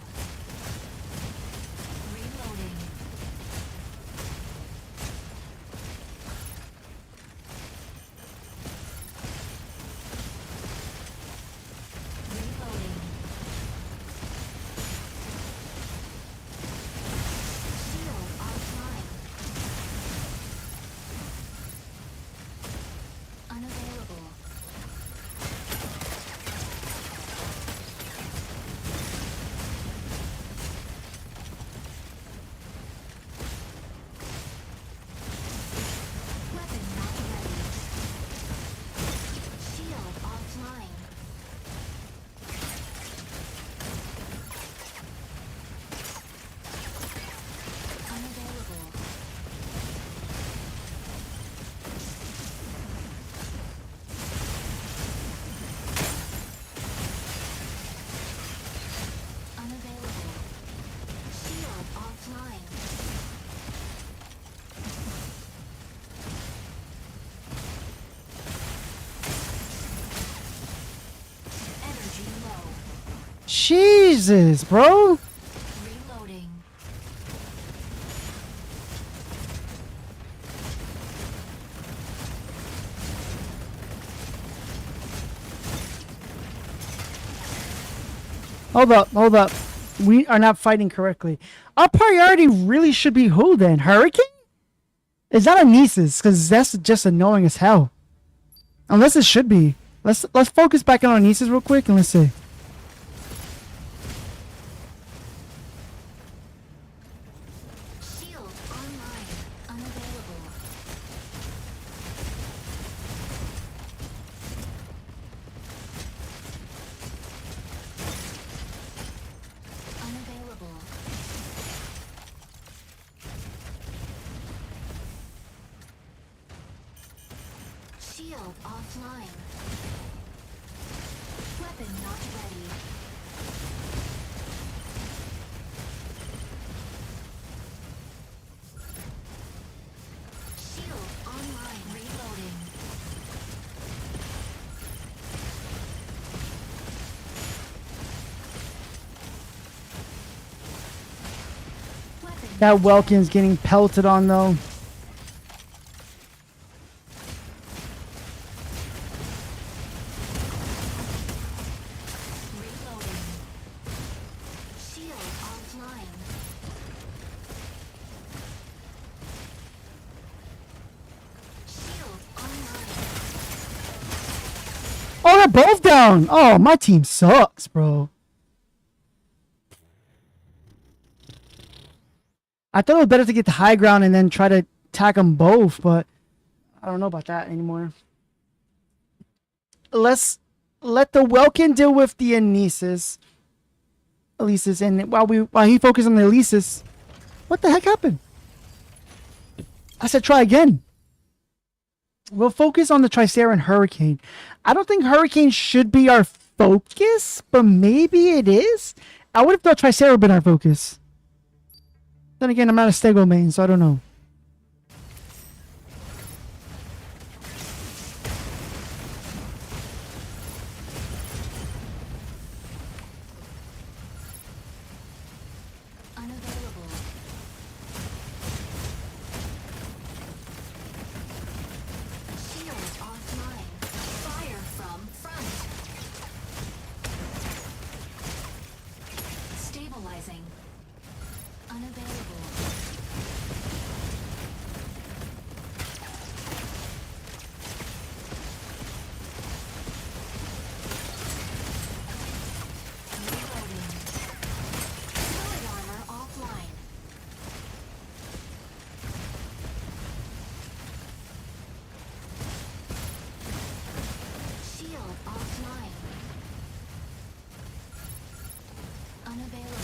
Reloading. Reloading. Shield offline. Unavailable. Weapon not ready. Shield offline. Unavailable. Unavailable. Shield offline. Energy low. Jesus, bro. Reloading. Hold up, hold up. we are not fighting correctly. Our priority really should be who then? Hurricane? It's not Anesis, because that's just annoying as hell. Unless it should be. Let's focus back on Anesis real quick and let's see. Shield online. Unavailable. Unavailable. Shield offline. Weapon not ready. Shield online. Reloading. Weapon That Welkin's getting pelted on though. reloading. Shield offline. Shield online. Oh, they're both down. Oh, my team sucks, bro. I thought it was better to get the high ground and then try to attack them both, but I don't know about that anymore. Let's let the Welkin deal with the Anesis. Elisis, and while he focuses on the Elisis, what the heck happened? I said try again. We'll focus on the Tricera and Hurricane. I don't think Hurricane should be our focus, but maybe it is. I would have thought Tricera would been our focus. Then again, I'm not a Stego main, so I don't know. Unavailable. Shield offline. Fire from front. Stabilizing. Unavailable. Reloading. Fluid armor offline. Shield offline. Unavailable.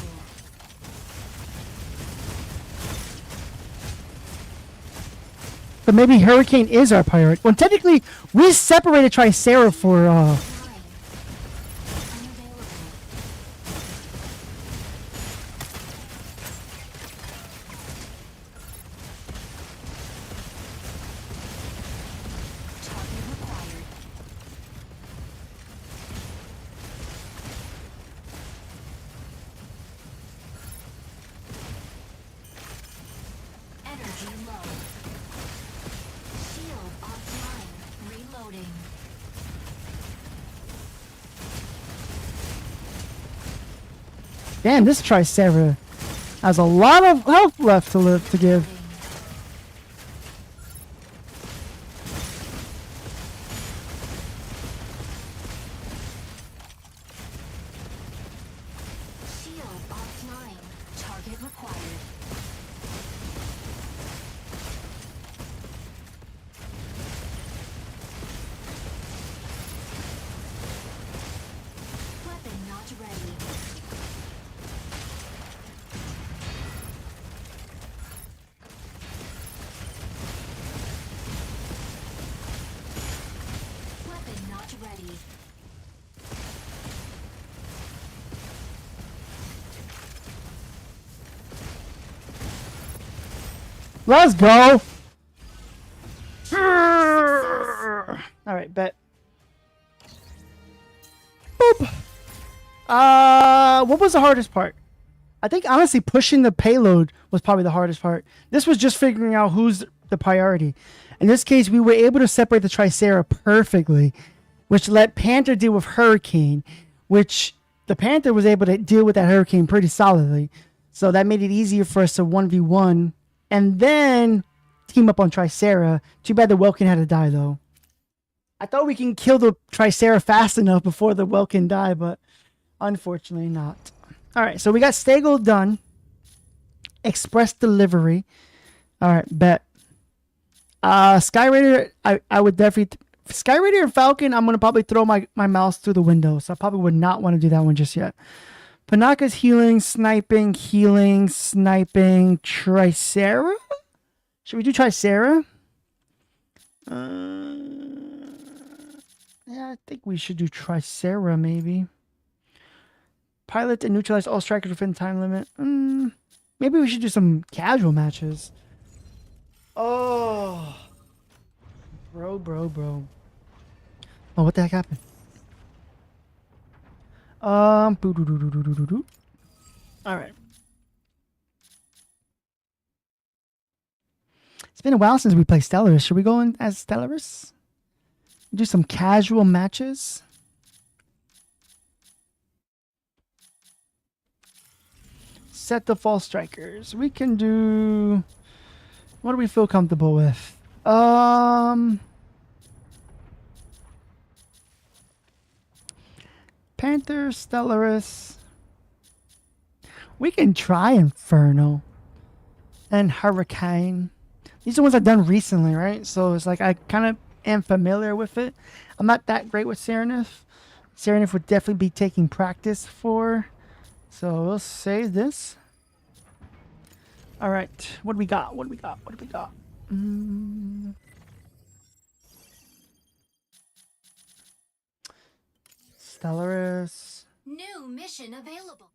But maybe Hurricane is our priority. Well, technically, we separated Tricera for Offline. Unavailable. Target required. Energy low. Shield offline. Reloading. damn. This Tricera has a lot of health left to give. Shield offline. Target required. Weapon not ready. Weapon not ready. Let's go. All right, bet. Boop. What was the hardest part? I think honestly pushing the payload was probably the hardest part. This was just figuring out who's the priority. In this case, we were able to separate the Tricera perfectly, which let Panther deal with Hurricane, which the Panther was able to deal with that hurricane pretty solidly. So that made it easier for us to 1v1 and then team up on Tricera. Too bad the Welkin had to die, though. I thought we can kill the Tricera fast enough before the Welkin die, but unfortunately not. All right, so we got Stego done. Express delivery. All right, bet. Sky Raider, I would definitely... Sky Raider and Falcon, I'm going to probably throw my mouse through the window, so I probably would not want to do that one just yet. Panaka's healing, sniping, Tricera? Should we do Tricera? Yeah, I think we should do Tricera, maybe. Pilot and neutralize all strikers within time limit. Maybe we should do some casual matches. Oh. Bro. Oh, what the heck happened? Alright. It's been a while since we played Stellaris. Should we go in as Stellaris? Do some casual matches? Set the false strikers. We can do... What do we feel comfortable with? Panther, Stellaris. We can try Inferno. And Hurricane. These are ones I've done recently, right? So it's like I kind of am familiar with it. I'm not that great with Serenif. Serenif would definitely be taking practice for. So we'll save this. Alright. What do we got? Stellaris. New mission available.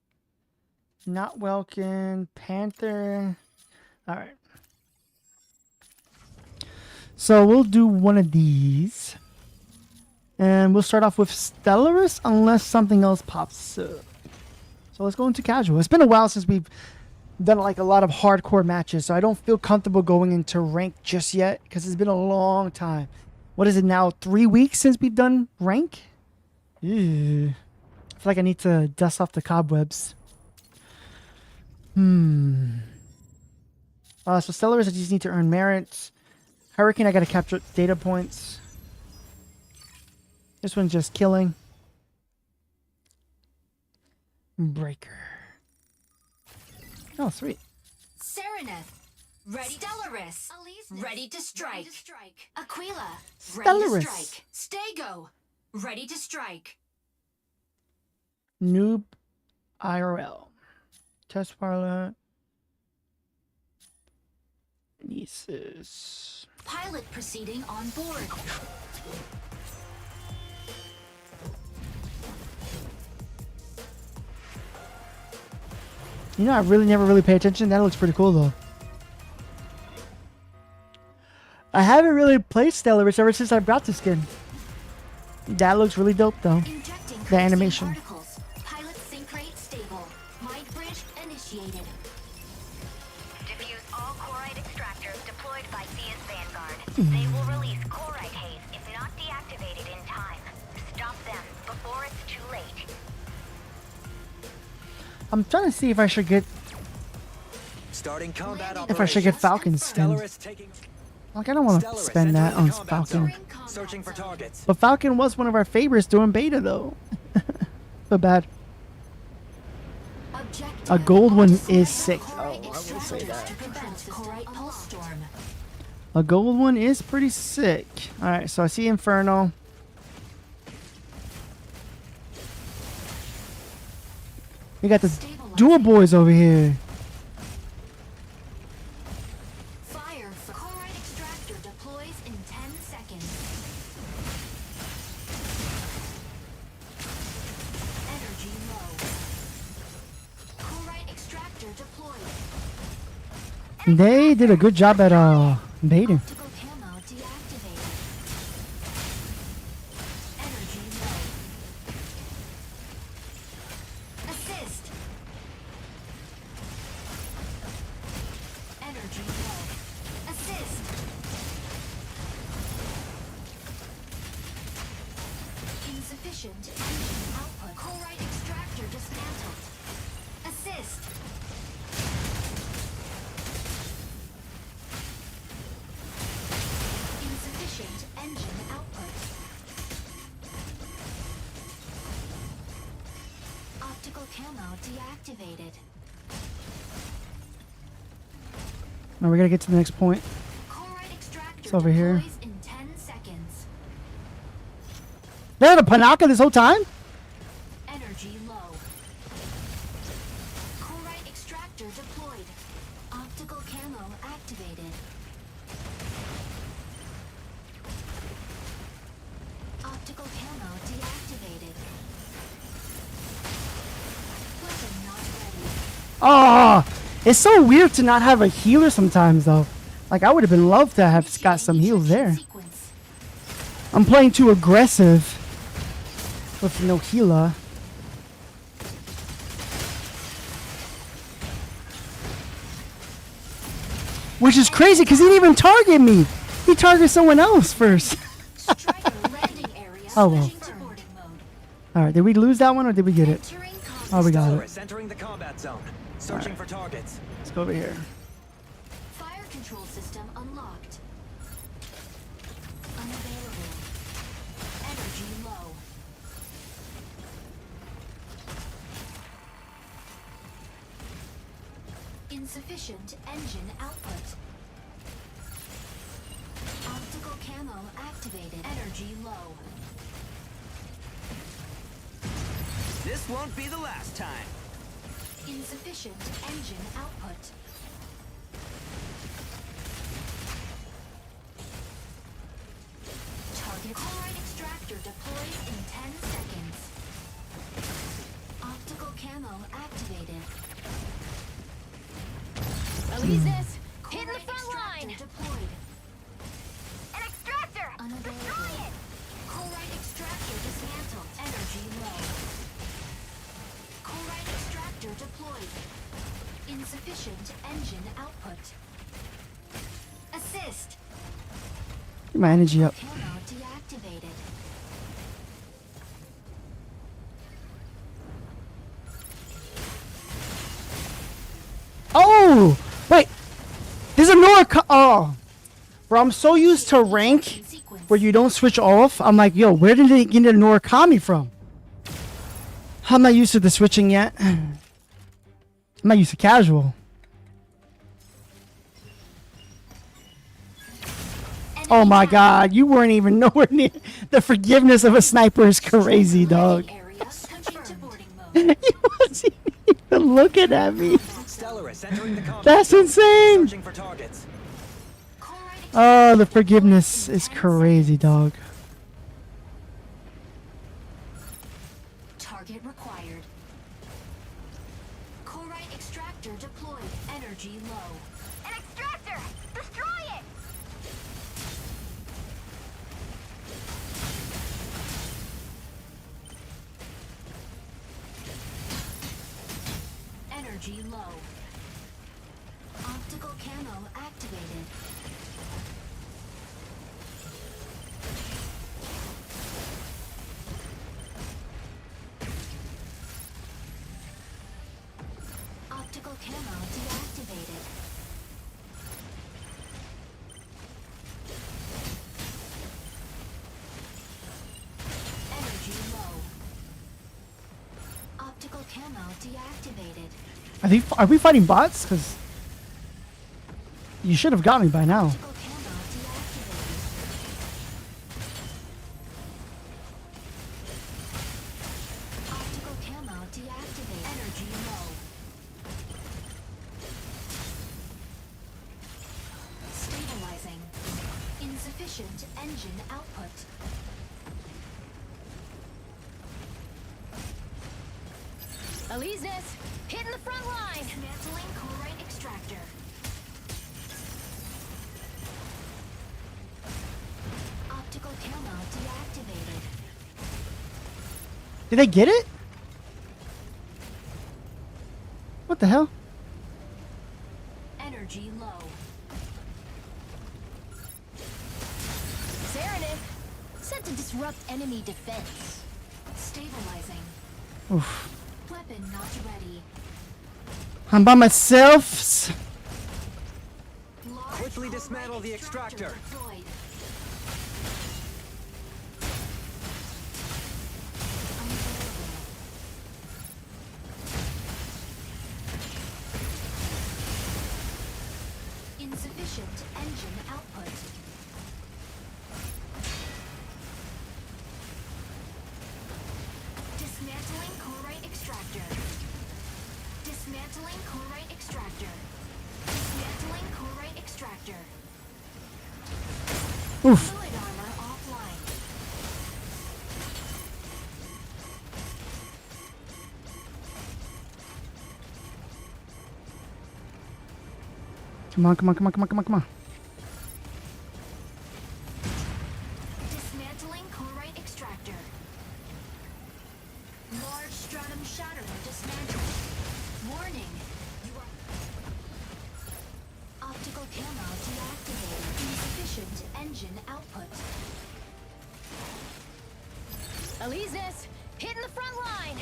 Not Welkin. Panther. Alright. So we'll do one of these. And we'll start off with Stellaris unless something else pops up. So let's go into casual. It's been a while since we've done like a lot of hardcore matches, so I don't feel comfortable going into rank just yet because it's been a long time. What is it now? 3 weeks since we've done rank? Ew. I feel like I need to dust off the cobwebs. So Stellaris, I just need to earn merits. Hurricane, I gotta capture data points. This one's just killing. Breaker. Oh, sweet. Sereneth. Ready. Stellaris. Ready to strike. Aquila. Ready Stellaris. to strike. Stego. Ready to strike. Noob IRL. Test pilot. Nieces. Pilot proceeding on board. You know, I really never really pay attention. That looks pretty cool, though. I haven't really played Stellaris ever since I brought the skin. That looks really dope, though. Injecting The animation. particles. Pilot sync rate stable. Mind bridge initiated. Diffuse all chloride extractors deployed by Thea's Vanguard. They will release chloride haze if not deactivated in time. Stop them before it's too late. I'm trying to see if I should get Starting combat Falcon's skin. Like, I don't want to spend that on Falcon. Searching for targets. But Falcon was one of our favorites during beta, though. So bad. Objective. A gold one is sick. Chloride Oh, I will say extractors that. to prevent chloride pulse storm. A gold one is pretty sick. Alright, so I see Inferno. We got the dual boys over here. Fire for chloride extractor deploys in 10 seconds. Energy low. Chloride extractor deployed. They did a good job at baiting. Optical camo deactivated. Energy low. Assist. Energy low. Assist. Insufficient engine output. Chloride extractor dismantled. Assist. Insufficient engine output. Optical camo deactivated. Now we gotta get to the next point. Chloride extractor It's over here. deploys in 10 seconds. They had a Panaka this whole time? Energy low. Chloride extractor deployed. Optical camo activated. Optical camo deactivated. Weapon not ready. Oh, it's so weird to not have a healer sometimes, though. Like, I would have been loved to have got some heals there. Sequence. I'm playing too aggressive with no healer. Which is crazy because he didn't even target me. He targeted someone else first. Striker landing area. Oh, well. Switching to boarding mode. All right, did we lose that one or did we get it? Entering combat. Oh, we got it. Stellaris entering the combat zone. Searching for targets. Let's go over here. Fire control system unlocked. Unavailable. Energy low. Insufficient engine output. Optical camo activated. Energy low. This won't be the last time. Insufficient engine output. Target chloride extractor deploys in 10 seconds. Optical camo activated. Alesis, hit the Chloride front extractor line. deployed. An extractor. Unavailable. Chloride extractor dismantled. Energy low. Chloride extractor deployed. Insufficient engine output. Assist. Get my energy up. Camo deactivated. Oh, wait. There's a Nora. Oh, bro, I'm so used to rank Sequence. where you don't switch off. I'm like, yo, where did they get a Norakami from? I'm not used to the switching yet. I'm not used to casual. Oh my god, you weren't even nowhere near. The forgiveness of a sniper is crazy, dog. Area switching to boarding mode. He wasn't even looking at me. Stellaris entering the combat That's zone. insane. Searching for targets. Chloride Oh, the forgiveness is crazy, dog. target required. Chloride extractor deployed. Energy low. An extractor. Destroy it. Energy low. Optical camo activated. Optical camo deactivated. Energy low. Optical camo deactivated. Are we fighting bots? Because you should have got me by now. Optical camo deactivated. Optical camo deactivated. Energy low. Stabilizing. Insufficient engine output. Alesis, hitting the front line. Dismantling chloride extractor. Optical camo deactivated. Did they get it? What the hell? Energy low. Serenith, set to disrupt enemy defense. Stabilizing. Oof. Weapon Weapon not ready. I'm by myself. Large Quickly core dismantle right the extractor. deployed. Insufficient engine output. Dismantling corite extractor. Dismantling corite extractor. Dismantling corite extractor. Oof. Fluid armor offline. Come on, come on, come on, come on, come on, come on. Dismantling corite extractor. Large stratum shatterer dismantled. Warning. You are optical camo deactivated. Insufficient engine output. Elysis, hitting the front line.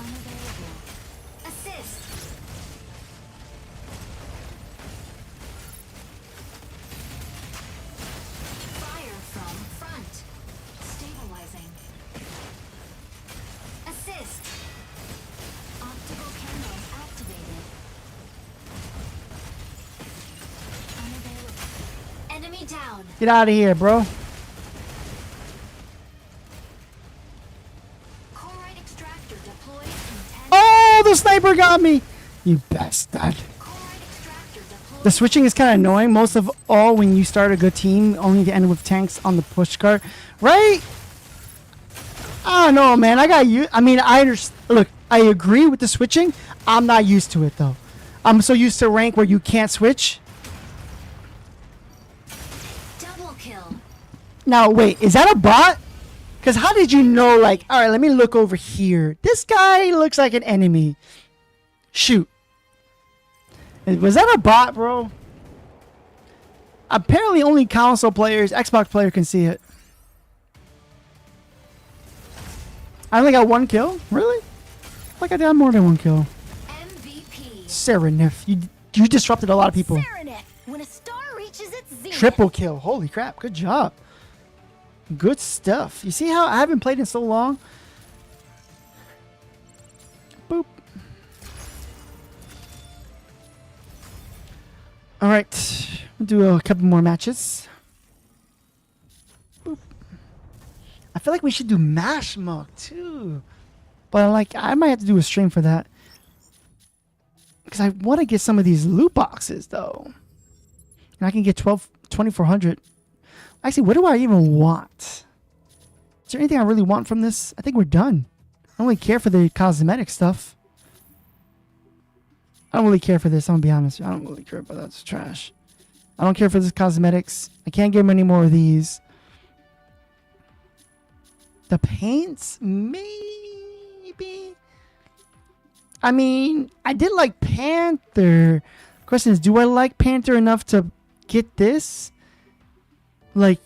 Unavailable. Assist. Fire from front. Stabilizing. Assist. Optical camo activated. Unavailable. Enemy down. Get out of here, bro. Corite extractor deployed in 10. Oh, the sniper got me. You bastard. Corite extractor deployed. The switching is kind of annoying. Most of all, when you start a good team, only to end with tanks on the push cart, right? I don't know, man. I got you. I mean, I understand. Look, I agree with the switching. I'm not used to it though. I'm so used to rank where you can't switch. Double kill. Now, wait, is that a bot? Because how did you know, like, all right, let me look over here. This guy looks like an enemy. Shoot. Was that a bot, bro? Apparently only console players, Xbox player can see it. I only got one kill? Really? Like I did more than one kill. MVP. Serenif. You disrupted a lot of people. Serenith, when a star reaches its zenith. Triple kill. Holy crap. Good job. Good stuff. You see how I haven't played in so long? Boop. All right. We'll do a couple more matches. Boop. I feel like we should do Mash Mug too. But like, I might have to do a stream for that. Because I want to get some of these loot boxes though. And I can get 2,400. Actually, what do I even want? Is there anything I really want from this? I think we're done. I don't really care for the cosmetic stuff. I don't really care for this. I'm going to be honest. I don't really care about that. It's trash. I don't care for this cosmetics. I can't get many more of these. The paints? Maybe. I mean, I did like Panther. Question is, do I like Panther enough to get this? Like,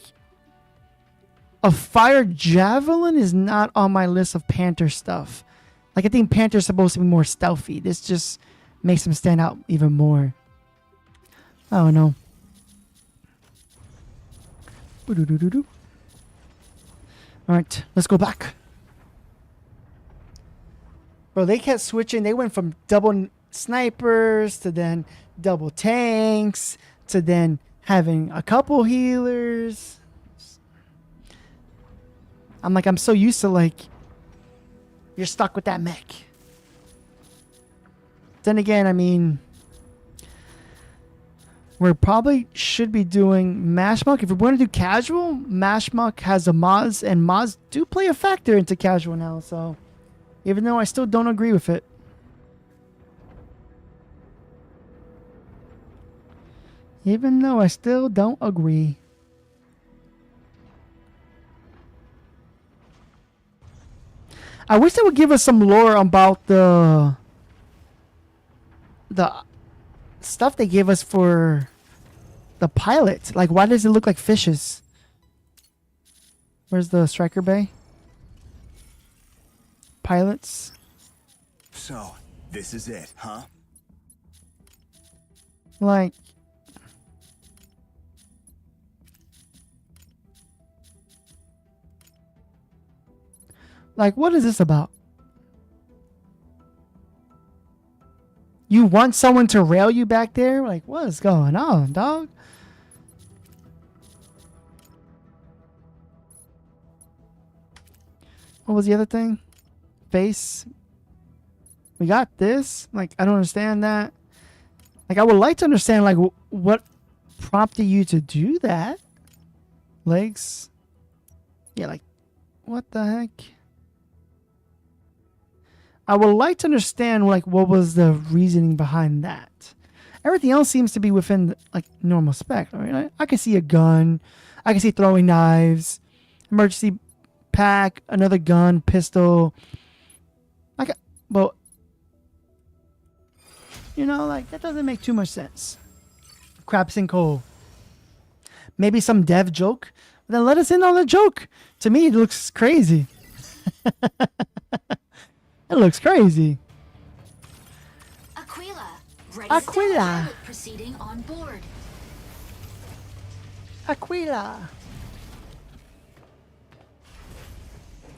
a fire javelin is not on my list of Panther stuff. Like, I think Panther's supposed to be more stealthy. This just makes him stand out even more. I don't know. Alright, let's go back. Bro, they kept switching. They went from double snipers to then double tanks to then having a couple healers. I'm like, I'm so used to like, you're stuck with that mech. Then again, I mean, we probably should be doing Mashmuck. If we're going to do casual, Mashmuck has the mods, and mods do play a factor into casual now. So, even though I still don't agree with it. Even though I still don't agree. I wish they would give us some lore about the stuff they gave us for the pilot. Like, why does it look like fishes? Where's the striker bay? Pilots. So, this is it, huh? Like, what is this about? You want someone to rail you back there? Like, what is going on, dog? What was the other thing? Face. We got this. Like, I don't understand that. Like, I would like to understand, like, what prompted you to do that? Legs. Yeah, like, what the heck? I would like to understand, like, what was the reasoning behind that. Everything else seems to be within, like, normal spec. I mean, I can see a gun. I can see throwing knives. Emergency pack. Another gun. Pistol. Like, well, you know, like, that doesn't make too much sense. Crab sinkhole. Maybe some dev joke. Then let us in on the joke. To me, it looks crazy. It looks crazy. Aquila, ready Aquila. pilot proceeding on board. Aquila.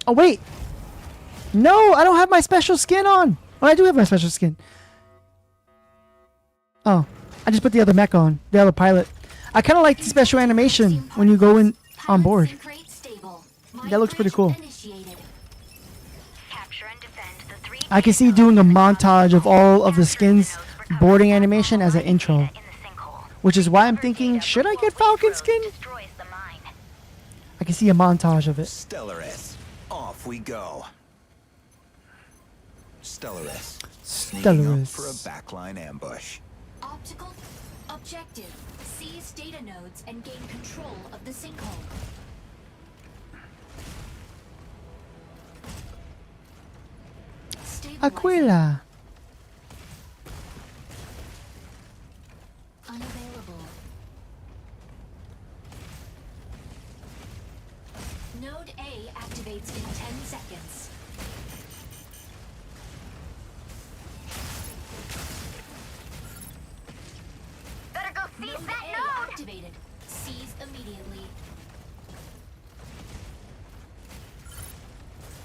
Oh, wait. No, I don't have my special skin on. Oh, I do have my special skin. Oh, I just put the other mech on. The other pilot. I kind of like the special animation when you go in on board. That looks pretty cool. Capture and defend the 3 I can see doing a montage of all of the skins boarding animation as an intro. in the sinkhole. Which is why I'm thinking, should I get Falcon skin? Destroys the mine. I can see a montage of it. Stellaris, off we go. Stellaris, sneaking up for a Stellaris. backline ambush. Optical objective. Seize data nodes and gain control of the sinkhole. Stabilizing. Aquila. Unavailable. Node A activates in 10 seconds. Better go seize Node that A node! activated. Seize immediately.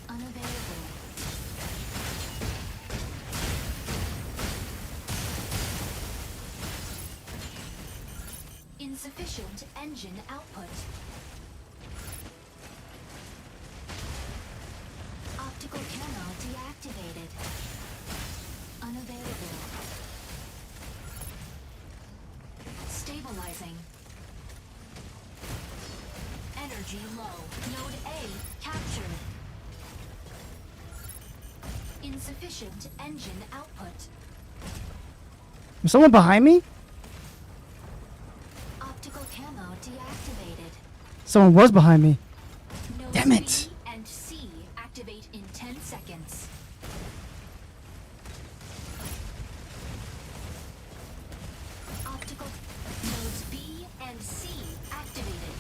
Unavailable. Insufficient engine output. Optical camo deactivated. Unavailable. Stabilizing. Energy low. Node A captured. Insufficient engine output. Was someone behind me? Optical camo deactivated. Someone was behind me. Nodes Damn it. B and C activate in 10 seconds. Optical nodes B and C activated.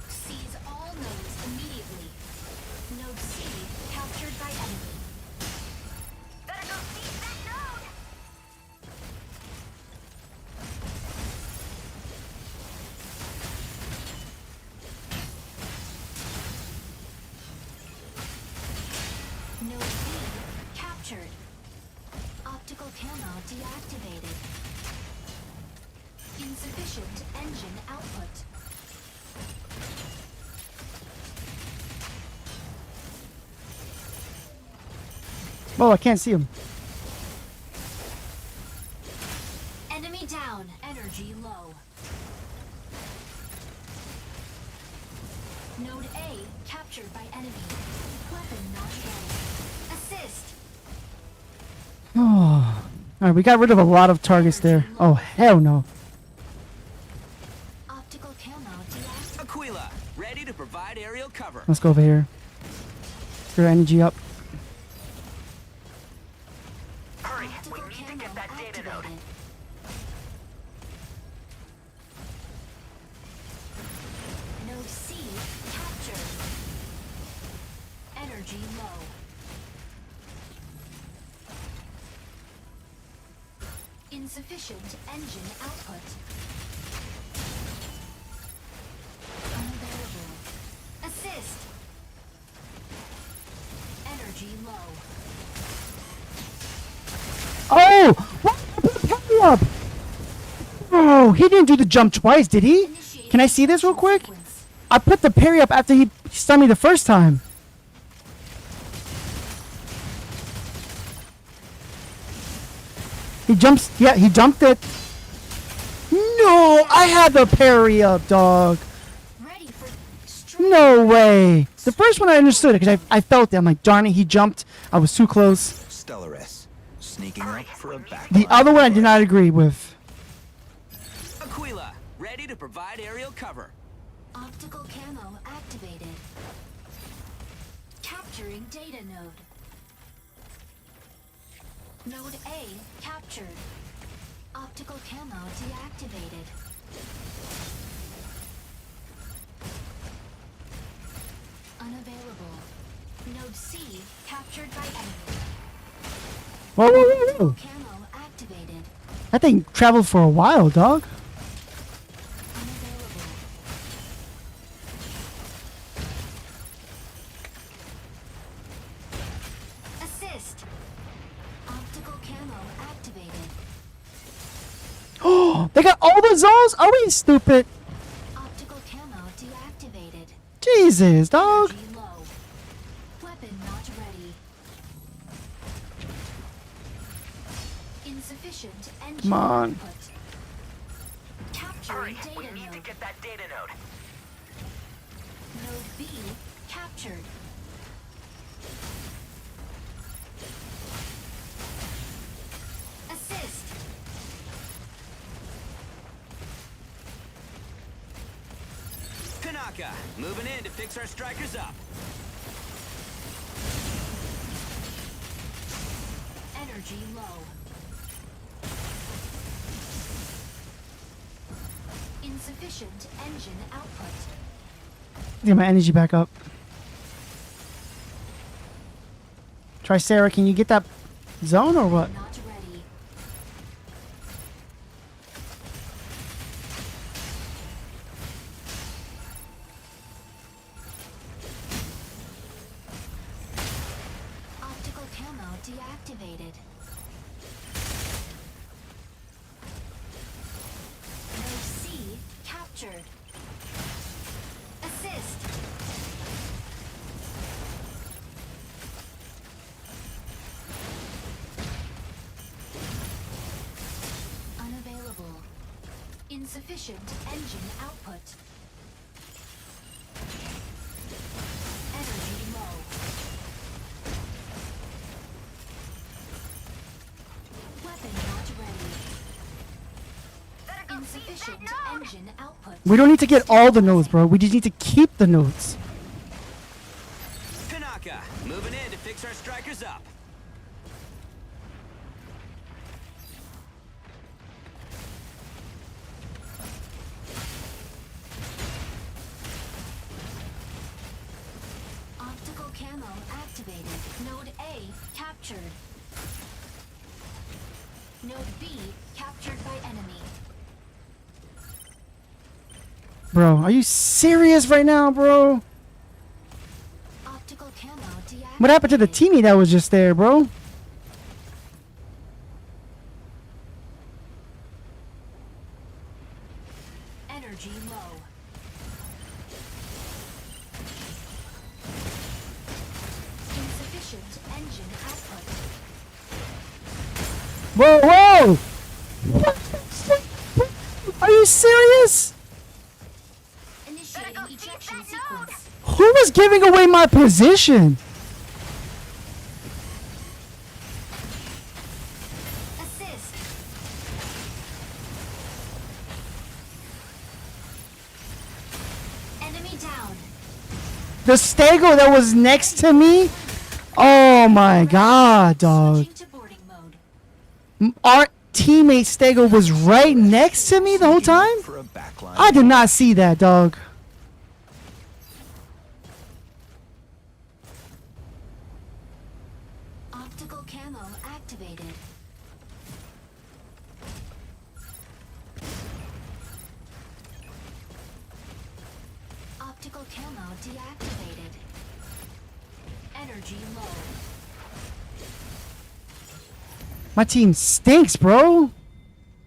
Seize all nodes immediately. Node C captured by enemy. Better go seize that node! Node B captured. Optical camo deactivated. Insufficient engine output. Oh, I can't see him. Enemy down. Energy low. Node A captured by enemy. Weapon not ready. Assist. Oh. Alright, we got rid of a lot of targets there. Oh, hell no. Optical camo deactivated. Aquila, ready to provide aerial cover. Let's go over here. Get our energy up. Hurry, Optical we need to camo get that data node. activated. Node C captured. Energy low. Insufficient engine output. Unavailable. Assist. Energy low. Oh! What? Hurry up! Oh, he didn't do the jump twice, did he? Can I see this real quick? I put the parry up after he stunned me the first time. He jumps. Yeah, he jumped it. No, I had the parry up, dog. Ready for strike. No way. The first one I understood it because I felt it. I'm like, darn it, he jumped. I was too close. Stellaris, sneaking up for a back. The other one I did not agree with. Aquila, ready to provide aerial cover. Optical camo activated. Capturing data node. Node A captured. Optical camo deactivated. Unavailable. Node C captured by enemy. Whoa, whoa, whoa, whoa. Camo activated. That thing traveled for a while, dog. Unavailable. Assist. Optical camo activated. Oh, they got all the zones? Are we stupid? Optical camo deactivated. Jesus, dog. Energy low. Weapon not ready. Insufficient engine Come on. output. Capturing data node. get that data node. Node B captured. Assist. Tanaka, moving in to fix our strikers up. Energy low. Insufficient engine output. Get my energy back up. Sarah, can you get that zone or what? Not ready. Optical camo deactivated. Node C captured. Assist. Unavailable. Insufficient engine output. Energy low. Weapon not ready. Insufficient engine output. We don't need to get all the nodes, bro. We just need to keep the nodes. Tanaka, moving in to fix our strikers up. Optical camo activated. Node A captured. Node B captured by enemy. Bro, are you serious right now, bro? Optical camo deactivated. What happened to the teammate that was just there, bro? Energy low. Insufficient engine output. Whoa, whoa! Are you serious? Initiating ejection sequence. Who was giving away my position? Assist. Enemy down. The stego that was next to me? Oh my god, dog. Switching to boarding mode. Our teammate stego was right next to me the whole time? For a backline. I did not see that, dog. deactivated. Energy low. My team stinks, bro.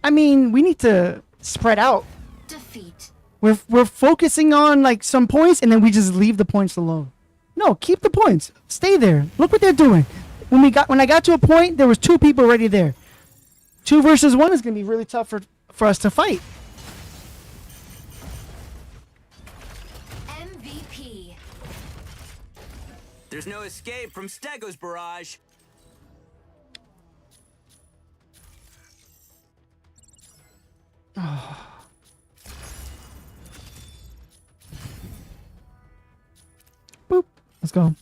I mean, we need to spread out. Defeat. We're focusing on like some points, and then we just leave the points alone. No, keep the points. Stay there. Look what they're doing. When I got to a point, there was 2 people already there. 2 versus 1 is gonna be really tough for us to fight. MVP. There's no escape from Stego's barrage. Boop. Let's go.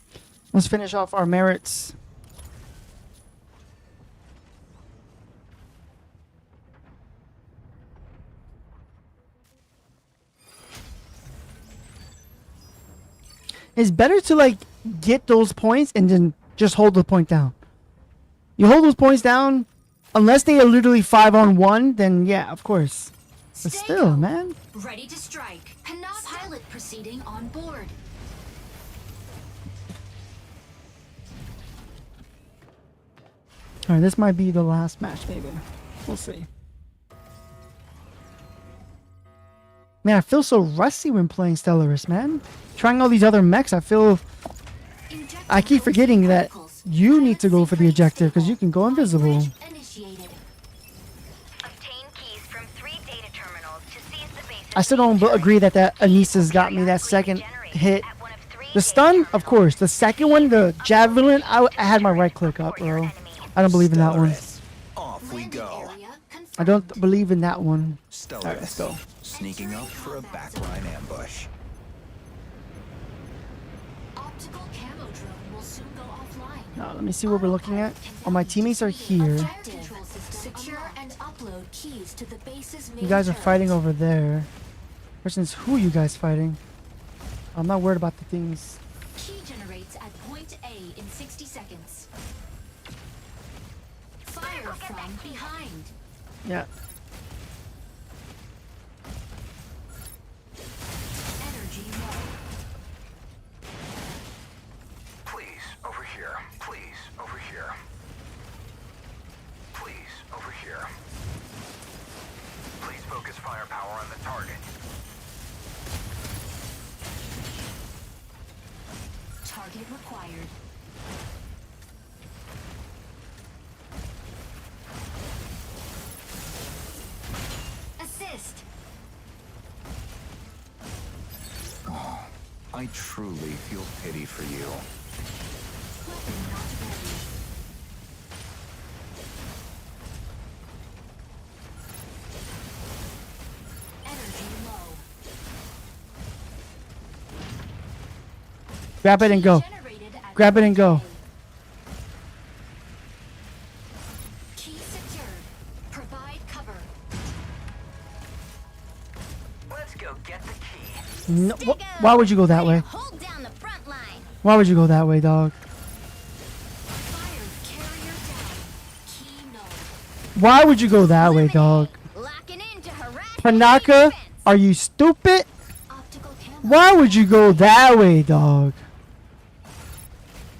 Let's finish off our merits. It's better to like get those points and then just hold the point down. You hold those points down, unless they are literally 5-on-1, then yeah, of course. But still, man. Ready to strike. Pilot proceeding on board. Alright, this might be the last match, maybe. We'll see. Man, I feel so rusty when playing Stellaris, man. Trying all these other mechs, I keep forgetting that you need to go for the ejector because you can go invisible. Initiated. Obtain keys from 3 data terminals to seize the base. I still don't agree that Anissa's got me that second hit. The stun, of course. The second one, the javelin, I had my right click up, bro. I don't believe in that one. Stellaris. Off we go. I don't believe in that one. Stellaris. Alright, let's go. Sneaking up for a backline ambush. Optical camo drone will soon go offline. Now, let me see what we're looking at. Oh, my teammates are here. Secure and upload keys to the base's main You guys are turret. fighting over there. Question is, who are you guys fighting? I'm not worried about the things. Key generates at point A in 60 seconds. Fire from behind. Yeah. Energy low. Please, over here. Please, over here. Please, over here. Please focus firepower on the target. Target required. Assist. I truly feel pity for you. Weapon not ready. Energy low. Grab it and go. Generated at Grab it and go. Key secured. Provide cover. Let's go get the key. No, why would you go that way? Hold down the front line. Why would you go that way, dog? Fire carrier down. Key null. Why would you go that way, dog? Locking into harass. Panaka, are you stupid? Optical camo. Why would you go that way, dog?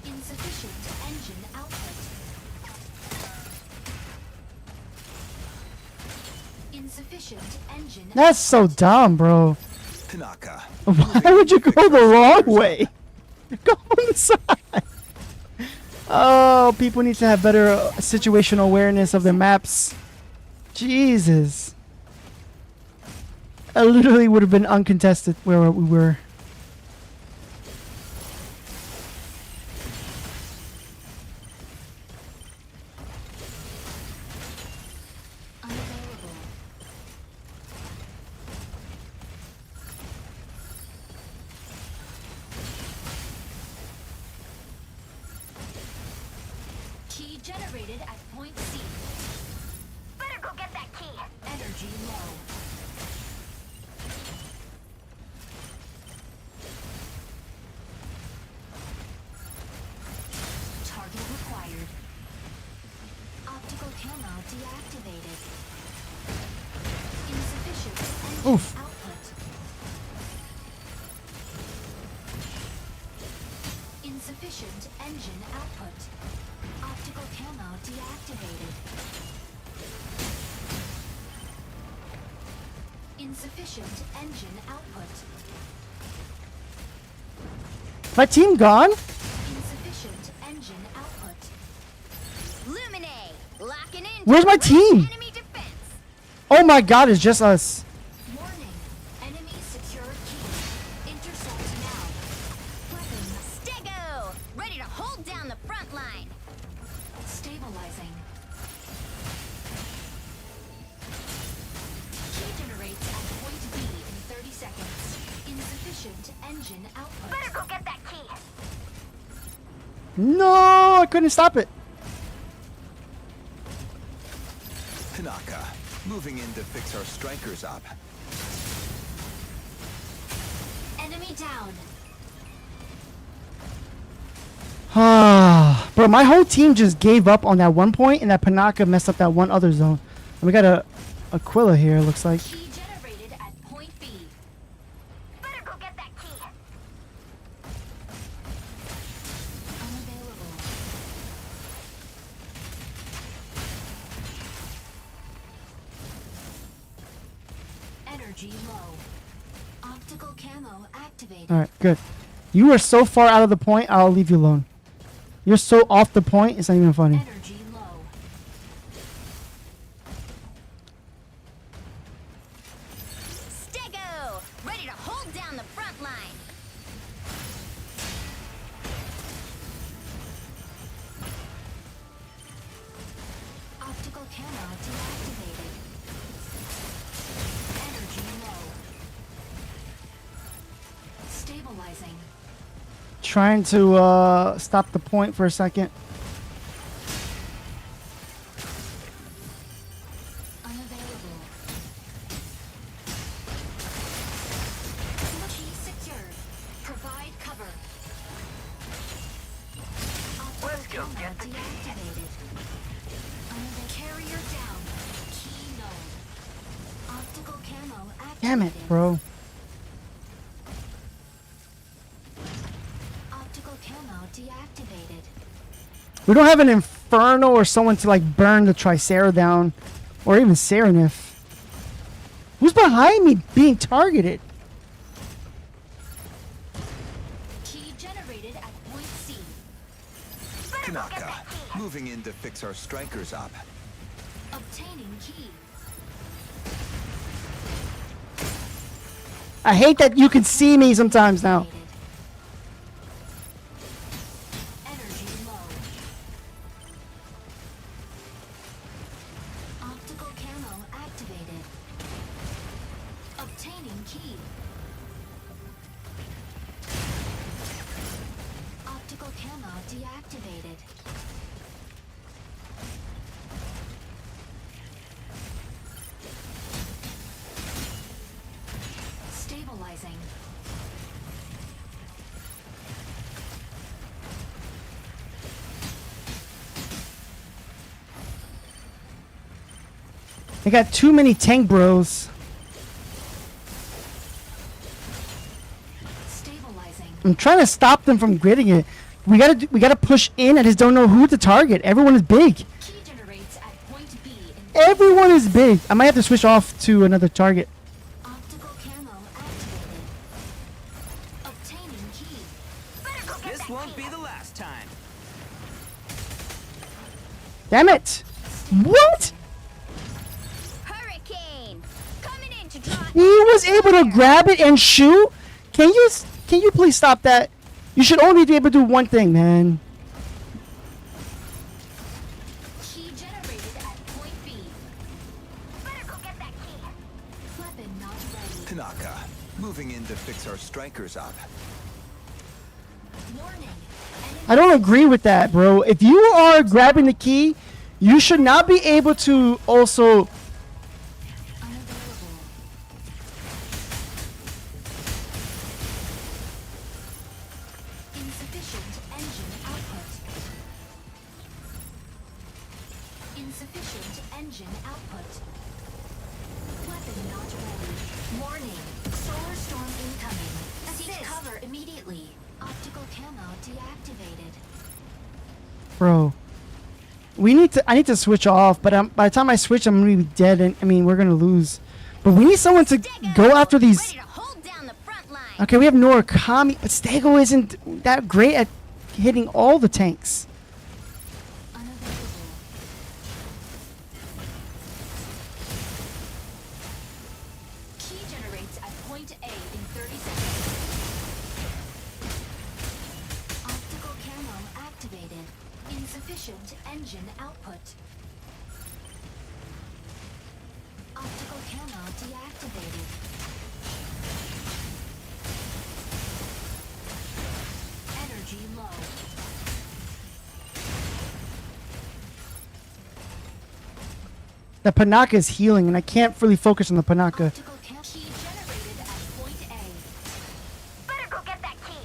Insufficient engine output. Insufficient engine. That's so dumb, bro. Tanaka. Why would you go the wrong way? Go on the side. Oh, people need to have better situational awareness of their maps. Jesus. I literally would have been uncontested where we were. Unavailable. Key generated at point C. Better go get that key. Energy low. Target required. Optical camo deactivated. Insufficient engine Oof. output. Insufficient engine output. My team gone? Insufficient engine output. Lumine, locking in. Where's my team? Enemy defense. Oh my god, it's just us. Warning. Enemy secured key. Intercept now. Weapon Stego, ready to hold down the front line. stabilizing. Key generates at point B in 30 seconds. Insufficient engine output. Better go get that key. No, I couldn't stop it. Tanaka, moving in to fix our strikers up. Enemy down. Ah, bro, my whole team just gave up on that one point, and that Panaka messed up that one other zone. And we got a Aquila here, it looks like. Key generated at point B. Better go get that key. Unavailable. Energy low. Optical camo activated. All right, good. You are so far out of the point, I'll leave you alone. You're so off the point, it's not even funny. Energy low. Stego, ready to hold down the front line. Optical camo deactivated. Energy low. Stabilizing. Trying to stop the point for a second. Unavailable. Key secured. Provide cover. Let's go get the deactivated. Carrier down. Key known. Optical camo activated. Damn it, bro. Optical camo deactivated. We don't have an Inferno or someone to like burn the Tricera down. Or even Serenif. Who's behind me being targeted? Key generated at point C. Tanaka, moving in to fix our strikers up. Obtaining key. I hate that you can see me sometimes now. Energy low. Optical camo activated. Obtaining key. Optical camo deactivated. Stabilizing. I got too many tank bros. Stabilizing. I'm trying to stop them from gridding it. We gotta push in. I just don't know who to target. Everyone is big. Key generates at point B in Everyone is big. I might have to switch off to another target. optical camo activated. Obtaining key. Better go get This that won't key. be the last time. Damn it! What? Hurricane, coming in to draw. He was able to grab it and shoot? Can you please stop that? You should only be able to do one thing, man. Key generated at point B. Better go get that key. Weapon not ready. Tanaka, moving in to fix our strikers up. Warning. Enemy I don't agree with that, bro. If you are grabbing the key, you should not be able to also... unavailable. Insufficient engine output. Insufficient engine output. Weapon not ready. Warning. Solar storm incoming. Seek cover immediately. Optical camo deactivated. Bro. I need to switch off, but by the time I switch, I'm gonna be dead, and I mean, we're gonna lose. But we need someone to go after these. Ready to hold down the front line. Okay, we have Norakami, but Stego isn't that great at hitting all the tanks. Unavailable. Key generates at point A in 30 seconds. Optical camo activated. Insufficient engine output. Optical camo deactivated. Energy low. The Panaka is healing, and I can't really focus on the Panaka. Optical camo key generated at point A. Better go get that key.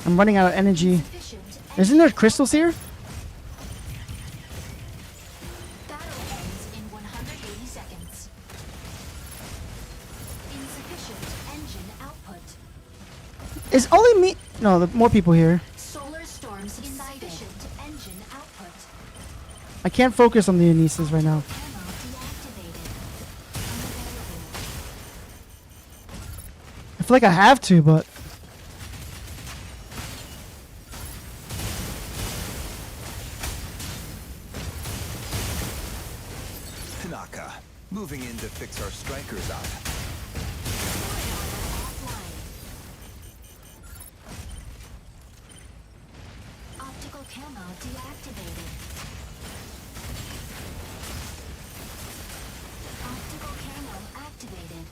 I'm running out of energy. Insufficient Isn't there crystals here? Battle ends in 180 seconds. Insufficient engine output. Is only me? No, the more people here. Solar storm subsided. Insufficient engine output. I can't focus on the Anisas right now. Camo deactivated. Unavailable. I feel like I have to, but Tanaka, moving in to fix our strikers out. Offline. Optical camo deactivated. Optical camo activated.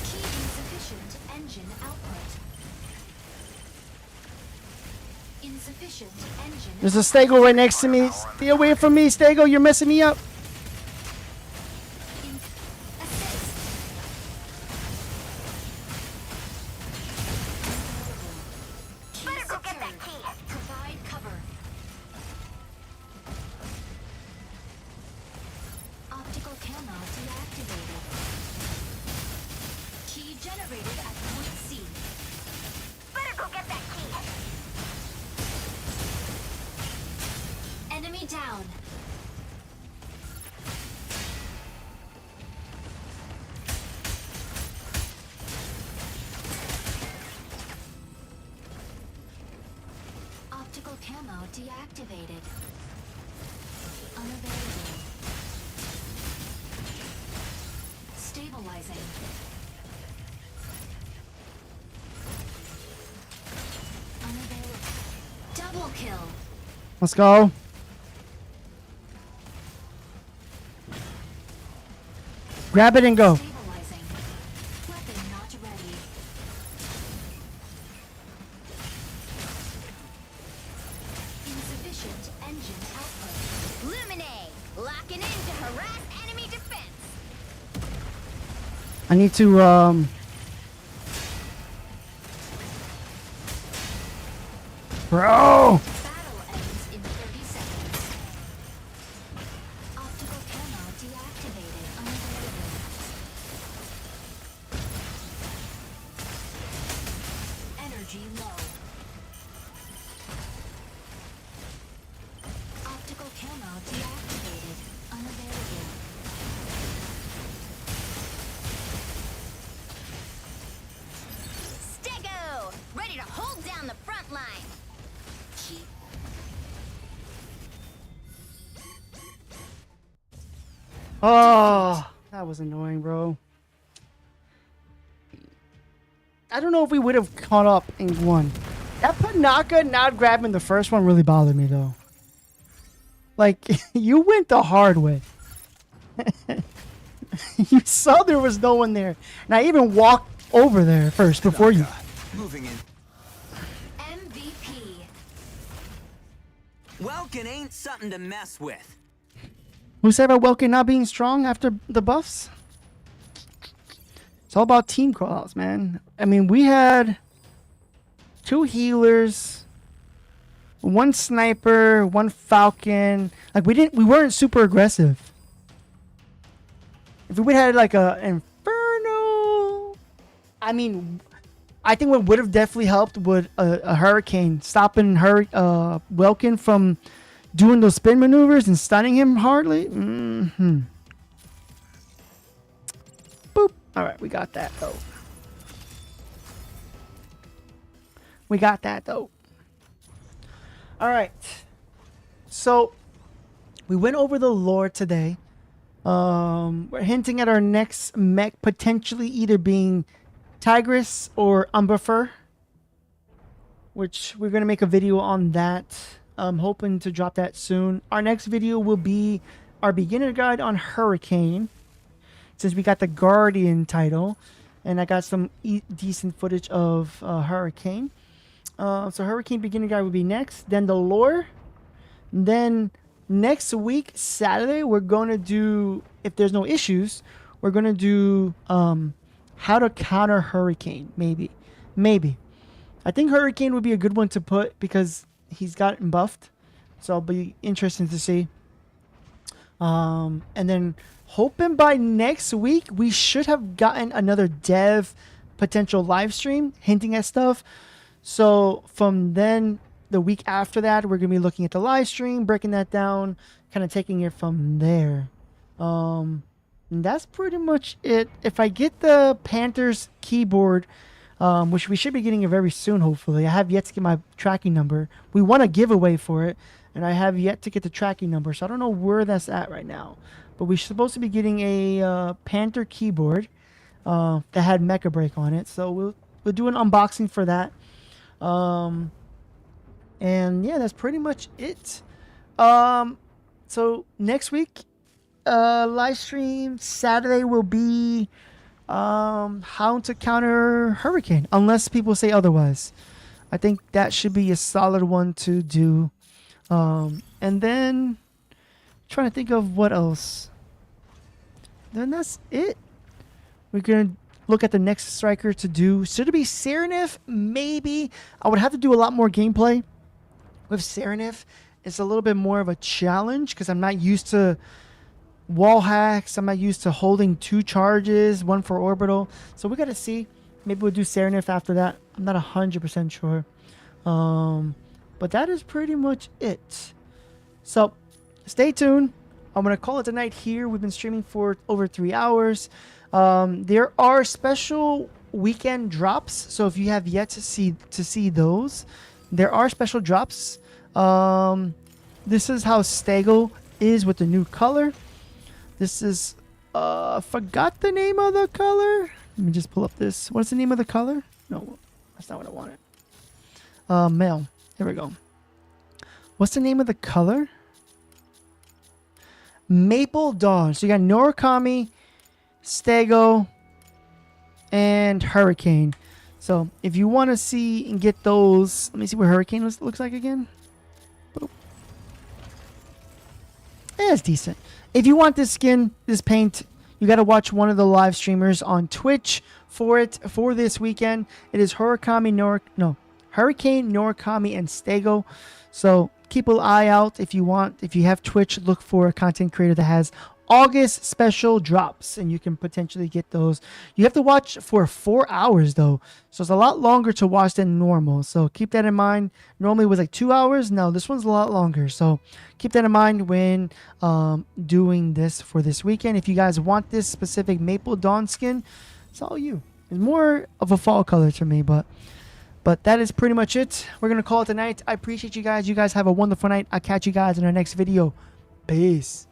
Key insufficient engine output. Insufficient engine. there's a Stego right next to me. Stay away from me, Stego. You're messing me up. Assist. Key Better go get that secured. key. Provide cover. Optical camo deactivated. Key generated at point C. Better go get that key. Enemy down. Optical camo deactivated. Unavailable. Stabilizing. Unavailable. Double kill. Let's go. Grab it and go. Stabilizing. Weapon not ready. Insufficient engine output. Lumine, locking in to harass enemy defense. I need to bro. Battle ends in 30 seconds. Optical camo deactivated. Unavailable. Energy low. Optical camo deactivated. Unavailable. Stego, ready to hold down the front line. Keep. Oh, that was annoying, bro. I don't know if we would have caught up in one. That Panaka not grabbing the first one really bothered me, though. Like, you went the hard way. You saw there was no one there. And I even walked over there first before you. Tanaka, moving in. MVP. Welkin ain't something to mess with. Who said about Welkin not being strong after the buffs? It's all about team callouts, man. I mean, we had 2 healers, 1 sniper, 1 falcon. Like we weren't super aggressive. If we would have had like a inferno, I mean, I think what would have definitely helped would a hurricane stopping Welkin from doing those spin maneuvers and stunning him hardly. Mm-hmm. Boop. All right, we got that though. We got that though. All right. So we went over the lore today. We're hinting at our next mech potentially either being Tigress or Umberfur, which we're going to make a video on that. I'm hoping to drop that soon. Our next video will be our beginner guide on Hurricane, since we got the Guardian title, and I got some decent footage of Hurricane. So Hurricane beginner guide will be next, then the lore, then next week, Saturday, we're going to do, if there's no issues, we're going to do how to counter Hurricane, maybe. I think Hurricane would be a good one to put because he's gotten buffed. So it'll be interesting to see. And then hoping by next week, we should have gotten another dev potential live stream hinting at stuff. So from then, the week after that, we're going to be looking at the live stream, breaking that down, kind of taking it from there. And that's pretty much it. If I get the Panthers keyboard, which we should be getting it very soon, hopefully. I have yet to get my tracking number. We want a giveaway for it, and I have yet to get the tracking number, so I don't know where that's at right now. But we're supposed to be getting a Panther keyboard that had Mecha BREAK on it, so we'll do an unboxing for that. And yeah, that's pretty much it. So next week, live stream Saturday will be how to counter Hurricane, unless people say otherwise. I think that should be a solid one to do. And then trying to think of what else. Then that's it. We're gonna look at the next striker to do. Should it be Serenif? Maybe. I would have to do a lot more gameplay with Serenif. It's a little bit more of a challenge because I'm not used to wall hacks. I'm not used to holding 2 charges, 1 for orbital. So we got to see. Maybe we'll do Serenif after that. I'm not 100% sure. But that is pretty much it. So stay tuned. I'm going to call it a night here. We've been streaming for over 3 hours. There are special weekend drops. So if you have yet to see those, there are special drops. This is how Stego is with the new color. This is, forgot the name of the color. Let me just pull up this. What's the name of the color? No, that's not what I wanted. Male. Here we go. What's the name of the color? Maple Dawn. So you got Norakami, Stego, and Hurricane. So if you want to see and get those, let me see what Hurricane looks like again. Boop. Yeah, it's decent. If you want this skin, this paint, you got to watch one of the live streamers on Twitch for it for this weekend. It is Hurricane, Norakami, and Stego. So keep an eye out if you want. If you have Twitch, look for a content creator that has August special drops, and you can potentially get those. You have to watch for 4 hours though, so it's a lot longer to watch than normal, so keep that in mind. Normally it was like 2 hours. No, this one's a lot longer, so keep that in mind when doing this for this weekend. If you guys want this specific Maple Dawn skin, it's all you. It's more of a fall color to me, but that is pretty much it. We're gonna call it a night. I appreciate you guys. You guys have a wonderful night. I'll catch you guys in our next video. Peace.